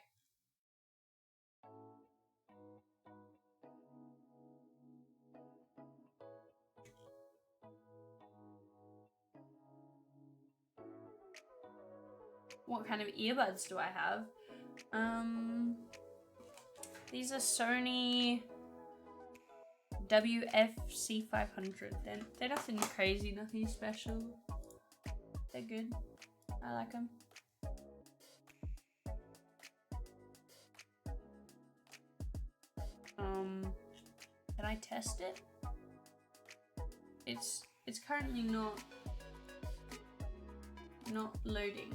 What kind of earbuds do I have? These are Sony WF-C500. They're nothing crazy, nothing special. They're good. I like them. Can I test it? It's currently not loading.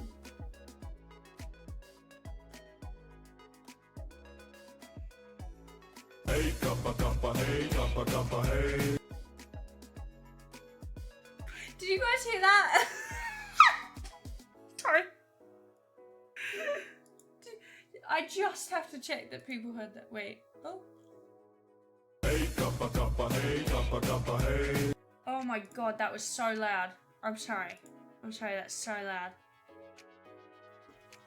Hey, kappa, kappa, hey, kappa, kappa, hey. Did you guys hear that? Sorry. I just have to check that people heard that. Wait. Oh. Hey, kappa, kappa, hey, jumpa hey. Oh my god, that was so loud. I'm sorry. I'm sorry, that's so loud.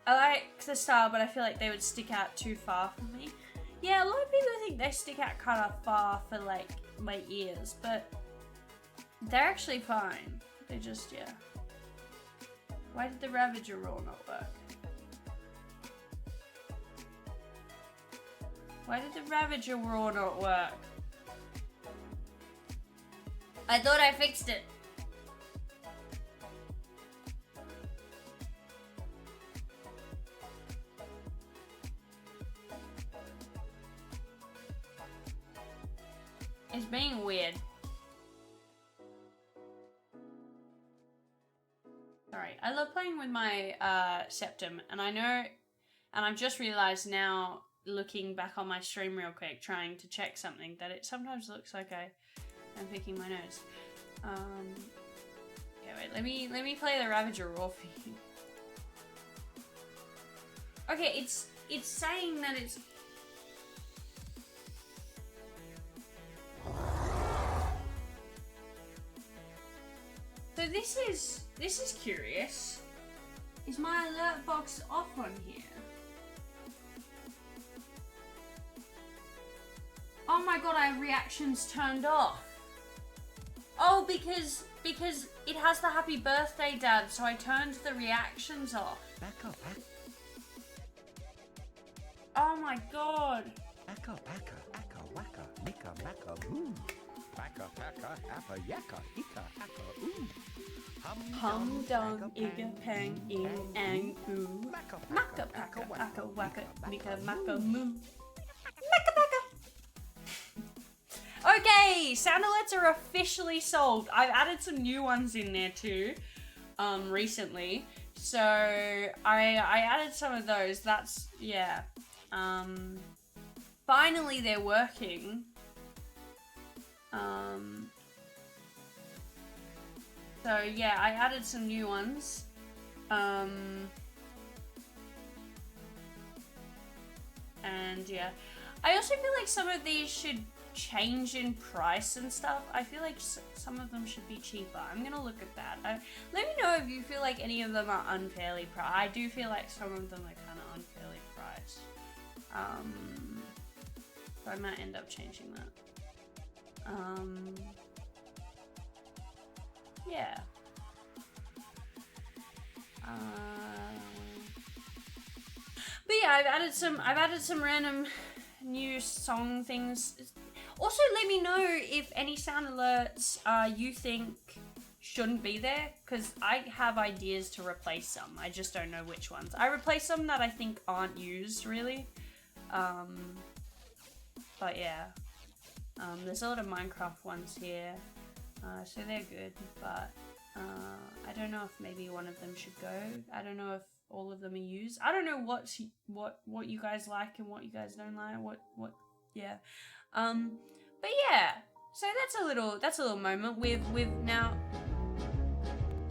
I like the style, but I feel like they would stick out too far for me. Yeah, a lot of people think they stick out kind of far for like my ears, but they're actually fine. They just, yeah. Why did the Ravager roar not work? Why did the Ravager roar not work? I thought I fixed it. It's being weird. Sorry, I love playing with my Septum, and I know, and I've just realized now, looking back on my stream real quick, trying to check something, that it sometimes looks like I'm picking my nose. Yeah, wait, let me play the Ravager roar for you. Okay, it's saying that it's. So this is curious. Is my alert box off on here? Oh my god, I have reactions turned off. Oh, because it has the happy birthday dad, so I turned the reactions off. Back up, Oh my god. back up, aka, waka, nika, maka, moo. Paka, paka, appa, yaka, ika, aka, ooh. Hum dum iga pang ing ang oo. Maka paka aka waka nika maka moo. Maka paka. Okay, sound alerts are officially solved. I've added some new ones in there too, recently. So I added some of those. That's, yeah. Finally they're working. So yeah, I added some new ones. And yeah, I also feel like some of these should change in price and stuff. I feel like some of them should be cheaper. I'm gonna look at that. Let me know if you feel like any of them are unfairly priced. I do feel like some of them are kind of unfairly priced. So I might end up changing that. Yeah. But yeah, I've added some random new song things. Also, let me know if any sound alerts you think shouldn't be there, because I have ideas to replace some. I just don't know which ones. I replaced some that I think aren't used really. But yeah. There's a lot of Minecraft ones here, so they're good, but I don't know if maybe one of them should go. I don't know if all of them are used. I don't know what you guys like and what you guys don't like. Yeah. But yeah. So that's a little moment. We've now.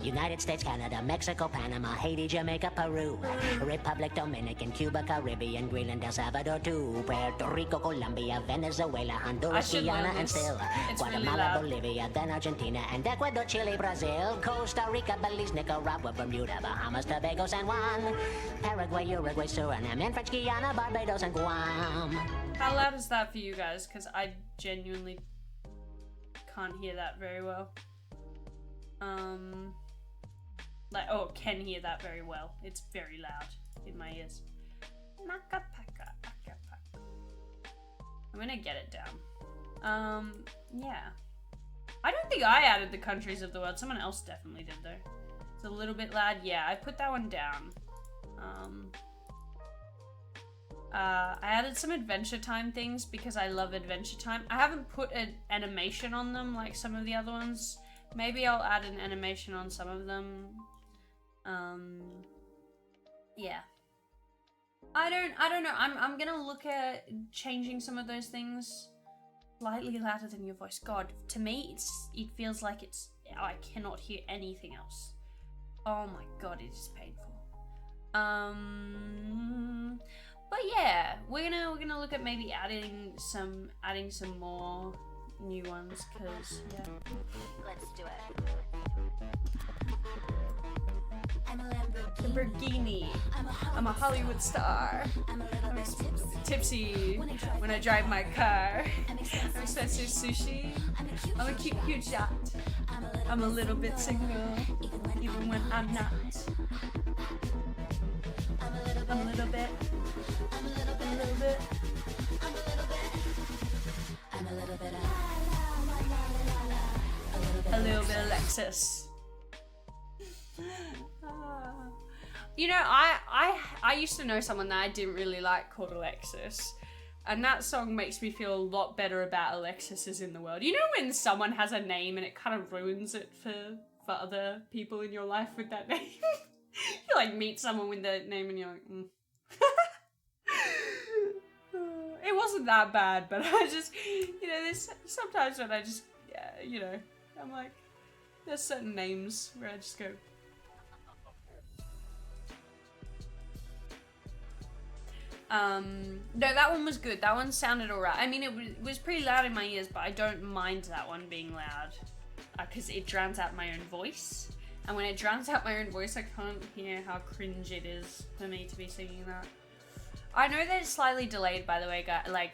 United States, Canada, Mexico, Panama, Haiti, Jamaica, Peru, Republic, Dominican, Cuba, Caribbean, Greenland, El Salvador, too, Puerto Rico, Colombia, Venezuela, Honduras, Guyana, and still Guatemala, really Bolivia, then Argentina, and Ecuador, Chile, Brazil, Costa Rica, Belize, Nicaragua, Bermuda, Bahamas, Tobago, San Juan, Paraguay, Uruguay, Suriname, and French Guiana, Barbados, and Guam. How loud is that for you guys? Because I genuinely can't hear that very well. Can hear that very well. It's very loud in my ears. Maka paka, aka paka. I'm gonna get it down. Yeah. I don't think I added the countries of the world. Someone else definitely did though. It's a little bit loud. Yeah, I put that one down. I added some Adventure Time things because I love Adventure Time. I haven't put an animation on them like some of the other ones. Maybe I'll add an animation on some of them. Yeah. I don't know. I'm gonna look at changing some of those things slightly louder than your voice. God, to me, it feels like I cannot hear anything else. Oh my god, it is painful. But yeah, we're gonna look at maybe adding some more new ones, because, yeah. Let's do it. Lamborghini. I'm a Hollywood star. I'm tipsy when I drive my car. I'm expensive sushi. I'm a cute shot. I'm a little bit single, even when I'm not. I'm a little bit. I'm a little bit. A little bit Alexis. You know, I used to know someone that I didn't really like called Alexis, and that song makes me feel a lot better about Alexis's in the world. You know when someone has a name and it kind of ruins it for other people in your life with that name? You like meet someone with that name and you're like, It wasn't that bad, but I just, you know, there's sometimes when I just, yeah, you know, I'm like, there's certain names where I just go, no, that one was good. That one sounded alright. I mean, it was pretty loud in my ears, but I don't mind that one being loud. Because it drowns out my own voice. And when it drowns out my own voice, I can't hear how cringe it is for me to be singing that. I know that it's slightly delayed, by the way, guys. Like,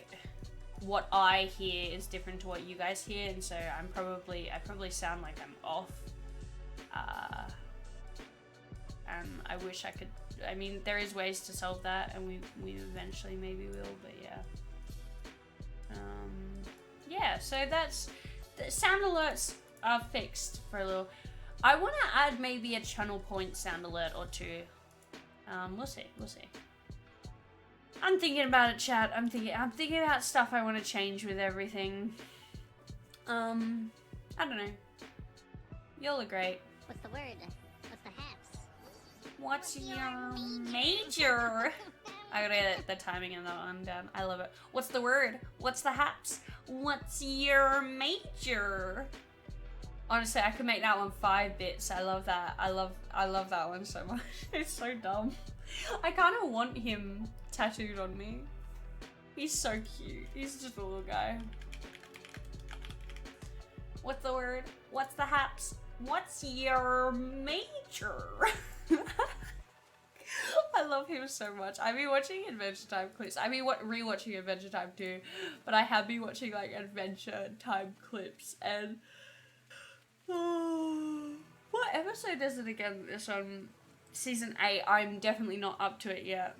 what I hear is different to what you guys hear, and so I probably sound like I'm off. And I wish I could. I mean, there is ways to solve that, and we eventually maybe will, but yeah. Yeah, so that's the sound alerts are fixed for a little. I want to add maybe a channel point sound alert or two. We'll see. I'm thinking about it, chat. I'm thinking about stuff I want to change with everything. I don't know. Y'all are great. What's the word? What's the haps? What's your major? I gotta get the timing in that one down. I love it. What's the word? What's the haps? What's your major? Honestly, I could make that one 5 bits. I love that. I love that one so much. It's so dumb. I kind of want him tattooed on me. He's so cute. He's just a little guy. What's the word? What's the haps? What's your major? I love him so much. I've been watching Adventure Time clips. I mean, rewatching Adventure Time too, but I have been watching like Adventure Time clips and what episode is it again? This on season 8. I'm definitely not up to it yet.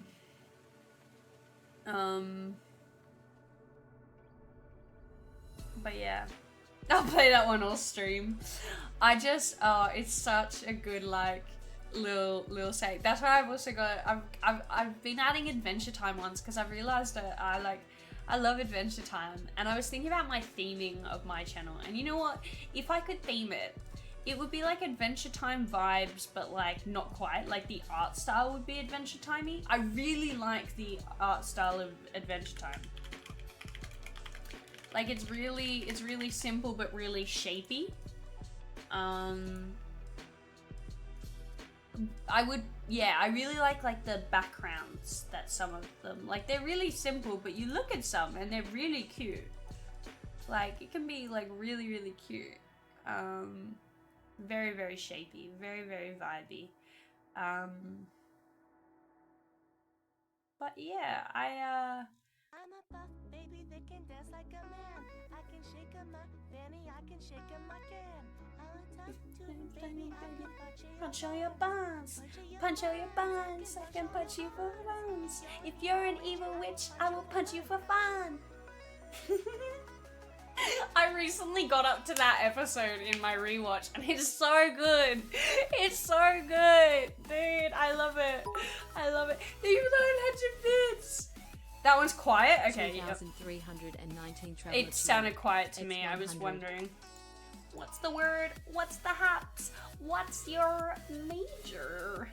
But yeah, I'll play that one all stream. I just, it's such a good like little say. That's why I've also got. I've been adding Adventure Time once because I've realized that I love Adventure Time, and I was thinking about my theming of my channel. And you know what? If I could theme it, it would be like Adventure Time vibes, but like not quite. Like the art style would be Adventure Timey. I really like the art style of Adventure Time. Like it's really simple but really shapy. I really like the backgrounds that some of them, like they're really simple, but you look at some and they're really cute. Like it can be like really cute. Very shapy, very vibey. But yeah, I'm a buff baby that can dance like a man. I can shake a my fanny, I can shake a my can. I'm tough to baby, I can punch all your buns. Punch all your buns. I can punch you for buns. If you're an evil witch, I will punch you for fun. I recently got up to that episode in my rewatch and it's so good. It's so good. Dude, I love it. I love it. Even though it had your bits. That one's quiet? Okay, yeah. 2,319 It sounded quiet to me. I was wondering. What's the word? What's the haps? What's your major?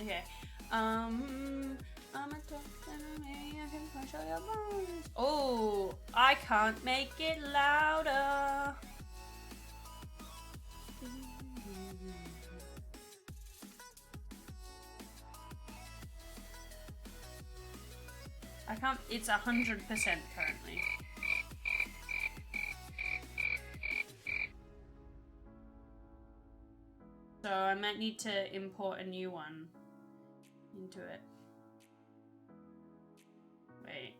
Okay. I'm a tough enemy. I can punch all your bones. Oh, I can't make it louder. I can't. It's 100% currently. I might need to import a new one into it. Wait.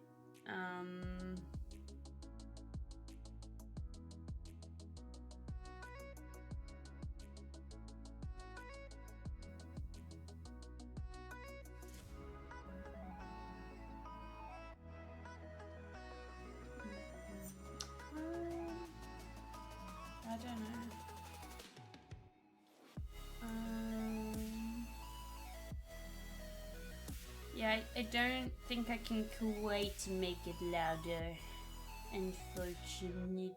I don't know. Yeah, I don't think I can quite make it louder, unfortunately.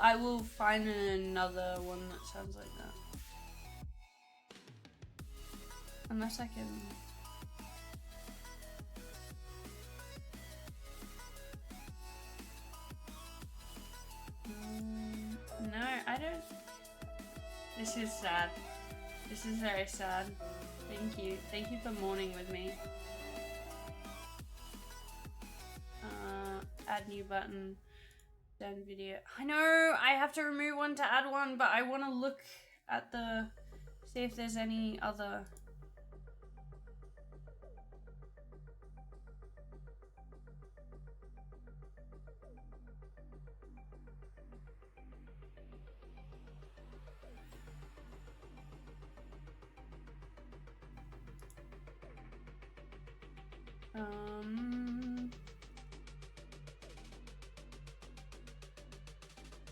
I will find another one that sounds like that. Unless I can. No, I don't. This is sad. This is very sad. Thank you. Thank you for mourning with me. Add new button. Done video. I know I have to remove one to add one, but I want to look at the. See if there's any other.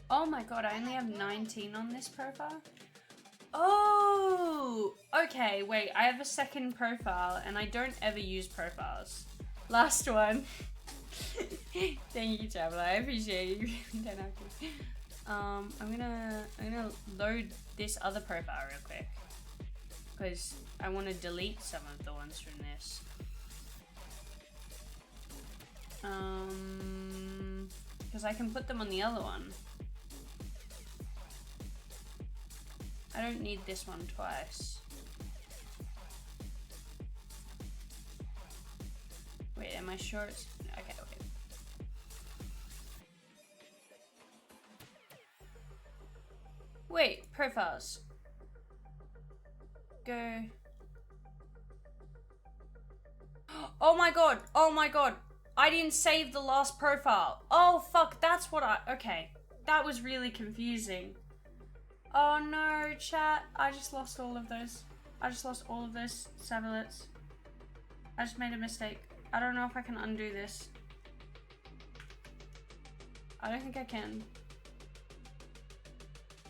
Oh my god, I only have 19 on this profile. Oh, okay, wait, I have a second profile and I don't ever use profiles. Last one. Thank you, Traveler, I appreciate you. Don't have to. I'm gonna load this other profile real quick because I want to delete some of the ones from this. Because I can put them on the other one. I don't need this one twice. Wait, am I sure it's... Okay, okay. Wait, profiles. Go. Oh my god, oh my god. I didn't save the last profile. Oh fuck, that's what I... Okay, that was really confusing. Oh no, chat. I just lost all of those. I just lost all of those satellites. I just made a mistake. I don't know if I can undo this. I don't think I can.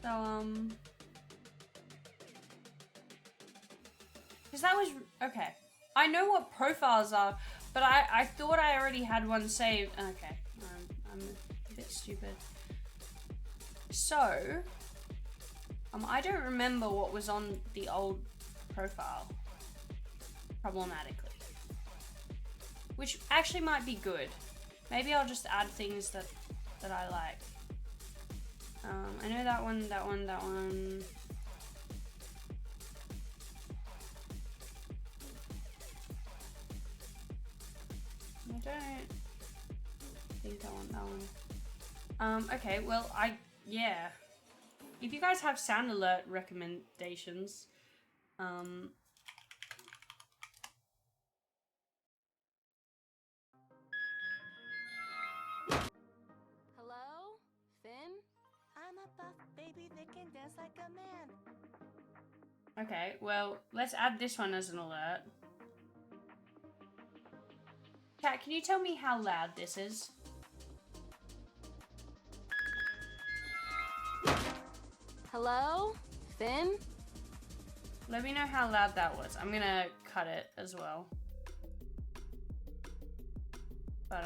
So, because that was... Okay. I know what profiles are, but I thought I already had one saved. Okay. I'm a bit stupid. So... I don't remember what was on the old profile, problematically. Which actually might be good. Maybe I'll just add things that I like. I know that one, that one, that one. I don't think I want that one. Okay, well, yeah. If you guys have sound alert recommendations, Hello? Finn? I'm a buff baby that can dance like a man. okay, well, let's add this one as an alert. Cat, can you tell me how loud this is? Hello? Finn? Let me know how loud that was. I'm gonna cut it as well. But,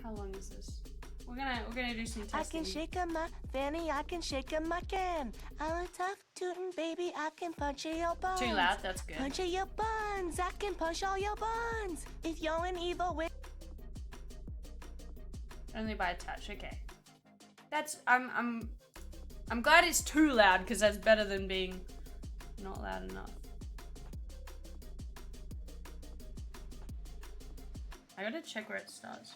how long is this? We're gonna do some testing. I can shake 'em my fanny, I can shake 'em my can. I'm a tough tootin' baby, I can punch your buns. Too loud, that's good. Punch your buns, I can punch all your buns. If you're an evil witch. Only by a touch, okay. That's I'm glad it's too loud because that's better than being not loud enough. I gotta check where it starts.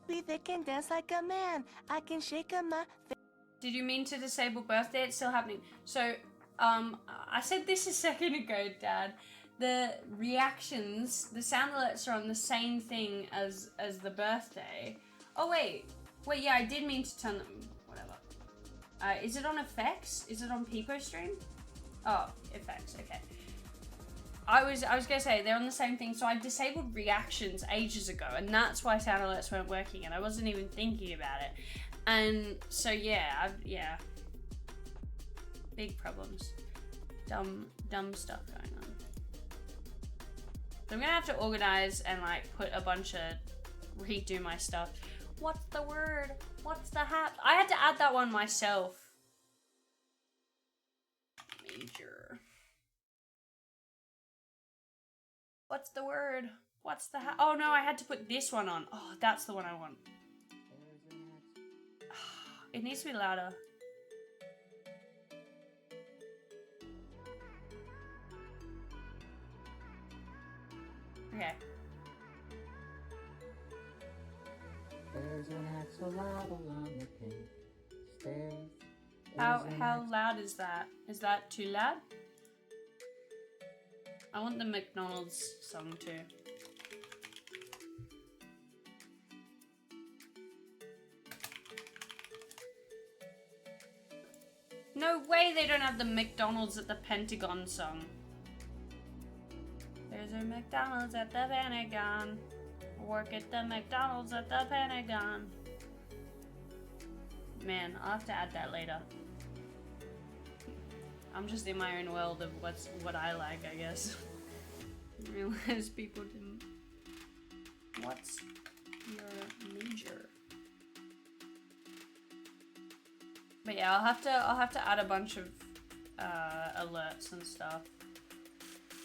They can dance like a man. I can shake a my. Did you mean to disable birthday? It's still happening. So, I said this a second ago, Dad. The reactions, the sound alerts are on the same thing as the birthday. Oh wait, yeah, I did mean to turn them. Whatever. Is it on effects? Is it on Peepo stream? Oh, effects. Okay. I was gonna say they're on the same thing. So I disabled reactions ages ago, and that's why sound alerts weren't working, and I wasn't even thinking about it. And so yeah, big problems, dumb stuff going on. So I'm gonna have to organize and like put a bunch of redo my stuff. What's the word? What's the hat? I had to add that one myself. Major. What's the word? What's the hat? Oh no, I had to put this one on. Oh, that's the one I want. It needs to be louder. Okay. There's an axolotl on the pink stairs. How loud is that? Is that too loud? I want the McDonald's song too. No way they don't have the McDonald's at the Pentagon song. There's a McDonald's at the Pentagon. Work at the McDonald's at the Pentagon. Man, I'll have to add that later. I'm just in my own world of what I like, I guess. Didn't realize people didn't. What's your major? But yeah, I'll have to add a bunch of alerts and stuff.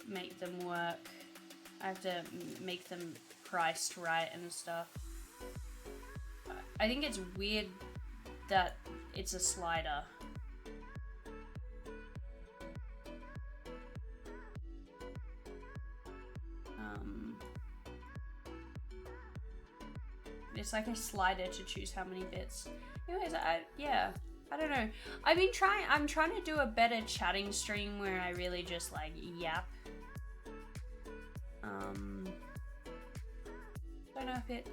Make them work. I have to make them priced right and stuff. I think it's weird that it's a slider. It's like a slider to choose how many bits. Anyways, yeah, I don't know. I'm trying to do a better chatting stream where I really just like yap.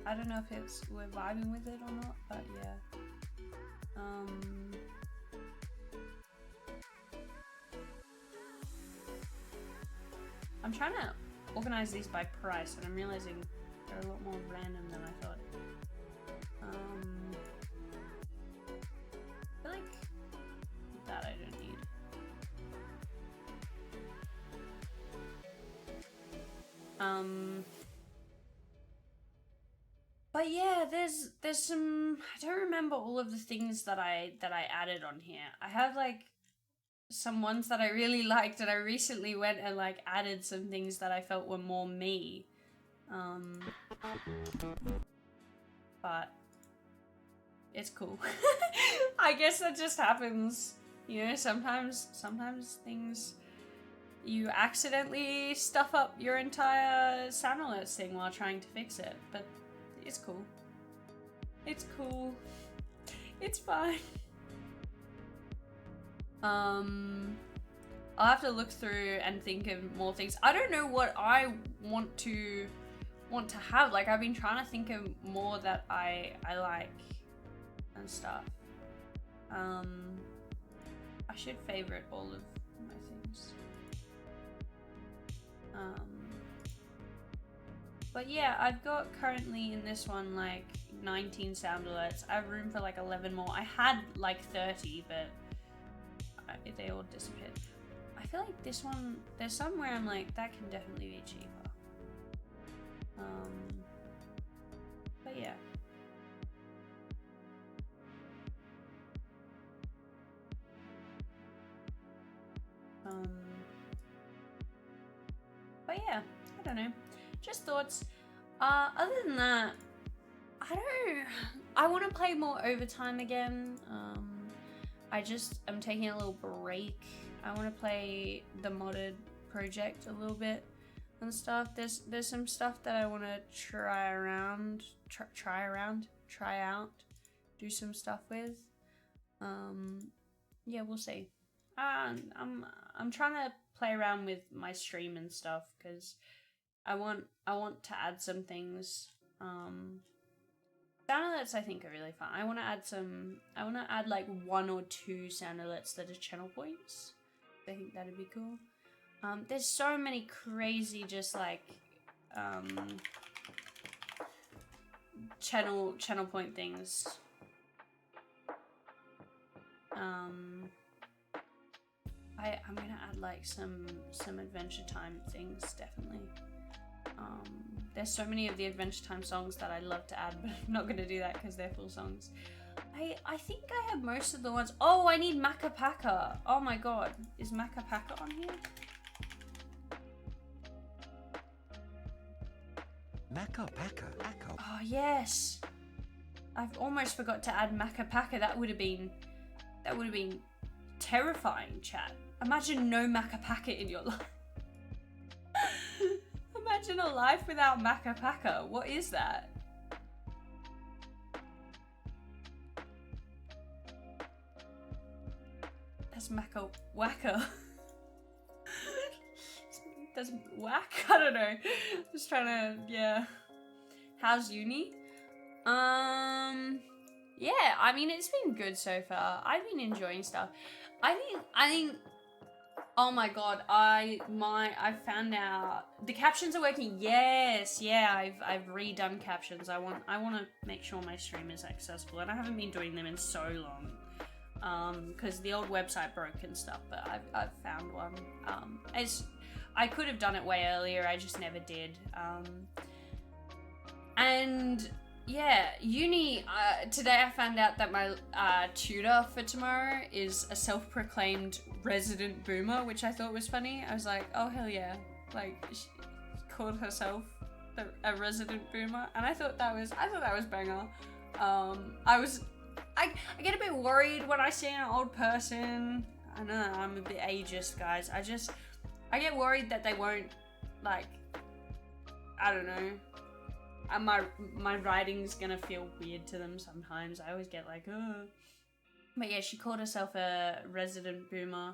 I don't know if we're vibing with it or not, but yeah. I'm trying to organize these by price, and I'm realizing they're a lot more random than I thought. I feel like that I don't need. But yeah, there's some, I don't remember all of the things that I added on here. I have like some ones that I really liked, and I recently went and like added some things that I felt were more me. But it's cool. I guess that just happens. You know, sometimes things, you accidentally stuff up your entire sound alerts thing while trying to fix it, but it's cool. It's cool. It's fine. I'll have to look through and think of more things. I don't know what I want to have. Like, I've been trying to think of more that I like and stuff. I should favorite all of my things. But yeah, I've got currently in this one like 19 sound alerts. I have room for like 11 more. I had like 30, but they all disappeared. I feel like this one, there's somewhere I'm like, that can definitely be cheaper. But yeah. But yeah, I don't know. Just thoughts. Other than that, I want to play more Overtime again. I'm taking a little break. I want to play the modded project a little bit and stuff. There's some stuff that I want to try out, do some stuff with. Yeah, we'll see. I'm trying to play around with my stream and stuff because I want to add some things. Sound alerts I think are really fun. I want to add like 1 or 2 sound alerts that are channel points. I think that'd be cool. There's so many crazy just like channel point things. I'm gonna add like some Adventure Time things, definitely. There's so many of the Adventure Time songs that I'd love to add, but I'm not gonna do that because they're full songs. I think I have most of the ones. Oh, I need Macca Pacca. Oh my god, is Macca Pacca on here? Macca Pacca. Oh yes, I've almost forgot to add Macca Pacca. That would have been terrifying, chat. Imagine no Macca Pacca in your life. Imagine a life without Macca Pacca. What is that? That's Macca Wacka. That's whack? I don't know. Just trying to, yeah. How's uni? Yeah, I mean, it's been good so far. I've been enjoying stuff. I think, oh my god, I found out the captions are working. Yes, yeah, I've redone captions. I want to make sure my stream is accessible, and I haven't been doing them in so long, because the old website broke and stuff. But I've found one. I could have done it way earlier. I just never did. And yeah, uni, today I found out that my tutor for tomorrow is a self-proclaimed resident boomer, which I thought was funny. I was like, oh hell yeah, like she called herself a resident boomer, and I thought that was banger. I get a bit worried when I see an old person. I know I'm a bit ageist, guys. I get worried that they won't, like, I don't know. My writing's gonna feel weird to them sometimes. I always get like, oh. But yeah, she called herself a resident boomer.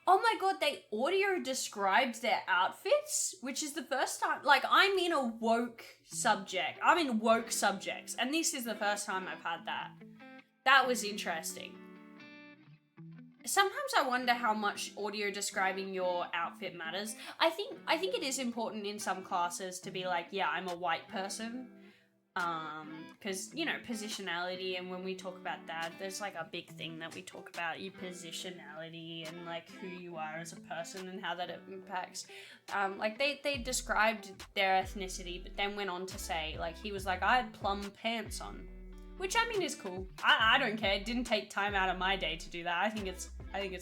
Oh my god, they audio described their outfits, which is the first time. Like, I'm in a woke subject. I'm in woke subjects, and this is the first time I've had that. That was interesting. Sometimes I wonder how much audio describing your outfit matters. I think it is important in some classes to be like, yeah, I'm a white person. Because, you know, positionality, and when we talk about that, there's like a big thing that we talk about, your positionality and like who you are as a person and how that impacts. Like they described their ethnicity, but then went on to say, like, he was like, I had plum pants on. Which, I mean, is cool. I don't care. It didn't take time out of my day to do that. I think it's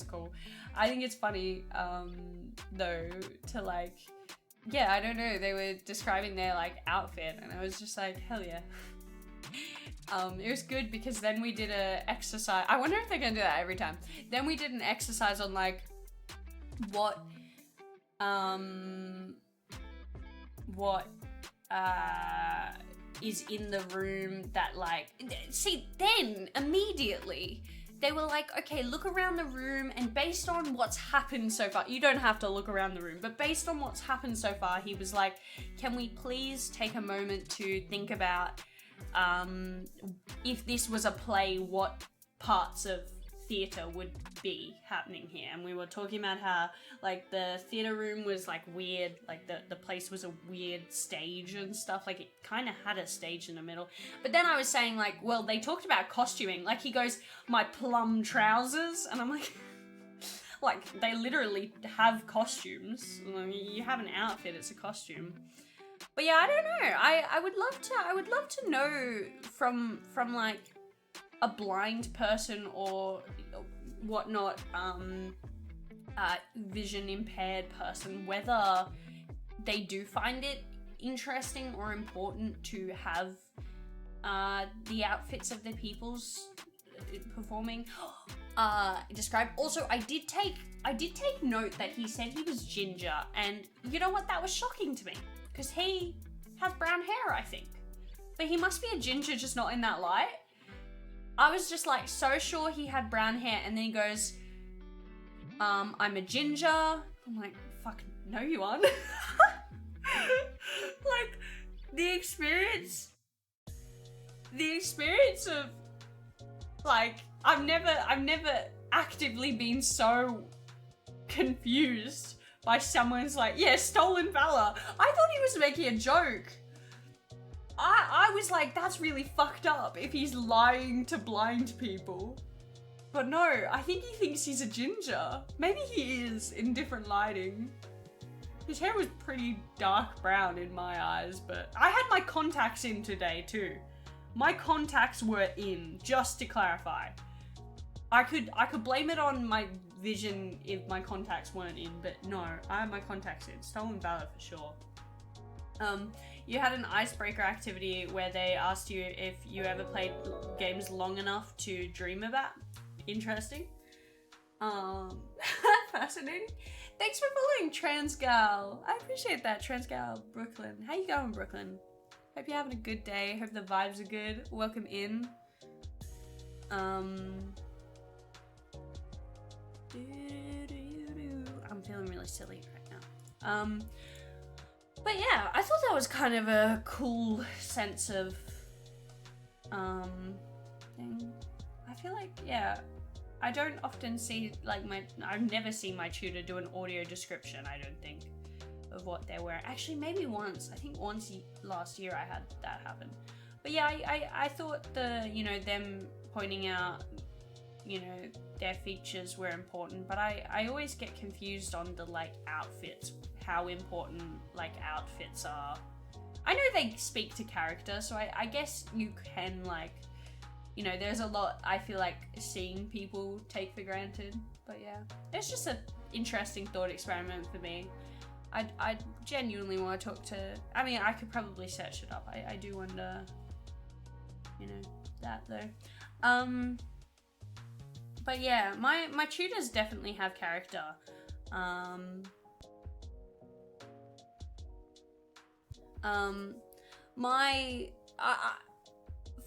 cool. I think it's funny, though, to like, yeah, I don't know. They were describing their like outfit, and I was just like, hell yeah. It was good because then we did a exercise. I wonder if they're gonna do that every time. Then we did an exercise on like what is in the room that like, see, then immediately they were like, okay, look around the room, and based on what's happened so far, you don't have to look around the room, but based on what's happened so far, he was like, can we please take a moment to think about if this was a play, what parts of theatre would be happening here. And we were talking about how like the theatre room was like weird, like the place was a weird stage and stuff, like it kind of had a stage in the middle. But then I was saying like, well, they talked about costuming, like he goes, my plum trousers, and I'm like, like they literally have costumes. Like, you have an outfit, it's a costume. But yeah, I don't know. I would love to know from like a blind person or whatnot, vision impaired person, whether they do find it interesting or important to have the outfits of the peoples performing described. Also, I did take note that he said he was ginger, and you know what? That was shocking to me because he has brown hair, I think, but he must be a ginger, just not in that light. I was just like so sure he had brown hair, and then he goes, I'm a ginger. I'm like, fuck, no you aren't. Like, the experience of, like, I've never actively been so confused by someone's like, yeah, stolen valor. I thought he was making a joke. I was like, that's really fucked up if he's lying to blind people. But no, I think he thinks he's a ginger. Maybe he is in different lighting. His hair was pretty dark brown in my eyes, but I had my contacts in today too. My contacts were in, just to clarify. I could blame it on my vision if my contacts weren't in, but no, I had my contacts in. Stolen valor for sure. You had an icebreaker activity where they asked you if you ever played games long enough to dream about. Interesting. Fascinating. Thanks for following, Transgal. I appreciate that, Transgal Brooklyn. How you going, Brooklyn? Hope you're having a good day. Hope the vibes are good. Welcome in. I'm feeling really silly right now. But yeah, I thought that was kind of a cool sense of thing. I feel like, yeah, I don't often see, like, I've never seen my tutor do an audio description, I don't think, of what they're wearing. Actually, maybe once. I think once last year I had that happen. But yeah, I thought them pointing out, their features were important, but I always get confused on the, like, outfits, how important, like, outfits are. I know they speak to character, so I guess you can, like, there's a lot I feel like seeing people take for granted, but yeah, it's just an interesting thought experiment for me. I genuinely want to talk to, I mean, I could probably search it up. I do wonder, that though. But yeah, my tutors definitely have character.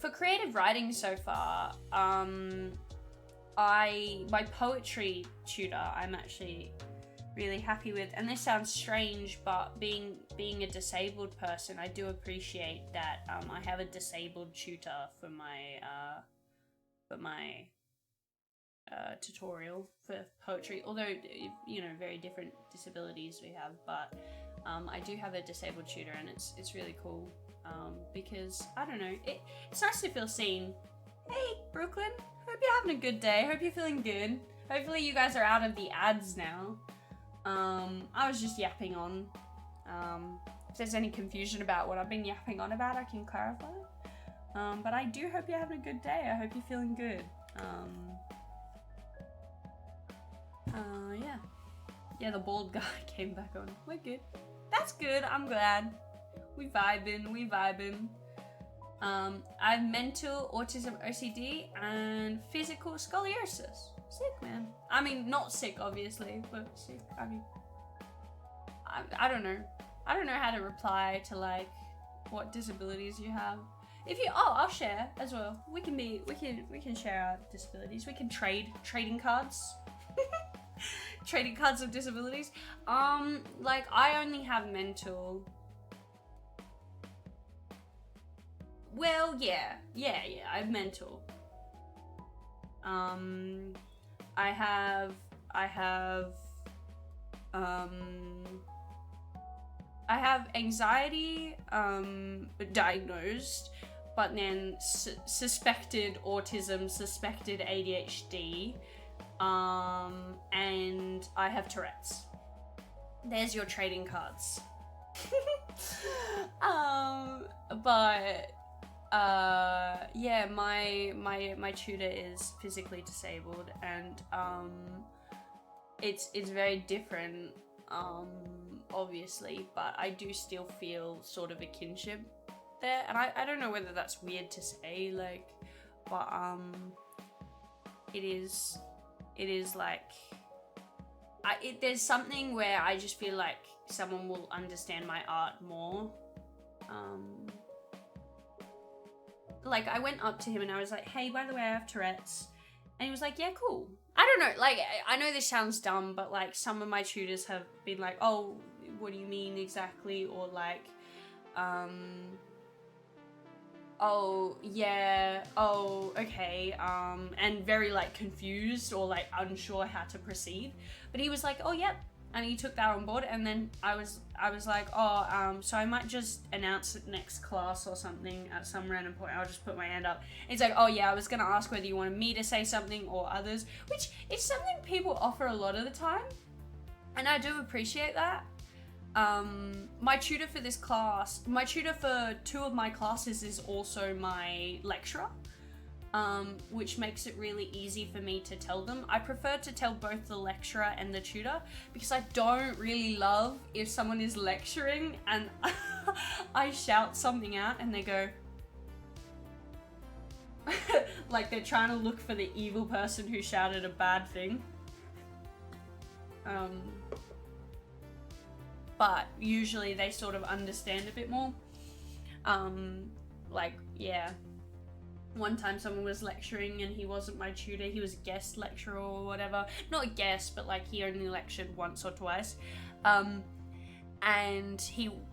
For creative writing so far, my poetry tutor I'm actually really happy with, and this sounds strange, but being a disabled person, I do appreciate that I have a disabled tutor for my tutorial for poetry, although very different disabilities we have, but I do have a disabled tutor, and it's really cool. Because, I don't know, it's nice to feel seen. Hey, Brooklyn, hope you're having a good day, hope you're feeling good. Hopefully you guys are out of the ads now. I was just yapping on. If there's any confusion about what I've been yapping on about, I can clarify. But I do hope you're having a good day, I hope you're feeling good. Yeah. Yeah, the bald guy came back on. We're good. That's good, I'm glad. We vibing. I have mental, autism, OCD, and physical scoliosis. Sick, man. I mean, not sick, obviously, but sick. I mean, I don't know. I don't know how to reply to, like, what disabilities you have. If you, I'll share as well. We can share our disabilities. We can trading cards. Trading cards of disabilities. Like, I only have mental. Well, yeah, I have mental. I have anxiety, diagnosed, but then suspected autism, suspected ADHD, and I have Tourette's. There's your trading cards. But yeah, my tutor is physically disabled, and it's very different, obviously, but I do still feel sort of a kinship there, and I don't know whether that's weird to say, like, but it is like, there's something where I just feel like someone will understand my art more. Like, I went up to him and I was like, hey, by the way, I have Tourette's. And he was like, yeah, cool. I don't know, like, I know this sounds dumb, but like some of my tutors have been like, oh, what do you mean exactly? Or like, oh, yeah, oh, okay, and very like confused or like unsure how to proceed. But he was like, oh, yep. And he took that on board, and then I was like, oh, so I might just announce it next class or something at some random point. I'll just put my hand up. And he's like, oh yeah, I was gonna ask whether you wanted me to say something or others, which is something people offer a lot of the time, and I do appreciate that. My tutor for this class, my tutor for 2 of my classes is also my lecturer. Which makes it really easy for me to tell them. I prefer to tell both the lecturer and the tutor because I don't really love if someone is lecturing and I shout something out and they go like they're trying to look for the evil person who shouted a bad thing. But usually they sort of understand a bit more. Like, yeah. One time someone was lecturing and he wasn't my tutor, he was a guest lecturer or whatever. Not a guest, but like he only lectured once or twice. And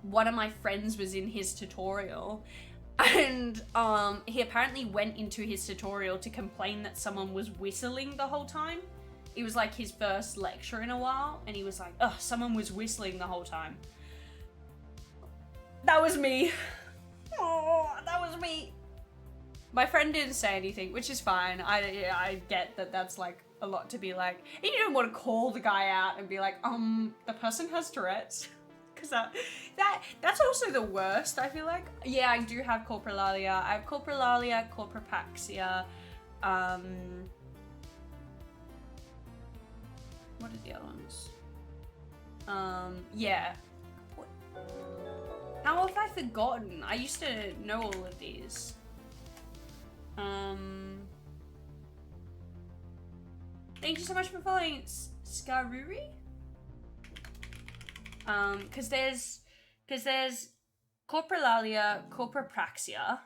one of my friends was in his tutorial, and he apparently went into his tutorial to complain that someone was whistling the whole time. It was like his first lecture in a while, and he was like, ugh, someone was whistling the whole time. That was me. Oh, that was me. My friend didn't say anything, which is fine. I get that that's like a lot to be like, and you don't want to call the guy out and be like, the person has Tourette's. Because that's also the worst, I feel like. Yeah, I do have coprolalia. I have coprolalia, copropraxia. What are the other ones? Yeah. How have I forgotten? I used to know all of these. Thank you so much for following Skaruri. Cause there's coprolalia, copropraxia.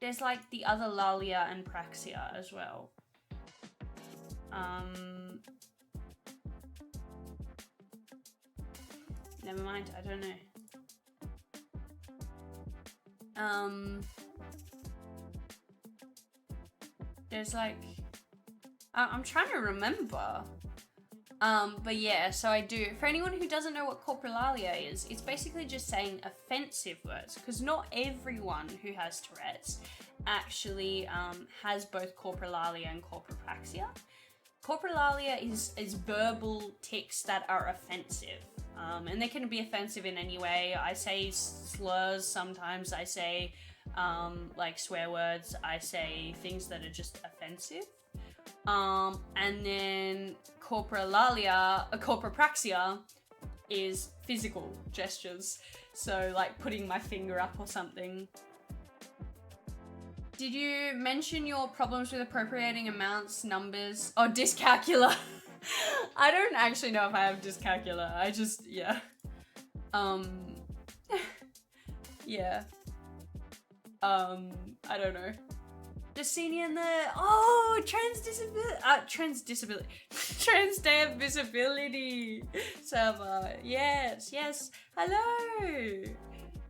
There's like the other lalia and praxia as well. Never mind, I don't know. There's like, I'm trying to remember. But yeah, so I do. For anyone who doesn't know what coprolalia is, it's basically just saying offensive words, because not everyone who has Tourette's actually has both coprolalia and copropraxia. Coprolalia is verbal tics that are offensive, and they can be offensive in any way. I say slurs sometimes, I say like swear words, I say things that are just offensive. And then copropraxia is physical gestures. So like putting my finger up or something. Did you mention your problems with appropriating amounts, numbers, or dyscalculia? I don't actually know if I have dyscalculia. I just, yeah. Yeah. I don't know. Destiny and the transdev visibility server. Yes. Hello.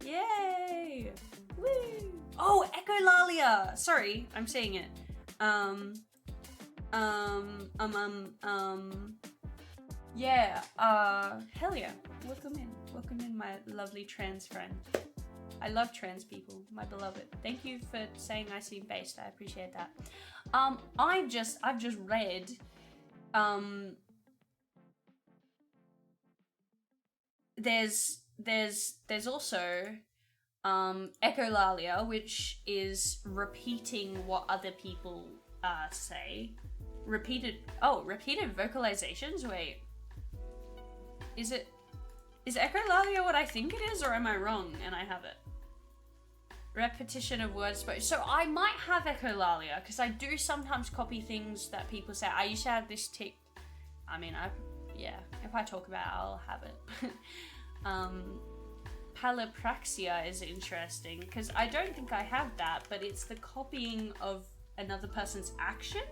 Yay. Woo. Oh, echolalia. Sorry, I'm saying it. Yeah. Hell yeah. Welcome in, my lovely trans friend. I love trans people, my beloved. Thank you for saying I seem based. I appreciate that. I've just read there's also echolalia, which is repeating what other people say. Repeated vocalizations? Wait. Is echolalia what I think it is, or am I wrong and I have it? Repetition of words spoken. So I might have echolalia, because I do sometimes copy things that people say. I used to have this tick. I mean, if I talk about it, I'll have it. Palipraxia is interesting, because I don't think I have that, but it's the copying of another person's action?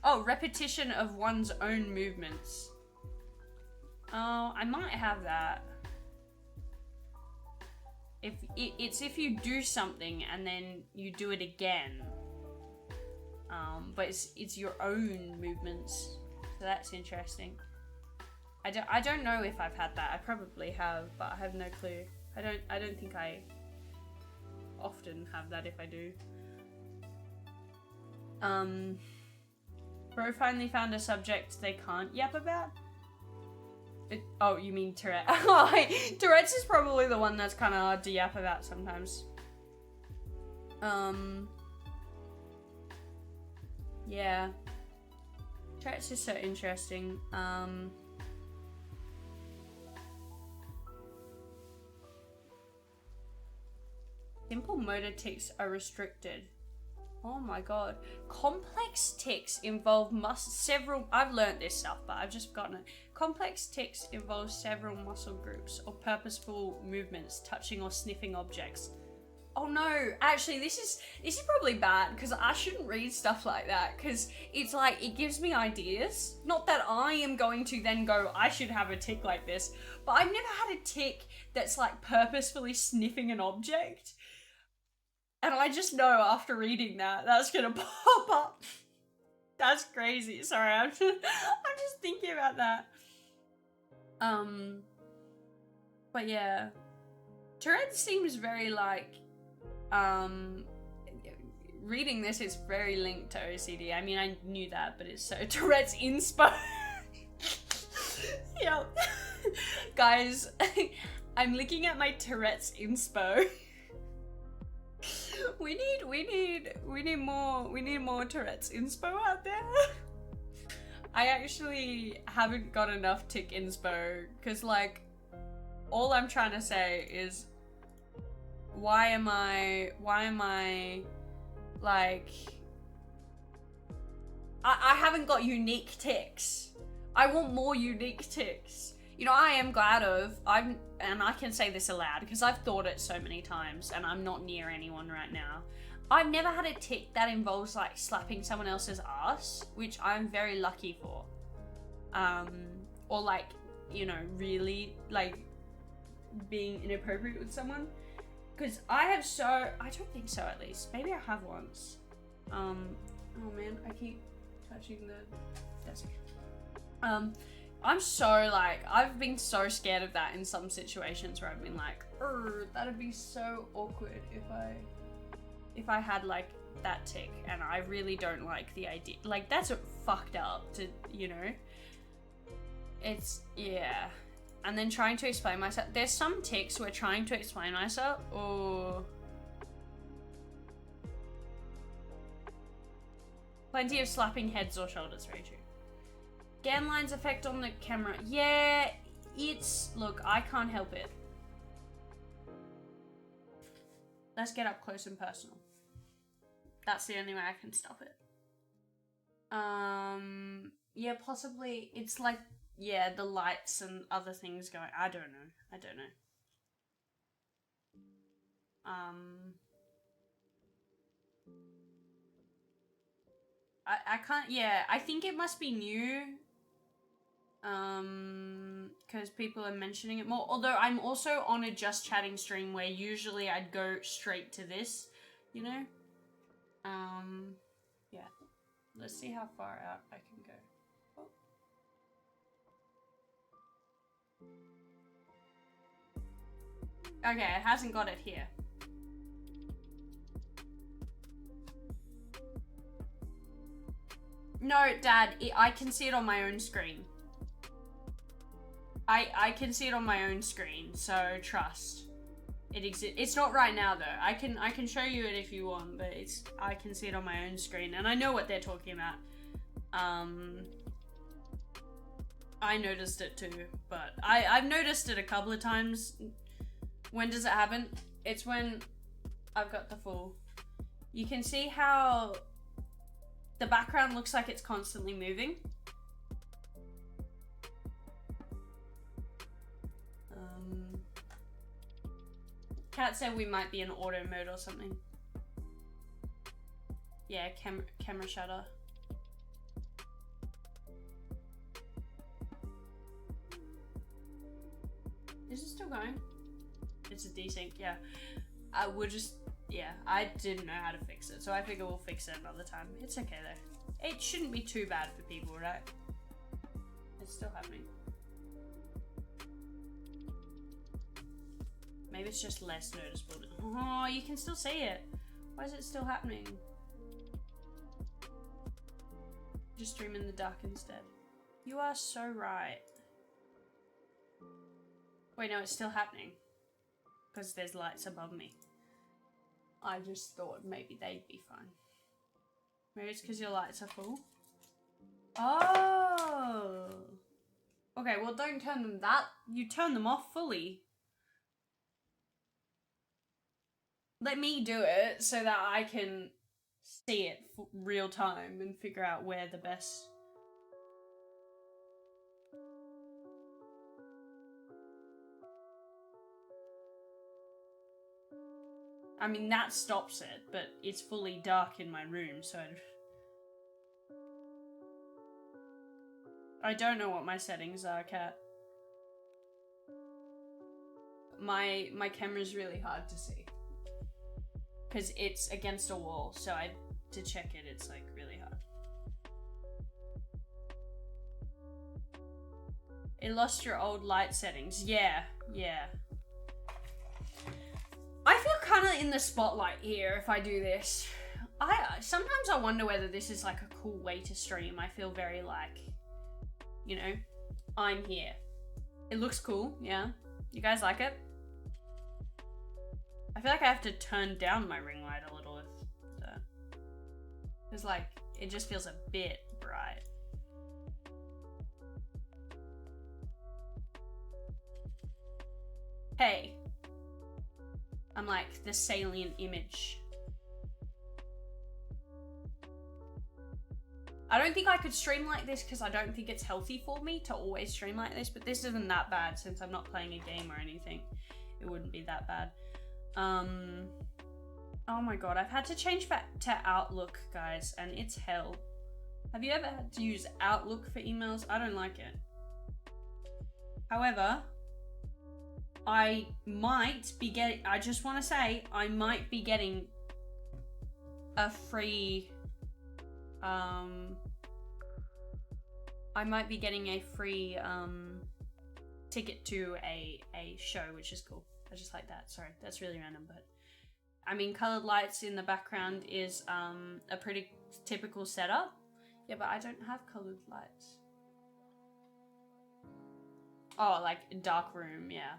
Oh, repetition of one's own movements. Oh, I might have that. If you do something and then you do it again. But it's your own movements. So that's interesting. I don't know if I've had that. I probably have, but I have no clue. I don't think I often have that if I do. Bro finally found a subject they can't yap about. Oh, you mean Tourette? Tourette's is probably the one that's kind of hard to yap about sometimes. Yeah. Tourette's is so interesting. Simple motor tics are restricted. Oh my god. Complex tics involve several... I've learned this stuff, but I've just forgotten it. Complex tics involve several muscle groups or purposeful movements, touching or sniffing objects. Oh no, actually this is probably bad, because I shouldn't read stuff like that, because it's like, it gives me ideas. Not that I am going to then go, I should have a tic like this, but I've never had a tic that's like purposefully sniffing an object. And I just know after reading that's gonna pop up. That's crazy. Sorry, I'm just thinking about that. But yeah. Tourette seems very like, reading this is very linked to OCD. I mean, I knew that, but it's so Tourette's inspo. Yep. Guys, I'm looking at my Tourette's inspo. We need more Tourette's inspo out there. I actually haven't got enough tic inspo, because like all I'm trying to say is why am I like I haven't got unique tics. I want more unique tics. You know, I am glad and I can say this aloud because I've thought it so many times and I'm not near anyone right now. I've never had a tic that involves like slapping someone else's ass, which I'm very lucky for. Or like, you know, really like being inappropriate with someone. Because I don't think so at least. Maybe I have once. Oh man, I keep touching the desk. I'm so like, I've been so scared of that in some situations where I've been like, that'd be so awkward if I had like that tic, and I really don't like the idea. Like, that's fucked up to, you know? It's, yeah. And then trying to explain myself. There's some tics where trying to explain myself, plenty of slapping heads or shoulders, very true. Scanline's effect on the camera. Yeah, look, I can't help it. Let's get up close and personal. That's the only way I can stop it. Yeah, possibly, it's like, yeah, the lights and other things going, I don't know. I can't, yeah, I think it must be new. Because people are mentioning it more. Although I'm also on a Just Chatting stream where usually I'd go straight to this, you know? Yeah. Let's see how far out I can go. Oh. Okay, it hasn't got it here. No, Dad, I can see it on my own screen. I can see it on my own screen, so trust. It exists. It's not right now though. I can show you it if you want, but I can see it on my own screen, and I know what they're talking about. I noticed it too, but I've noticed it a couple of times. When does it happen? It's when I've got the full. You can see how the background looks like it's constantly moving. Kat said we might be in auto mode or something. Yeah, camera shutter. Is it still going? It's a desync, yeah. We'll just, yeah, I didn't know how to fix it, so I figure we'll fix it another time. It's okay though. It shouldn't be too bad for people, right? It's still happening. Maybe it's just less noticeable. Oh, you can still see it. Why is it still happening? Just stream in the dark instead. You are so right. Wait, no, it's still happening. Because there's lights above me. I just thought maybe they'd be fine. Maybe it's because your lights are full. Oh. Okay, well don't turn them that. You turn them off fully. Let me do it so that I can see it real time and figure out where the best... I mean, that stops it, but it's fully dark in my room, so I don't know what my settings are, Kat. My camera's really hard to see. Because it's against a wall, so to check it, it's like really hard. It lost your old light settings. Yeah. I feel kind of in the spotlight here if I do this. Sometimes I wonder whether this is like a cool way to stream. I feel very like, you know, I'm here. It looks cool, yeah. You guys like it? I feel like I have to turn down my ring light a little because like it just feels a bit bright. Hey, I'm like the salient image. I don't think I could stream like this because I don't think it's healthy for me to always stream like this, but this isn't that bad since I'm not playing a game or anything. It wouldn't be that bad. Oh my god, I've had to change back to Outlook, guys, and it's hell. Have you ever had to use Outlook for emails? I don't like it. However, I might be getting, I just want to say, I might be getting a free, ticket to a show, which is cool. I just like that. Sorry, that's really random, but I mean, colored lights in the background is a pretty typical setup. Yeah, but I don't have colored lights. Oh, like dark room, yeah.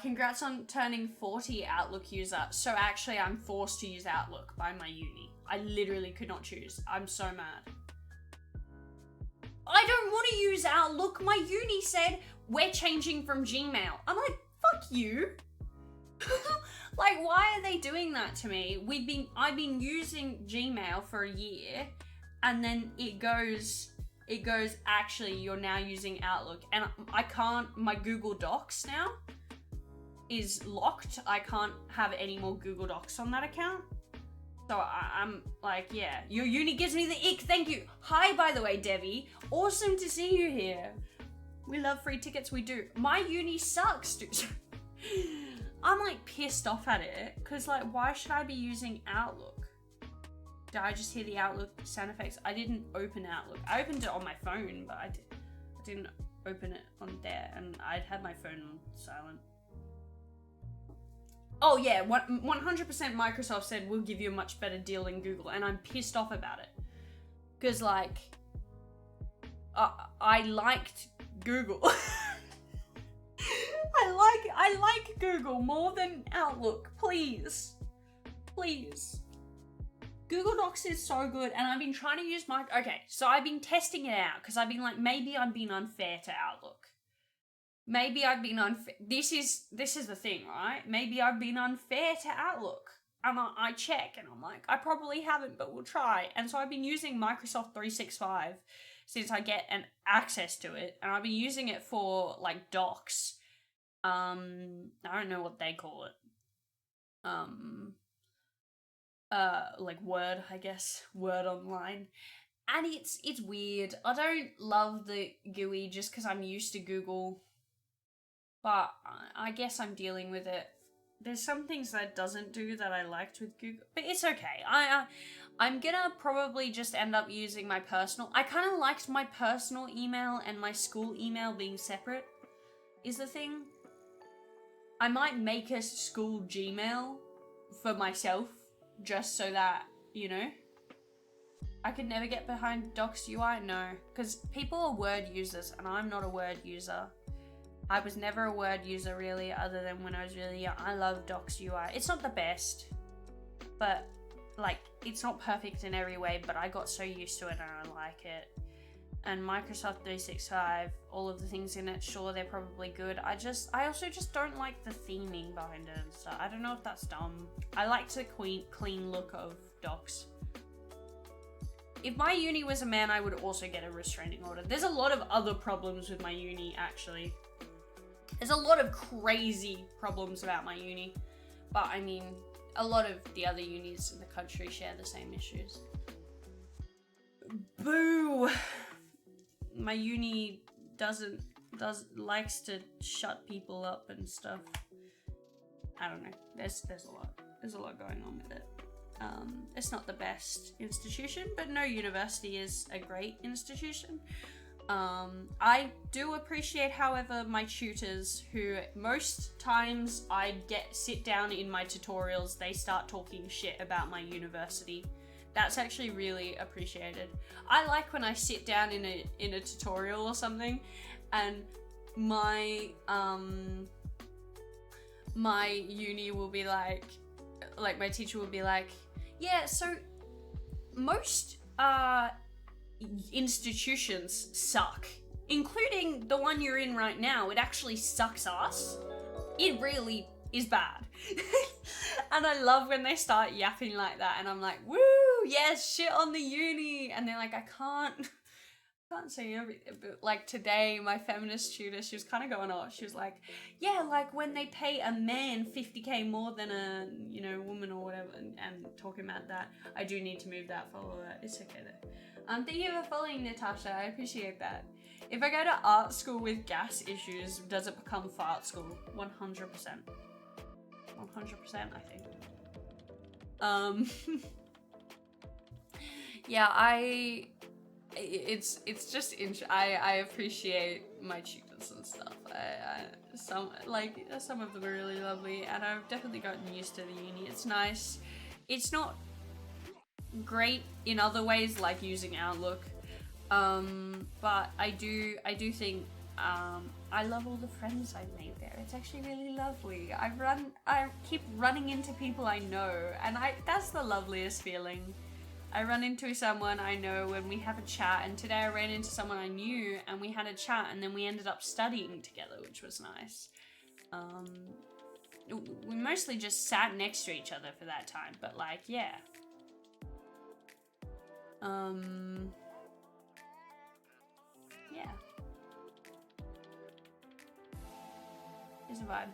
Congrats on turning 40, Outlook user. So actually, I'm forced to use Outlook by my uni. I literally could not choose. I'm so mad. I don't want to use Outlook. My uni said we're changing from Gmail. I'm like, fuck you. Like, why are they doing that to me? I've been using Gmail for a year, and then it goes, actually, you're now using Outlook. And I can't, my Google Docs now is locked. I can't have any more Google Docs on that account. So I'm like, yeah, your uni gives me the ick. Thank you. Hi, by the way, Debbie. Awesome to see you here. We love free tickets. We do. My uni sucks, dude. I'm like pissed off at it because like, why should I be using Outlook? Did I just hear the Outlook sound effects? I didn't open Outlook. I opened it on my phone, but I didn't open it on there, and I'd had my phone on silent. Oh yeah, 100% Microsoft said we'll give you a much better deal than Google, and I'm pissed off about it. Because like, I liked Google. I like Google more than Outlook. Please. Please. Google Docs is so good, and I've been trying to use my... Okay, so I've been testing it out, because I've been like, maybe I'm being unfair to Outlook. Maybe I've been unfair... This is the thing, right? Maybe I've been unfair to Outlook. And I check, and I'm like, I probably haven't, but we'll try. And so I've been using Microsoft 365 since I get an access to it, and I've been using it for, like, docs. I don't know what they call it. Like Word, I guess. Word Online. And it's weird. I don't love the GUI just because I'm used to Google. But I guess I'm dealing with it. There's some things that it doesn't do that I liked with Google. But it's okay. I'm gonna probably just end up using my personal... I kind of liked my personal email and my school email being separate, is the thing. I might make a school Gmail for myself, just so that, you know, I could never get behind Docs UI, no. Because people are Word users, and I'm not a Word user. I was never a Word user, really, other than when I was really young. I love Docs UI. It's not the best, but, like, it's not perfect in every way, but I got so used to it and I like it. And Microsoft 365, all of the things in it, sure, they're probably good. I also just don't like the theming behind it and stuff. I don't know if that's dumb. I like the clean look of Docs. If my uni was a man, I would also get a restraining order. There's a lot of other problems with my uni, actually. There's a lot of crazy problems about my uni. But, I mean, a lot of the other unis in the country share the same issues. Boo! My uni likes to shut people up and stuff. I don't know. There's a lot going on with it. It's not the best institution, but no university is a great institution. I do appreciate, however, my tutors, who most times I sit down in my tutorials, they start talking shit about my university. That's actually really appreciated. I like when I sit down in a tutorial or something, and my my uni will be like my teacher will be like, yeah, so most institutions suck, including the one you're in right now. It actually sucks ass. It really is bad. And I love when they start yapping like that, and I'm like, woo, yes, shit on the uni. And they're like, I can't say everything. But like today, my feminist tutor, she was kind of going off. She was like, yeah, like when they pay a man 50k more than a, you know, woman or whatever, and talking about that. I do need to move that, follow that. It's okay though. Thank you for following, Natasha. I appreciate that. If I go to art school with gas issues, does it become fart school? 100%. 100%, I think. Yeah, it's just I appreciate my tutors and stuff. Some of them are really lovely, and I've definitely gotten used to the uni. It's nice. It's not great in other ways, like using Outlook, but I do think I love all the friends I've made there. It's actually really lovely. I keep running into people I know, and that's the loveliest feeling. I run into someone I know when we have a chat, and today I ran into someone I knew and we had a chat, and then we ended up studying together, which was nice. We mostly just sat next to each other for that time, but like, yeah. Yeah. It's a vibe.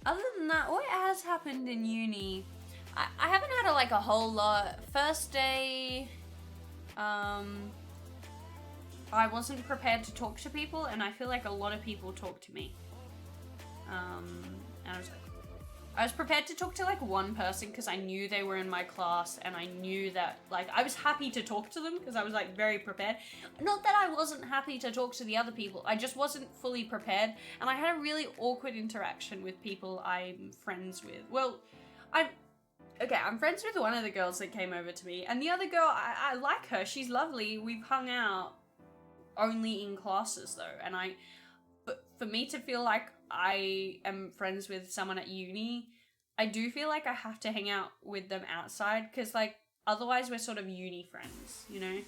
Other than that, what has happened in uni? I haven't had a whole lot. First day, I wasn't prepared to talk to people, and I feel like a lot of people talk to me. And I was prepared to talk to one person because I knew they were in my class, and I knew that I was happy to talk to them because I was very prepared. Not that I wasn't happy to talk to the other people, I just wasn't fully prepared, and I had a really awkward interaction with people I'm friends with. Well, I'm okay, I'm friends with one of the girls that came over to me, and the other girl, I like her. She's lovely. We've hung out only in classes though, and but for me to feel like I am friends with someone at uni, I do feel like I have to hang out with them outside, because like otherwise we're sort of uni friends, you know?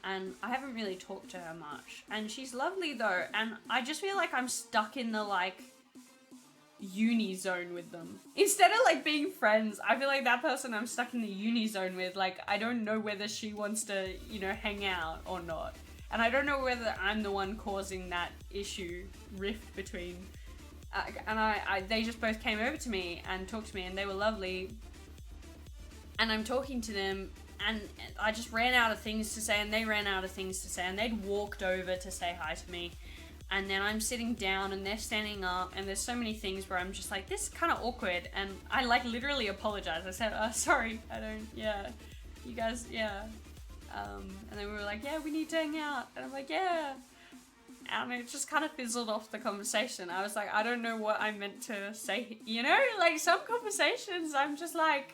And I haven't really talked to her much. And she's lovely though, and I just feel like I'm stuck in the like uni zone with them. Instead of like being friends, I feel like that person I'm stuck in the uni zone with, like I don't know whether she wants to, you know, hang out or not. And I don't know whether I'm the one causing that rift between, and they just both came over to me and talked to me, and they were lovely. And I'm talking to them, and I just ran out of things to say, and they ran out of things to say, and they'd walked over to say hi to me. And then I'm sitting down and they're standing up, and there's so many things where I'm just like, this is kind of awkward. And I like literally apologized. I said, sorry, you guys. And then we were like, yeah, we need to hang out. And I'm like, yeah. And it just kind of fizzled off the conversation. I was like, I don't know what I meant to say. You know, like some conversations, I'm just like,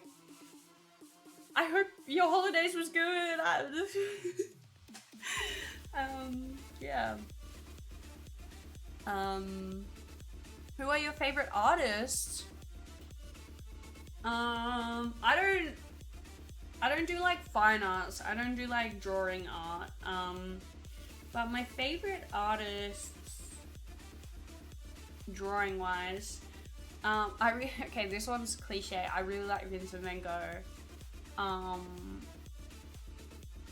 I hope your holidays was good. Yeah. Who are your favorite artists? I don't do like fine arts. I don't do like drawing art. But my favorite artists, drawing wise, okay, this one's cliche. I really like Vincent van Gogh.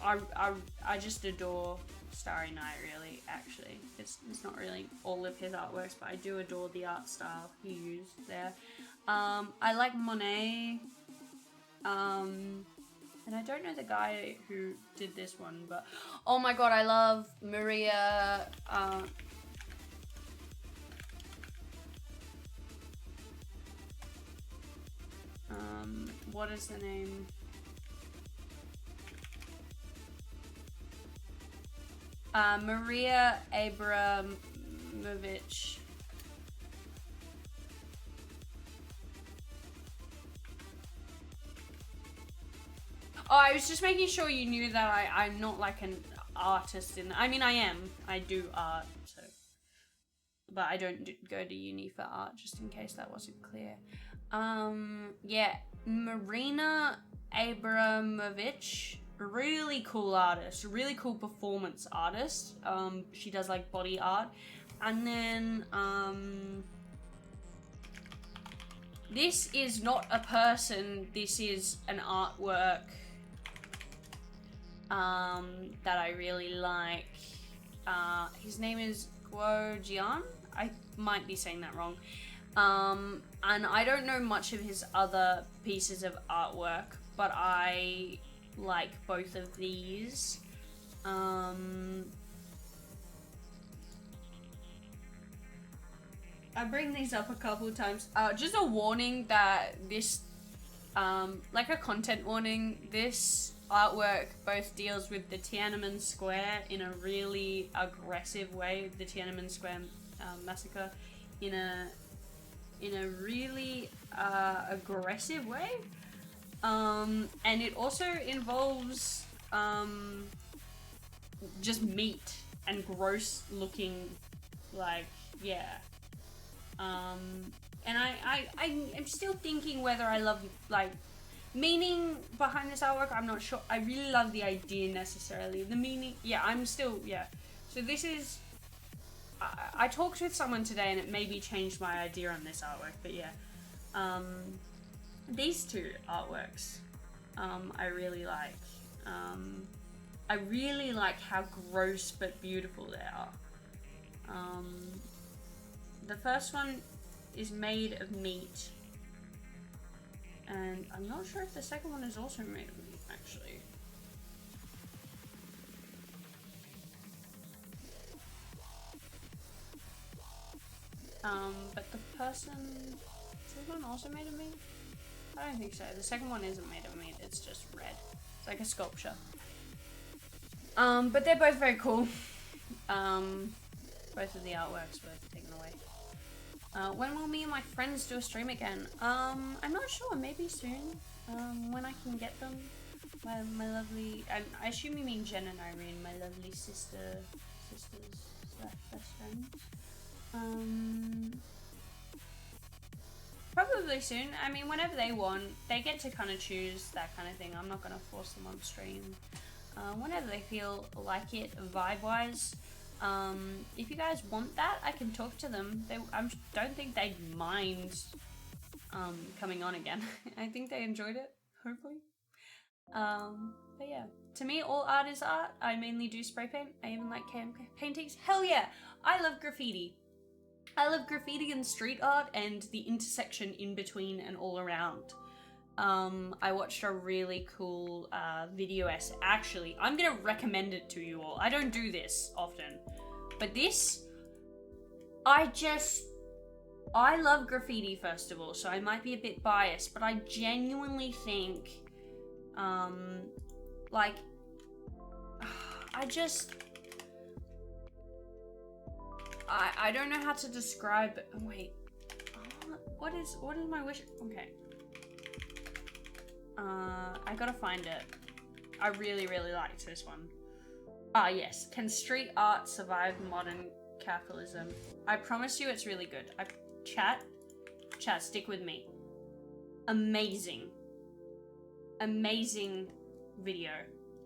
I just adore Starry Night, really, actually. It's not really all of his artworks, but I do adore the art style he used there. I like Monet. And I don't know the guy who did this one, but oh my god, I love Maria. What is the name? Maria Abramovich. Oh, I was just making sure you knew that I'm not like an artist I mean, I am. I do art, so. But I don't go to uni for art, just in case that wasn't clear. Yeah, Marina Abramovich. Really cool artist, really cool performance artist. She does like body art. And then, this is not a person, this is an artwork that I really like. His name is Guo Jian. I might be saying that wrong. And I don't know much of his other pieces of artwork, but I like both of these. I bring these up a couple of times. Just a warning that this, like a content warning, this artwork both deals with the Tiananmen Square in a really aggressive way, the Tiananmen Square massacre, in a really aggressive way. And it also involves just meat and gross looking, like, yeah. And I'm still thinking whether I love, like, meaning behind this artwork. I'm not sure. I really love the idea necessarily. The meaning, yeah, I'm still, yeah. So this is, I talked with someone today and it maybe changed my idea on this artwork, but yeah. These two artworks, I really like. I really like how gross but beautiful they are. The first one is made of meat. And I'm not sure if the second one is also made of meat, actually. But the person... Is this one also made of meat? I don't think so. The second one isn't made of meat, it's just red. It's like a sculpture. But they're both very cool. Both of the artworks were taken away. When will me and my friends do a stream again? I'm not sure, maybe soon. when I can get them. My lovely, I assume you mean Jen and Irene, my lovely sisters / best friends. Probably soon. I mean, whenever they want, they get to kind of choose that kind of thing. I'm not gonna force them on stream. Whenever they feel like it, vibe-wise. If you guys want that, I can talk to them. I don't think they'd mind coming on again. I think they enjoyed it, hopefully. But yeah, to me, all art is art. I mainly do spray paint. I even like cam paintings. Hell yeah, I love graffiti. I love graffiti and street art and the intersection in between and all around. I watched a really cool video essay. Actually, I'm gonna recommend it to you all. I don't do this often, but this, I love graffiti, first of all, so I might be a bit biased, but I genuinely think, like, I don't know how to describe. Wait, what is my wish? Okay, I gotta find it. I really liked this one. Ah, yes. Can street art survive modern capitalism? I promise you, it's really good. Chat, stick with me. Amazing video.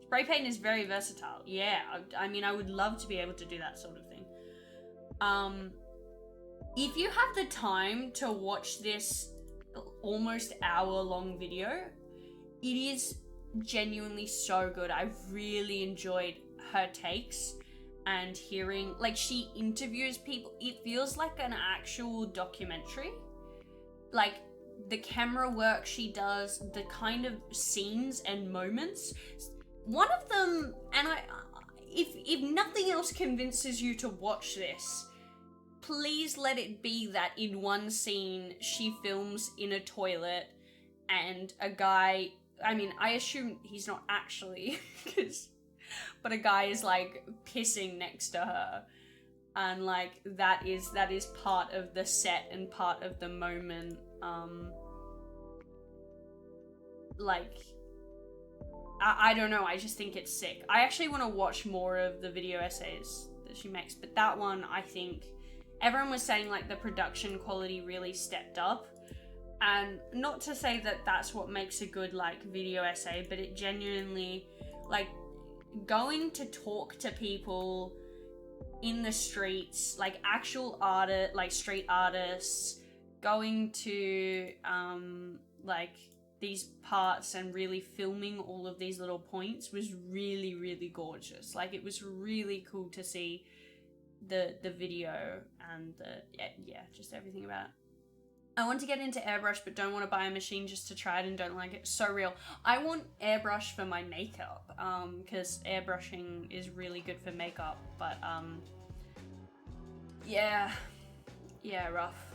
Spray paint is very versatile. Yeah, I mean, I would love to be able to do that sort of thing. If you have the time to watch this almost hour-long video, it is genuinely so good. I really enjoyed her takes and hearing, like, she interviews people. It feels like an actual documentary. Like, the camera work she does, the kind of scenes and moments. One of them, and if nothing else convinces you to watch this, please let it be that in one scene she films in a toilet and a guy, I mean, I assume he's not actually, but a guy is like pissing next to her, and like that is part of the set and part of the moment. Like, I don't know, I just think it's sick. I actually want to watch more of the video essays that she makes, but that one, I think, everyone was saying like the production quality really stepped up, and not to say that that's what makes a good like video essay, but it genuinely, like, going to talk to people in the streets, like actual like street artists, going to like these parts and really filming all of these little points was really gorgeous. Like, it was really cool to see the video and yeah, just everything about it. I want to get into airbrush but don't want to buy a machine just to try it and don't like it. So real. I want airbrush for my makeup, because airbrushing is really good for makeup, but yeah, rough.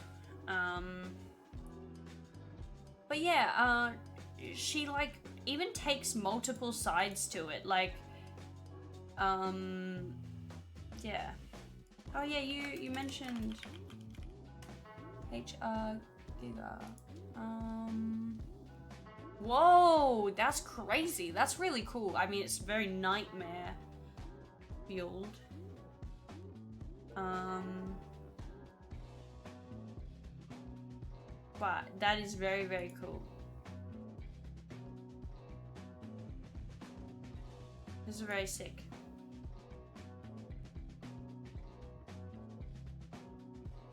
But yeah, she like even takes multiple sides to it, like, yeah. Oh yeah, you mentioned HR Giga. Whoa, that's crazy. That's really cool. I mean, it's very nightmare fueled. But that is very cool. This is very sick.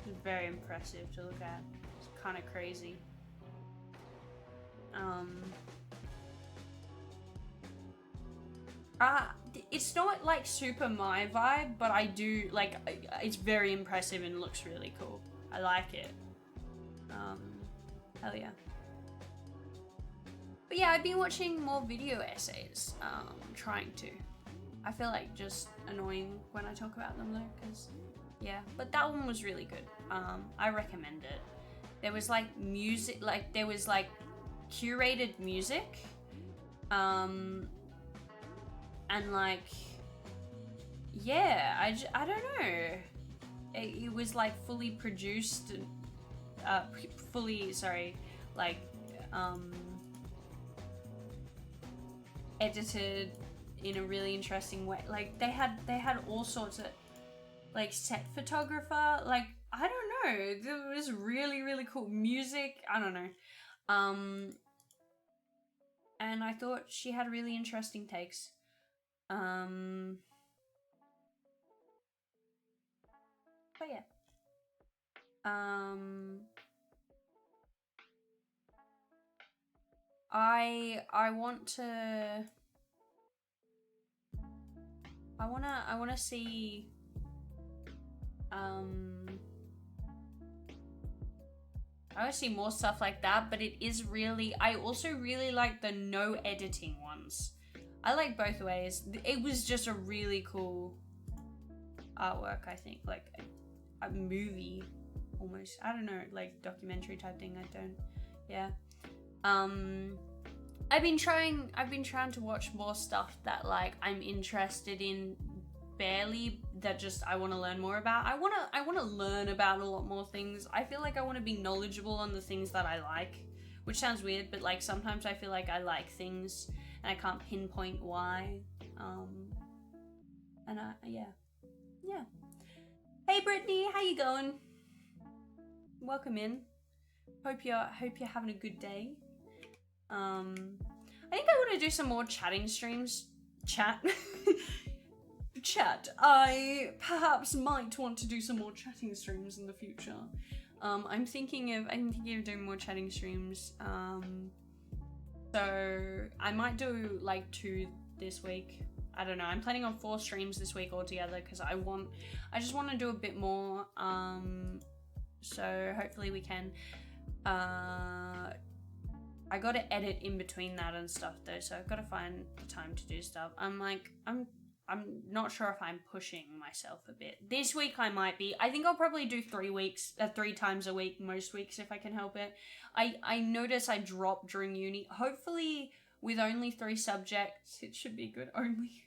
It's very impressive to look at. It's kind of crazy. It's not like super my vibe, but I do like, it's very impressive and looks really cool. I like it. Hell yeah. But yeah, I've been watching more video essays, trying to. I feel like just annoying when I talk about them though, because yeah, but that one was really good. I recommend it. There was like music, like there was like curated music, and like, yeah, I don't know. It was like fully produced, like edited in a really interesting way. Like they had all sorts of like set photographer, like I don't know, it was really, really cool music. I don't know. And I thought she had really interesting takes. But yeah. I want to see I want to see more stuff like that, but it is really, I also really like the no editing ones. I like both ways. It was just a really cool artwork, I think, like a movie almost. I don't know, like documentary type thing. Yeah. I've been trying to watch more stuff that like I'm interested in barely, that just I want to learn more about. I want to learn about a lot more things. I feel like I want to be knowledgeable on the things that I like, which sounds weird, but like sometimes I feel like I like things and I can't pinpoint why. Yeah. Hey Brittany, how you going? Welcome in. Hope you're having a good day. I think I want to do some more chatting streams. Chat. I perhaps might want to do some more chatting streams in the future. I'm thinking of doing more chatting streams. So I might do like 2 this week. I don't know. I'm planning on 4 streams this week altogether because I just want to do a bit more. So hopefully we can. I got to edit in between that and stuff though, so I've got to find the time to do stuff. I'm not sure if I'm pushing myself a bit. This week I might be. I think I'll probably do 3 times a week most weeks if I can help it. I notice I drop during uni. Hopefully with only 3 subjects, it should be good. Only.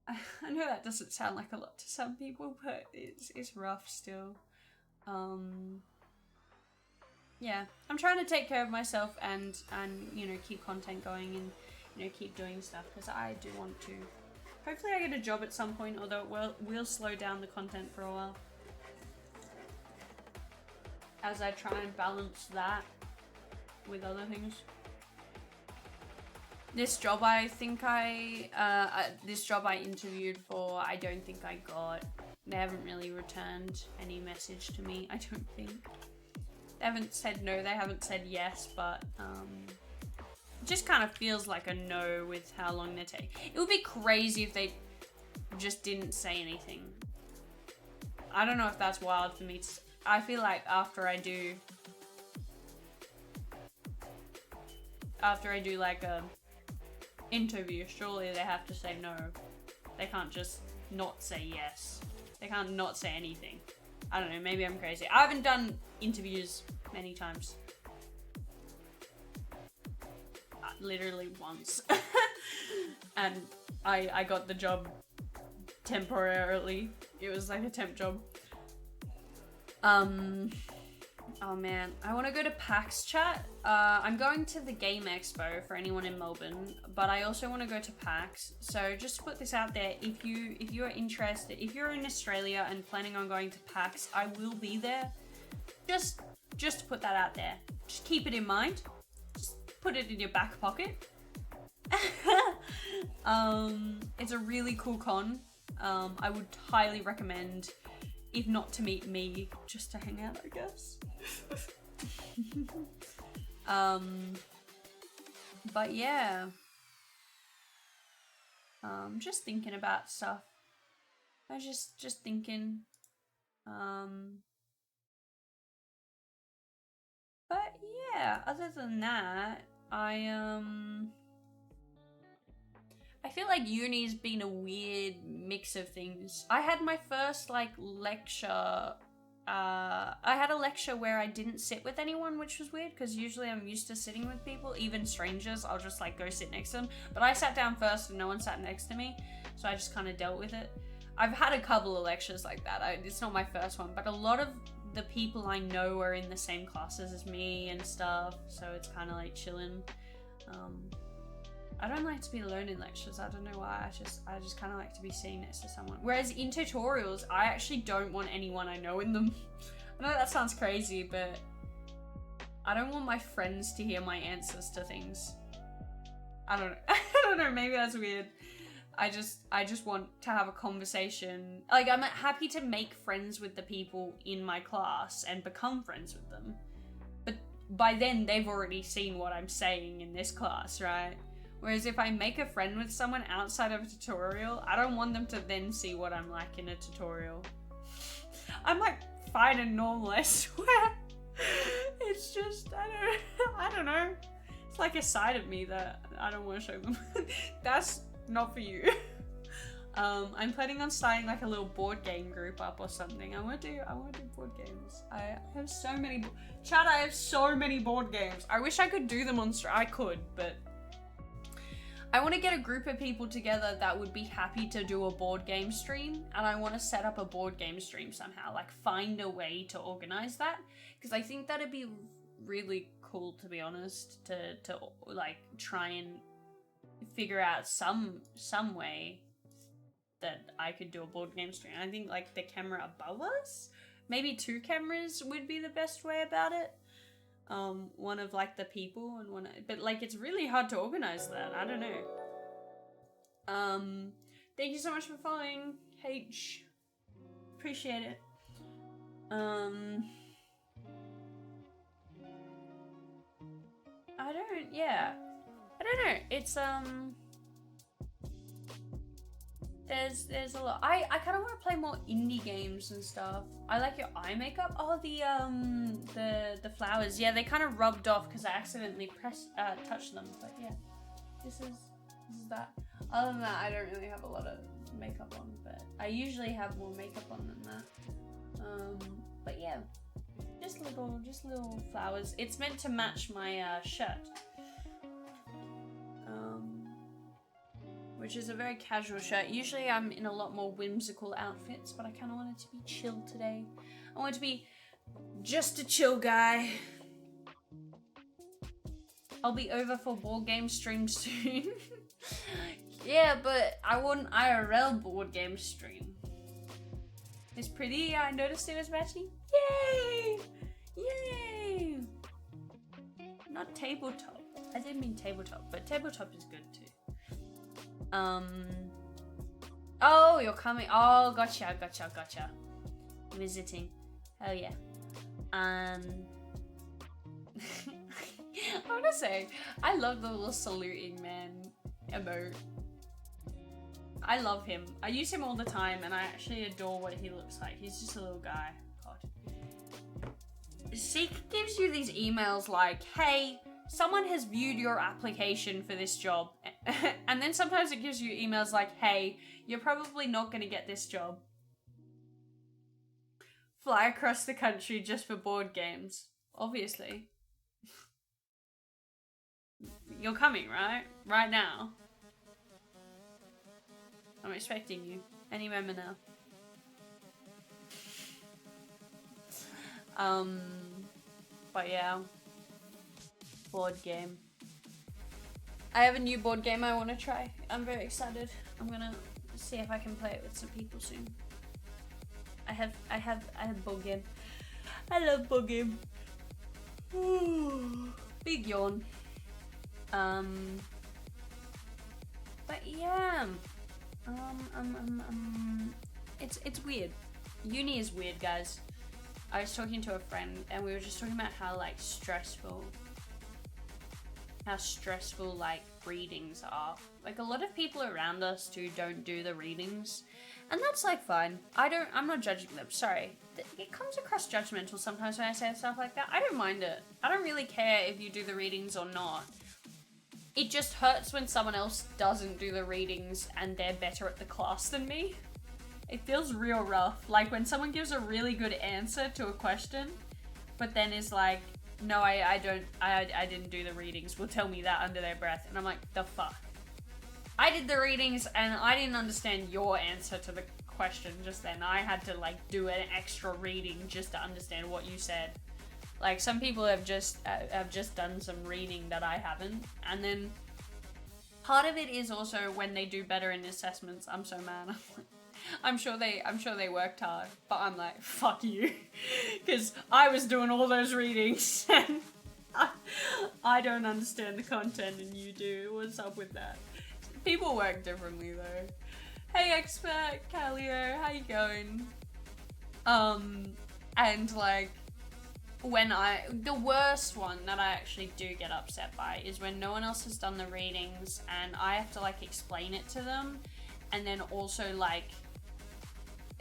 I know that doesn't sound like a lot to some people, but it's rough still. Yeah, I'm trying to take care of myself and you know, keep content going and, you know, keep doing stuff because I do want to. Hopefully I get a job at some point, although it will slow down the content for a while as I try and balance that with other things. This job this job I interviewed for, I don't think I got. They haven't really returned any message to me, I don't think. They haven't said no, they haven't said yes, but it just kind of feels like a no with how long they take. It would be crazy if they just didn't say anything. I don't know if that's wild for me to say. I feel like after I do like a interview, surely they have to say no. They can't just not say yes. They can't not say anything. I don't know, maybe I'm crazy. I haven't done interviews many times. Literally once. And I got the job temporarily. It was like a temp job. Oh man, I want to go to PAX chat. I'm going to the Game Expo for anyone in Melbourne, but I also want to go to PAX. So just to put this out there, if you're interested, if you're in Australia and planning on going to PAX, I will be there. Just to put that out there. Just keep it in mind. Just put it in your back pocket. It's a really cool con. I would highly recommend, if not to meet me, just to hang out, I guess. But yeah. Just thinking about stuff. I was just thinking. But yeah, other than that, I feel like uni's been a weird mix of things. I had my first like lecture. I had a lecture where I didn't sit with anyone, which was weird because usually I'm used to sitting with people, even strangers. I'll just like go sit next to them. But I sat down first and no one sat next to me, so I just kind of dealt with it. I've had a couple of lectures like that. It's not my first one, but a lot of the people I know are in the same classes as me and stuff, so it's kind of like chilling. I don't like to be alone in lectures. I don't know why. I just kind of like to be sitting next to someone. Whereas in tutorials, I actually don't want anyone I know in them. I know that sounds crazy, but I don't want my friends to hear my answers to things. I don't know. I don't know. Maybe that's weird. I just want to have a conversation. Like, I'm happy to make friends with the people in my class and become friends with them. But by then, they've already seen what I'm saying in this class, right? Whereas if I make a friend with someone outside of a tutorial, I don't want them to then see what I'm like in a tutorial. I'm like fine and normal, I swear. It's just, I don't know. It's like a side of me that I don't want to show them. That's not for you. I'm planning on starting like a little board game group up or something. I want to do board games. I have so many, Chad, I have so many board games. I wish I could do them on I could, but I want to get a group of people together that would be happy to do a board game stream, and I want to set up a board game stream somehow, like find a way to organize that, because I think that'd be really cool, to be honest, to like try and figure out some way that I could do a board game stream. I think like the camera above us, maybe 2 cameras would be the best way about it. One of like the people and one, but like it's really hard to organize that. I don't know. Thank you so much for following, H. Appreciate it. I don't know. It's there's a lot. I kind of want to play more indie games and stuff. I like your eye makeup. Oh, the flowers. Yeah, they kind of rubbed off because I accidentally touched them. But yeah, this is that. Other than that, I don't really have a lot of makeup on, but I usually have more makeup on than that. But yeah, just little flowers. It's meant to match my shirt. Which is a very casual shirt. Usually I'm in a lot more whimsical outfits, but I kind of wanted to be chill today. I want to be just a chill guy. I'll be over for board game stream soon. Yeah, but I want an IRL board game stream. It's pretty. I noticed it was matching. Yay! Yay! Not tabletop. I didn't mean tabletop, but tabletop is good too. Oh, you're coming. Oh, gotcha. Visiting. Hell yeah. I want to say, I love the little saluting man emote. I love him. I use him all the time, and I actually adore what he looks like. He's just a little guy. God. Seek gives you these emails like, hey, someone has viewed your application for this job. And then sometimes it gives you emails like, hey, you're probably not going to get this job. Fly across the country just for board games. Obviously. You're coming, right? Right now. I'm expecting you. Any moment now. But yeah. Board game. I have a new board game I want to try. I'm very excited. I'm gonna see if I can play it with some people soon. I have board game. I love board game. Big yawn. But yeah. It's weird. Uni is weird, guys. I was talking to a friend and we were just talking about how like stressful like readings are. Like a lot of people around us who don't do the readings, and that's like fine. I'm not judging them, sorry. It comes across judgmental sometimes when I say stuff like that. I don't mind it. I don't really care if you do the readings or not. It just hurts when someone else doesn't do the readings and they're better at the class than me. It feels real rough. Like when someone gives a really good answer to a question, but then is like, no, I didn't do the readings, will tell me that under their breath. And I'm like, the fuck? I did the readings and I didn't understand your answer to the question just then. I had to like do an extra reading just to understand what you said. Like some people have just done some reading that I haven't. And then Part of it is also when they do better in assessments, I'm so mad. I'm sure they worked hard, but I'm like, fuck you. Because I was doing all those readings and I don't understand the content and you do. What's up with that? People work differently though. Hey expert, Calio, how you going? And like, the worst one that I actually do get upset by is when no one else has done the readings and I have to like explain it to them, and then also like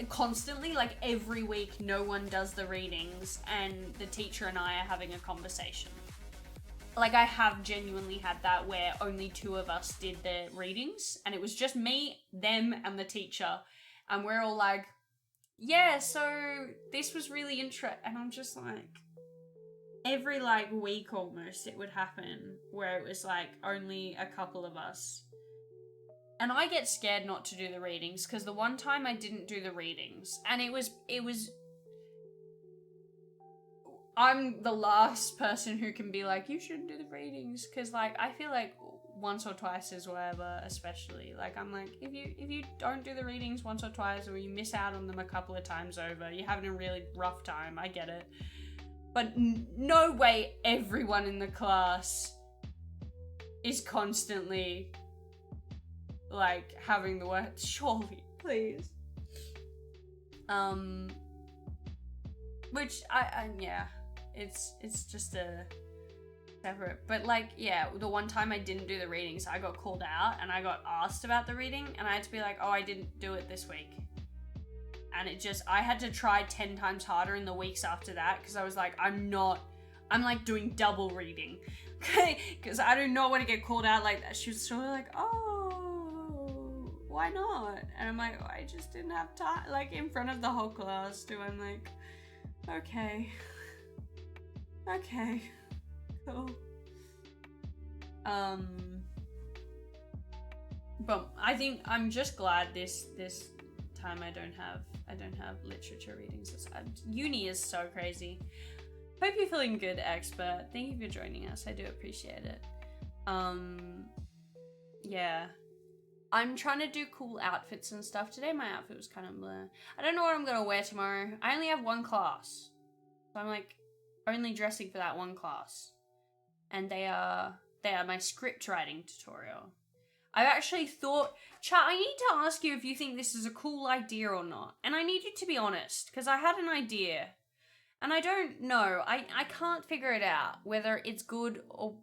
constantly, like every week no one does the readings and the teacher and I are having a conversation. Like I have genuinely had that where only 2 of us did the readings and it was just me, them and the teacher, and we're all like, yeah, so this was really interesting, and I'm just like, every like week almost it would happen where it was like only a couple of us. And I get scared not to do the readings because the one time I didn't do the readings and it was I'm the last person who can be like, you shouldn't do the readings, because like I feel like once or twice is whatever, especially like I'm like, if you don't do the readings once or twice, or you miss out on them a couple of times over, you're having a really rough time, I get it, but no way everyone in the class is constantly like having the word, surely, please. Which I yeah, it's just a separate, but like, yeah, the one time I didn't do the readings, I got called out and I got asked about the reading and I had to be like, oh, I didn't do it this week. And it just, I had to try 10 times harder in the weeks after that because I was like, I'm like doing double reading. Okay, because I do not want to get called out like that. She was sort of like, oh, why not? And I'm like, oh, I just didn't have time, like in front of the whole class too. I'm like, okay, cool. But I think I'm just glad this time I don't have literature readings. Uni is so crazy. Hope you're feeling good, expert. Thank you for joining us. I do appreciate it. Yeah. I'm trying to do cool outfits and stuff. Today my outfit was kind of blur. I don't know what I'm gonna wear tomorrow. I only have one class. So I'm like only dressing for that one class. And they are my script writing tutorial. I've actually thought, chat, I need to ask you if you think this is a cool idea or not. And I need you to be honest, because I had an idea. And I don't know. I can't figure it out, whether it's good or...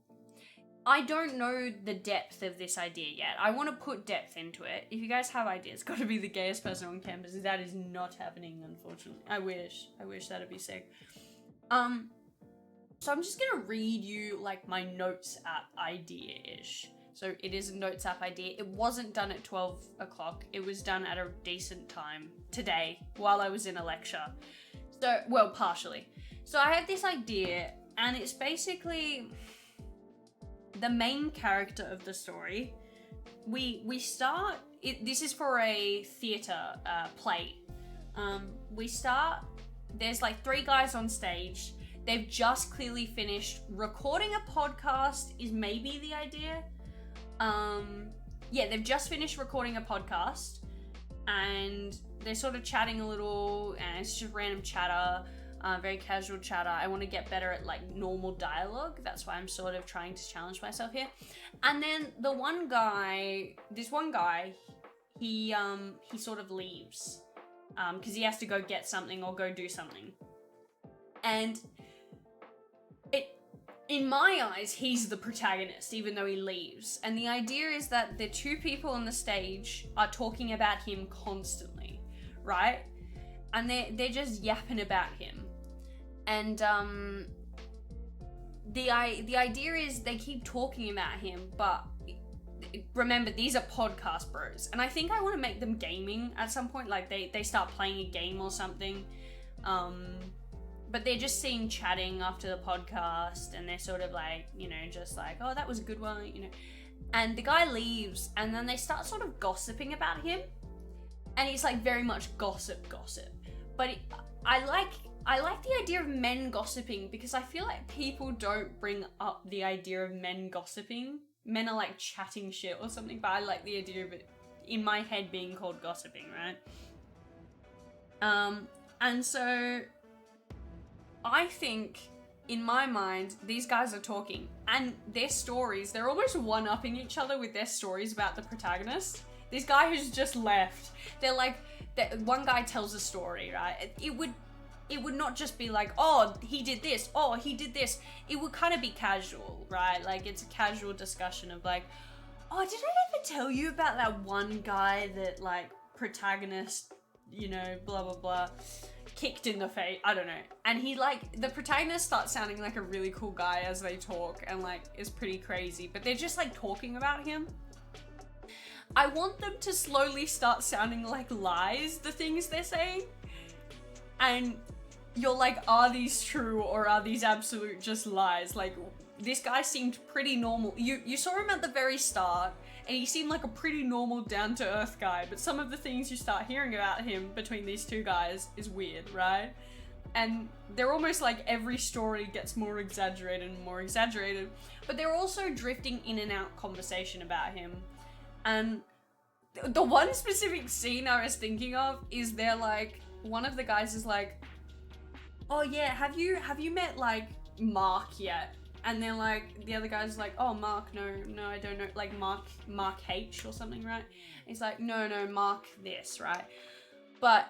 I don't know the depth of this idea yet. I want to put depth into it. If you guys have ideas, got to be the gayest person on campus. That is not happening, unfortunately. I wish that'd be sick. So I'm just gonna read you like my notes app idea-ish. So it is a notes app idea. It wasn't done at 12 o'clock. It was done at a decent time today while I was in a lecture. So, well, partially. So I had this idea, and it's basically the main character of the story. We start, this is for a theatre play. We start, there's like 3 guys on stage. They've just clearly finished recording a podcast is maybe the idea. Yeah, they've just finished recording a podcast and they're sort of chatting a little, and it's just random chatter, very casual chatter. I want to get better at like normal dialogue. That's why I'm sort of trying to challenge myself here. And then this one guy, he sort of leaves because he has to go get something or go do something. And in my eyes, he's the protagonist, even though he leaves. And the idea is that the 2 people on the stage are talking about him constantly, right? And they're just yapping about him. And the idea is they keep talking about him, but remember, these are podcast bros. And I think I want to make them gaming at some point, like they start playing a game or something. But they're just seen chatting after the podcast, and they're sort of like, you know, just like, oh, that was a good one, you know. And the guy leaves, and then they start sort of gossiping about him. And it's like very much gossip. But I like the idea of men gossiping, because I feel like people don't bring up the idea of men gossiping men are like chatting shit or something, but I like the idea of it in my head being called gossiping, right? And so I think in my mind, these guys are talking and their stories, they're almost one-upping each other with their stories about the protagonist. This guy who's just left, they're like, one guy tells a story, right? It would not just be like, oh, he did this, oh, he did this. It would kind of be casual, right? Like, it's a casual discussion of like, oh, did I ever tell you about that one guy that, like, protagonist, you know, blah, blah, blah, kicked in the face? I don't know. And he, like, the protagonist starts sounding like a really cool guy as they talk and, like, is pretty crazy. But they're just, like, talking about him. I want them to slowly start sounding like lies, the things they're saying. And you're like, are these true or are these absolute just lies? Like, this guy seemed pretty normal. You saw him at the very start and he seemed like a pretty normal, down-to-earth guy, but some of the things you start hearing about him between these two guys is weird, right? And they're almost like every story gets more exaggerated and more exaggerated, but they're also drifting in and out conversation about him. And the one specific scene I was thinking of is they're like, one of the guys is like, oh yeah, have you met like Mark yet? And then like the other guy's like, oh Mark, no, I don't know, like Mark H or something, right? And he's like, no, Mark this, right? But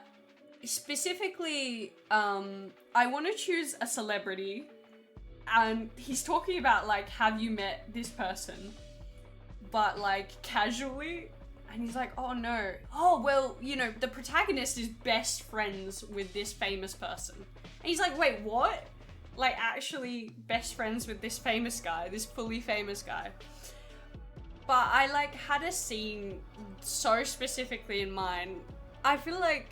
specifically, I want to choose a celebrity, and he's talking about like, have you met this person? But like casually, and he's like, oh no, oh well, you know, the protagonist is best friends with this famous person. And he's like, wait, what? Like, actually best friends with this famous guy, this fully famous guy. But I like had a scene so specifically in mind. I feel like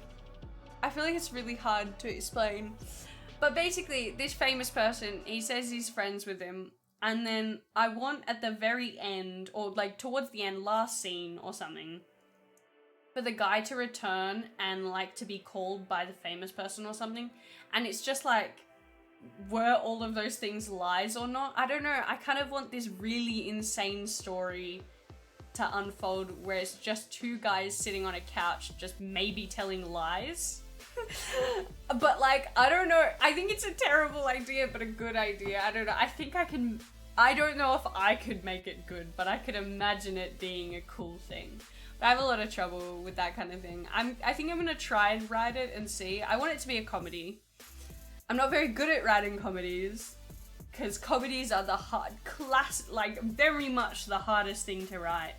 it's really hard to explain. But basically, this famous person, he says he's friends with him. And then I want at the very end, or like towards the end, last scene or something, for the guy to return and like to be called by the famous person or something. And it's just like, were all of those things lies or not? I don't know. I kind of want this really insane story to unfold where it's just two guys sitting on a couch just maybe telling lies. But like, I don't know. I think it's a terrible idea, but a good idea. I don't know. I don't know if I could make it good, but I could imagine it being a cool thing. But I have a lot of trouble with that kind of thing. I think I'm gonna try and write it and see. I want it to be a comedy. I'm not very good at writing comedies, because comedies are the very much the hardest thing to write.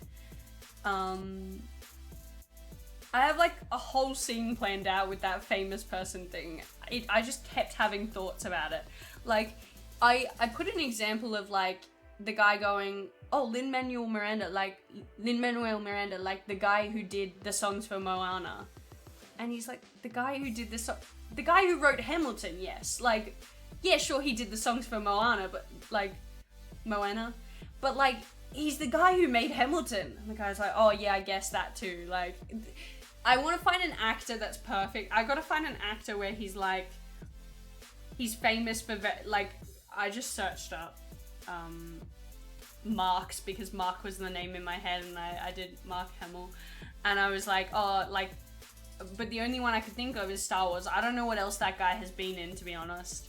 I have like a whole scene planned out with that famous person thing. I just kept having thoughts about it. Like, I put an example of like the guy going, oh, Lin-Manuel Miranda, like the guy who did the songs for Moana. And he's like, the guy who wrote Hamilton, yes. Like, yeah, sure, he did the songs for Moana, but like, Moana. But like, he's the guy who made Hamilton. And the guy's like, oh yeah, I guess that too. Like, I want to find an actor that's perfect. I gotta find an actor where he's like, he's famous for, like, I just searched up Marks, because Mark was the name in my head, and I did Mark Hamill. And I was like, oh, like, but the only one I could think of is Star Wars. I don't know what else that guy has been in, to be honest.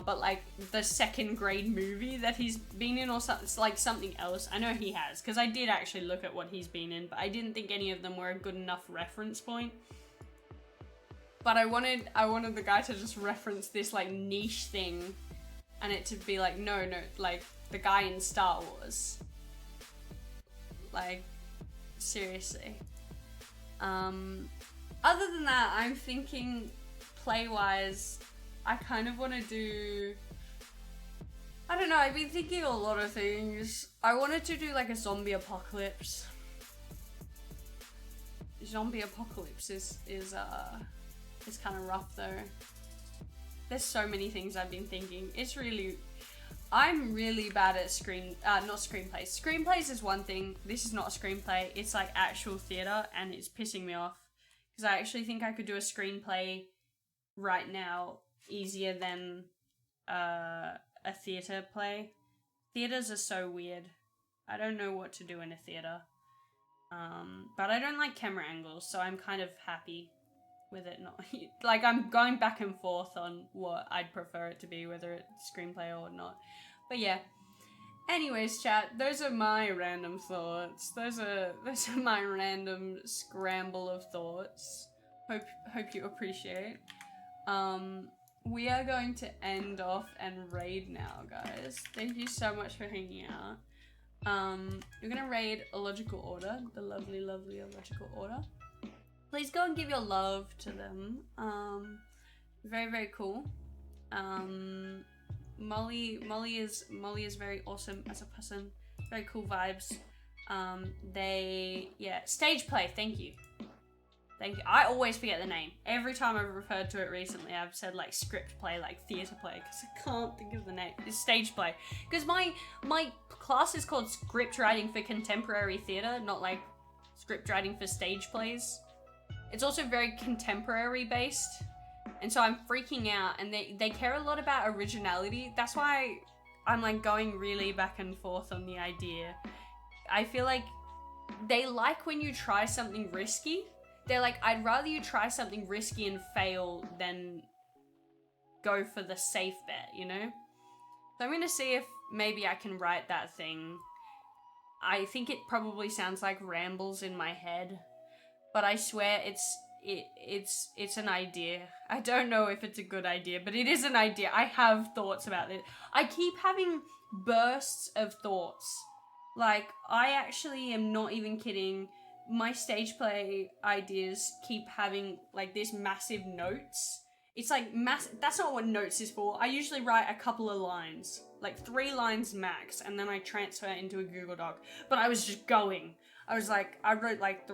But like the second grade movie that he's been in, or something, like something else. I know he has, because I did actually look at what he's been in, but I didn't think any of them were a good enough reference point. But I wanted the guy to just reference this like niche thing, and it to be like, no, like the guy in Star Wars. Like, seriously. Other than that, I'm thinking play-wise, I kind of want to do, I don't know, I've been thinking a lot of things. I wanted to do like a zombie apocalypse. Zombie apocalypse is kind of rough though. There's so many things I've been thinking. I'm really bad at not screenplays. Screenplays is one thing. This is not a screenplay. It's like actual theater, and it's pissing me off. Because I actually think I could do a screenplay right now easier than a theater play. Theaters are so weird. I don't know what to do in a theater. But I don't like camera angles, so I'm kind of happy with it not. Like, I'm going back and forth on what I'd prefer it to be, whether it's screenplay or not. But yeah. Anyways, chat, those are my random thoughts. Those are my random scramble of thoughts. Hope you appreciate. We are going to end off and raid now, guys. Thank you so much for hanging out. We're gonna raid Illogical Order, the lovely, lovely Illogical Order. Please go and give your love to them. Very, very cool. Molly is very awesome as a person. Very cool vibes. Stage play. Thank you. I always forget the name. Every time I've referred to it recently, I've said like script play, like theater play, because I can't think of the name. It's stage play. Because my class is called script writing for contemporary theater, not like script writing for stage plays. It's also very contemporary based. And so I'm freaking out, and they care a lot about originality. That's why I'm like going really back and forth on the idea. I feel like they like when you try something risky. They're like, I'd rather you try something risky and fail than go for the safe bet, you know? So I'm gonna see if maybe I can write that thing. I think it probably sounds like rambles in my head, but I swear it's an idea. I don't know if it's a good idea, but it is an idea. I have thoughts about it. I keep having bursts of thoughts. Like, I actually am not even kidding. My stage play ideas keep having like this massive notes. It's like that's not what notes is for. I usually write a couple of lines, like 3 lines max, and then I transfer it into a Google Doc. But I was just going. I was like, I wrote like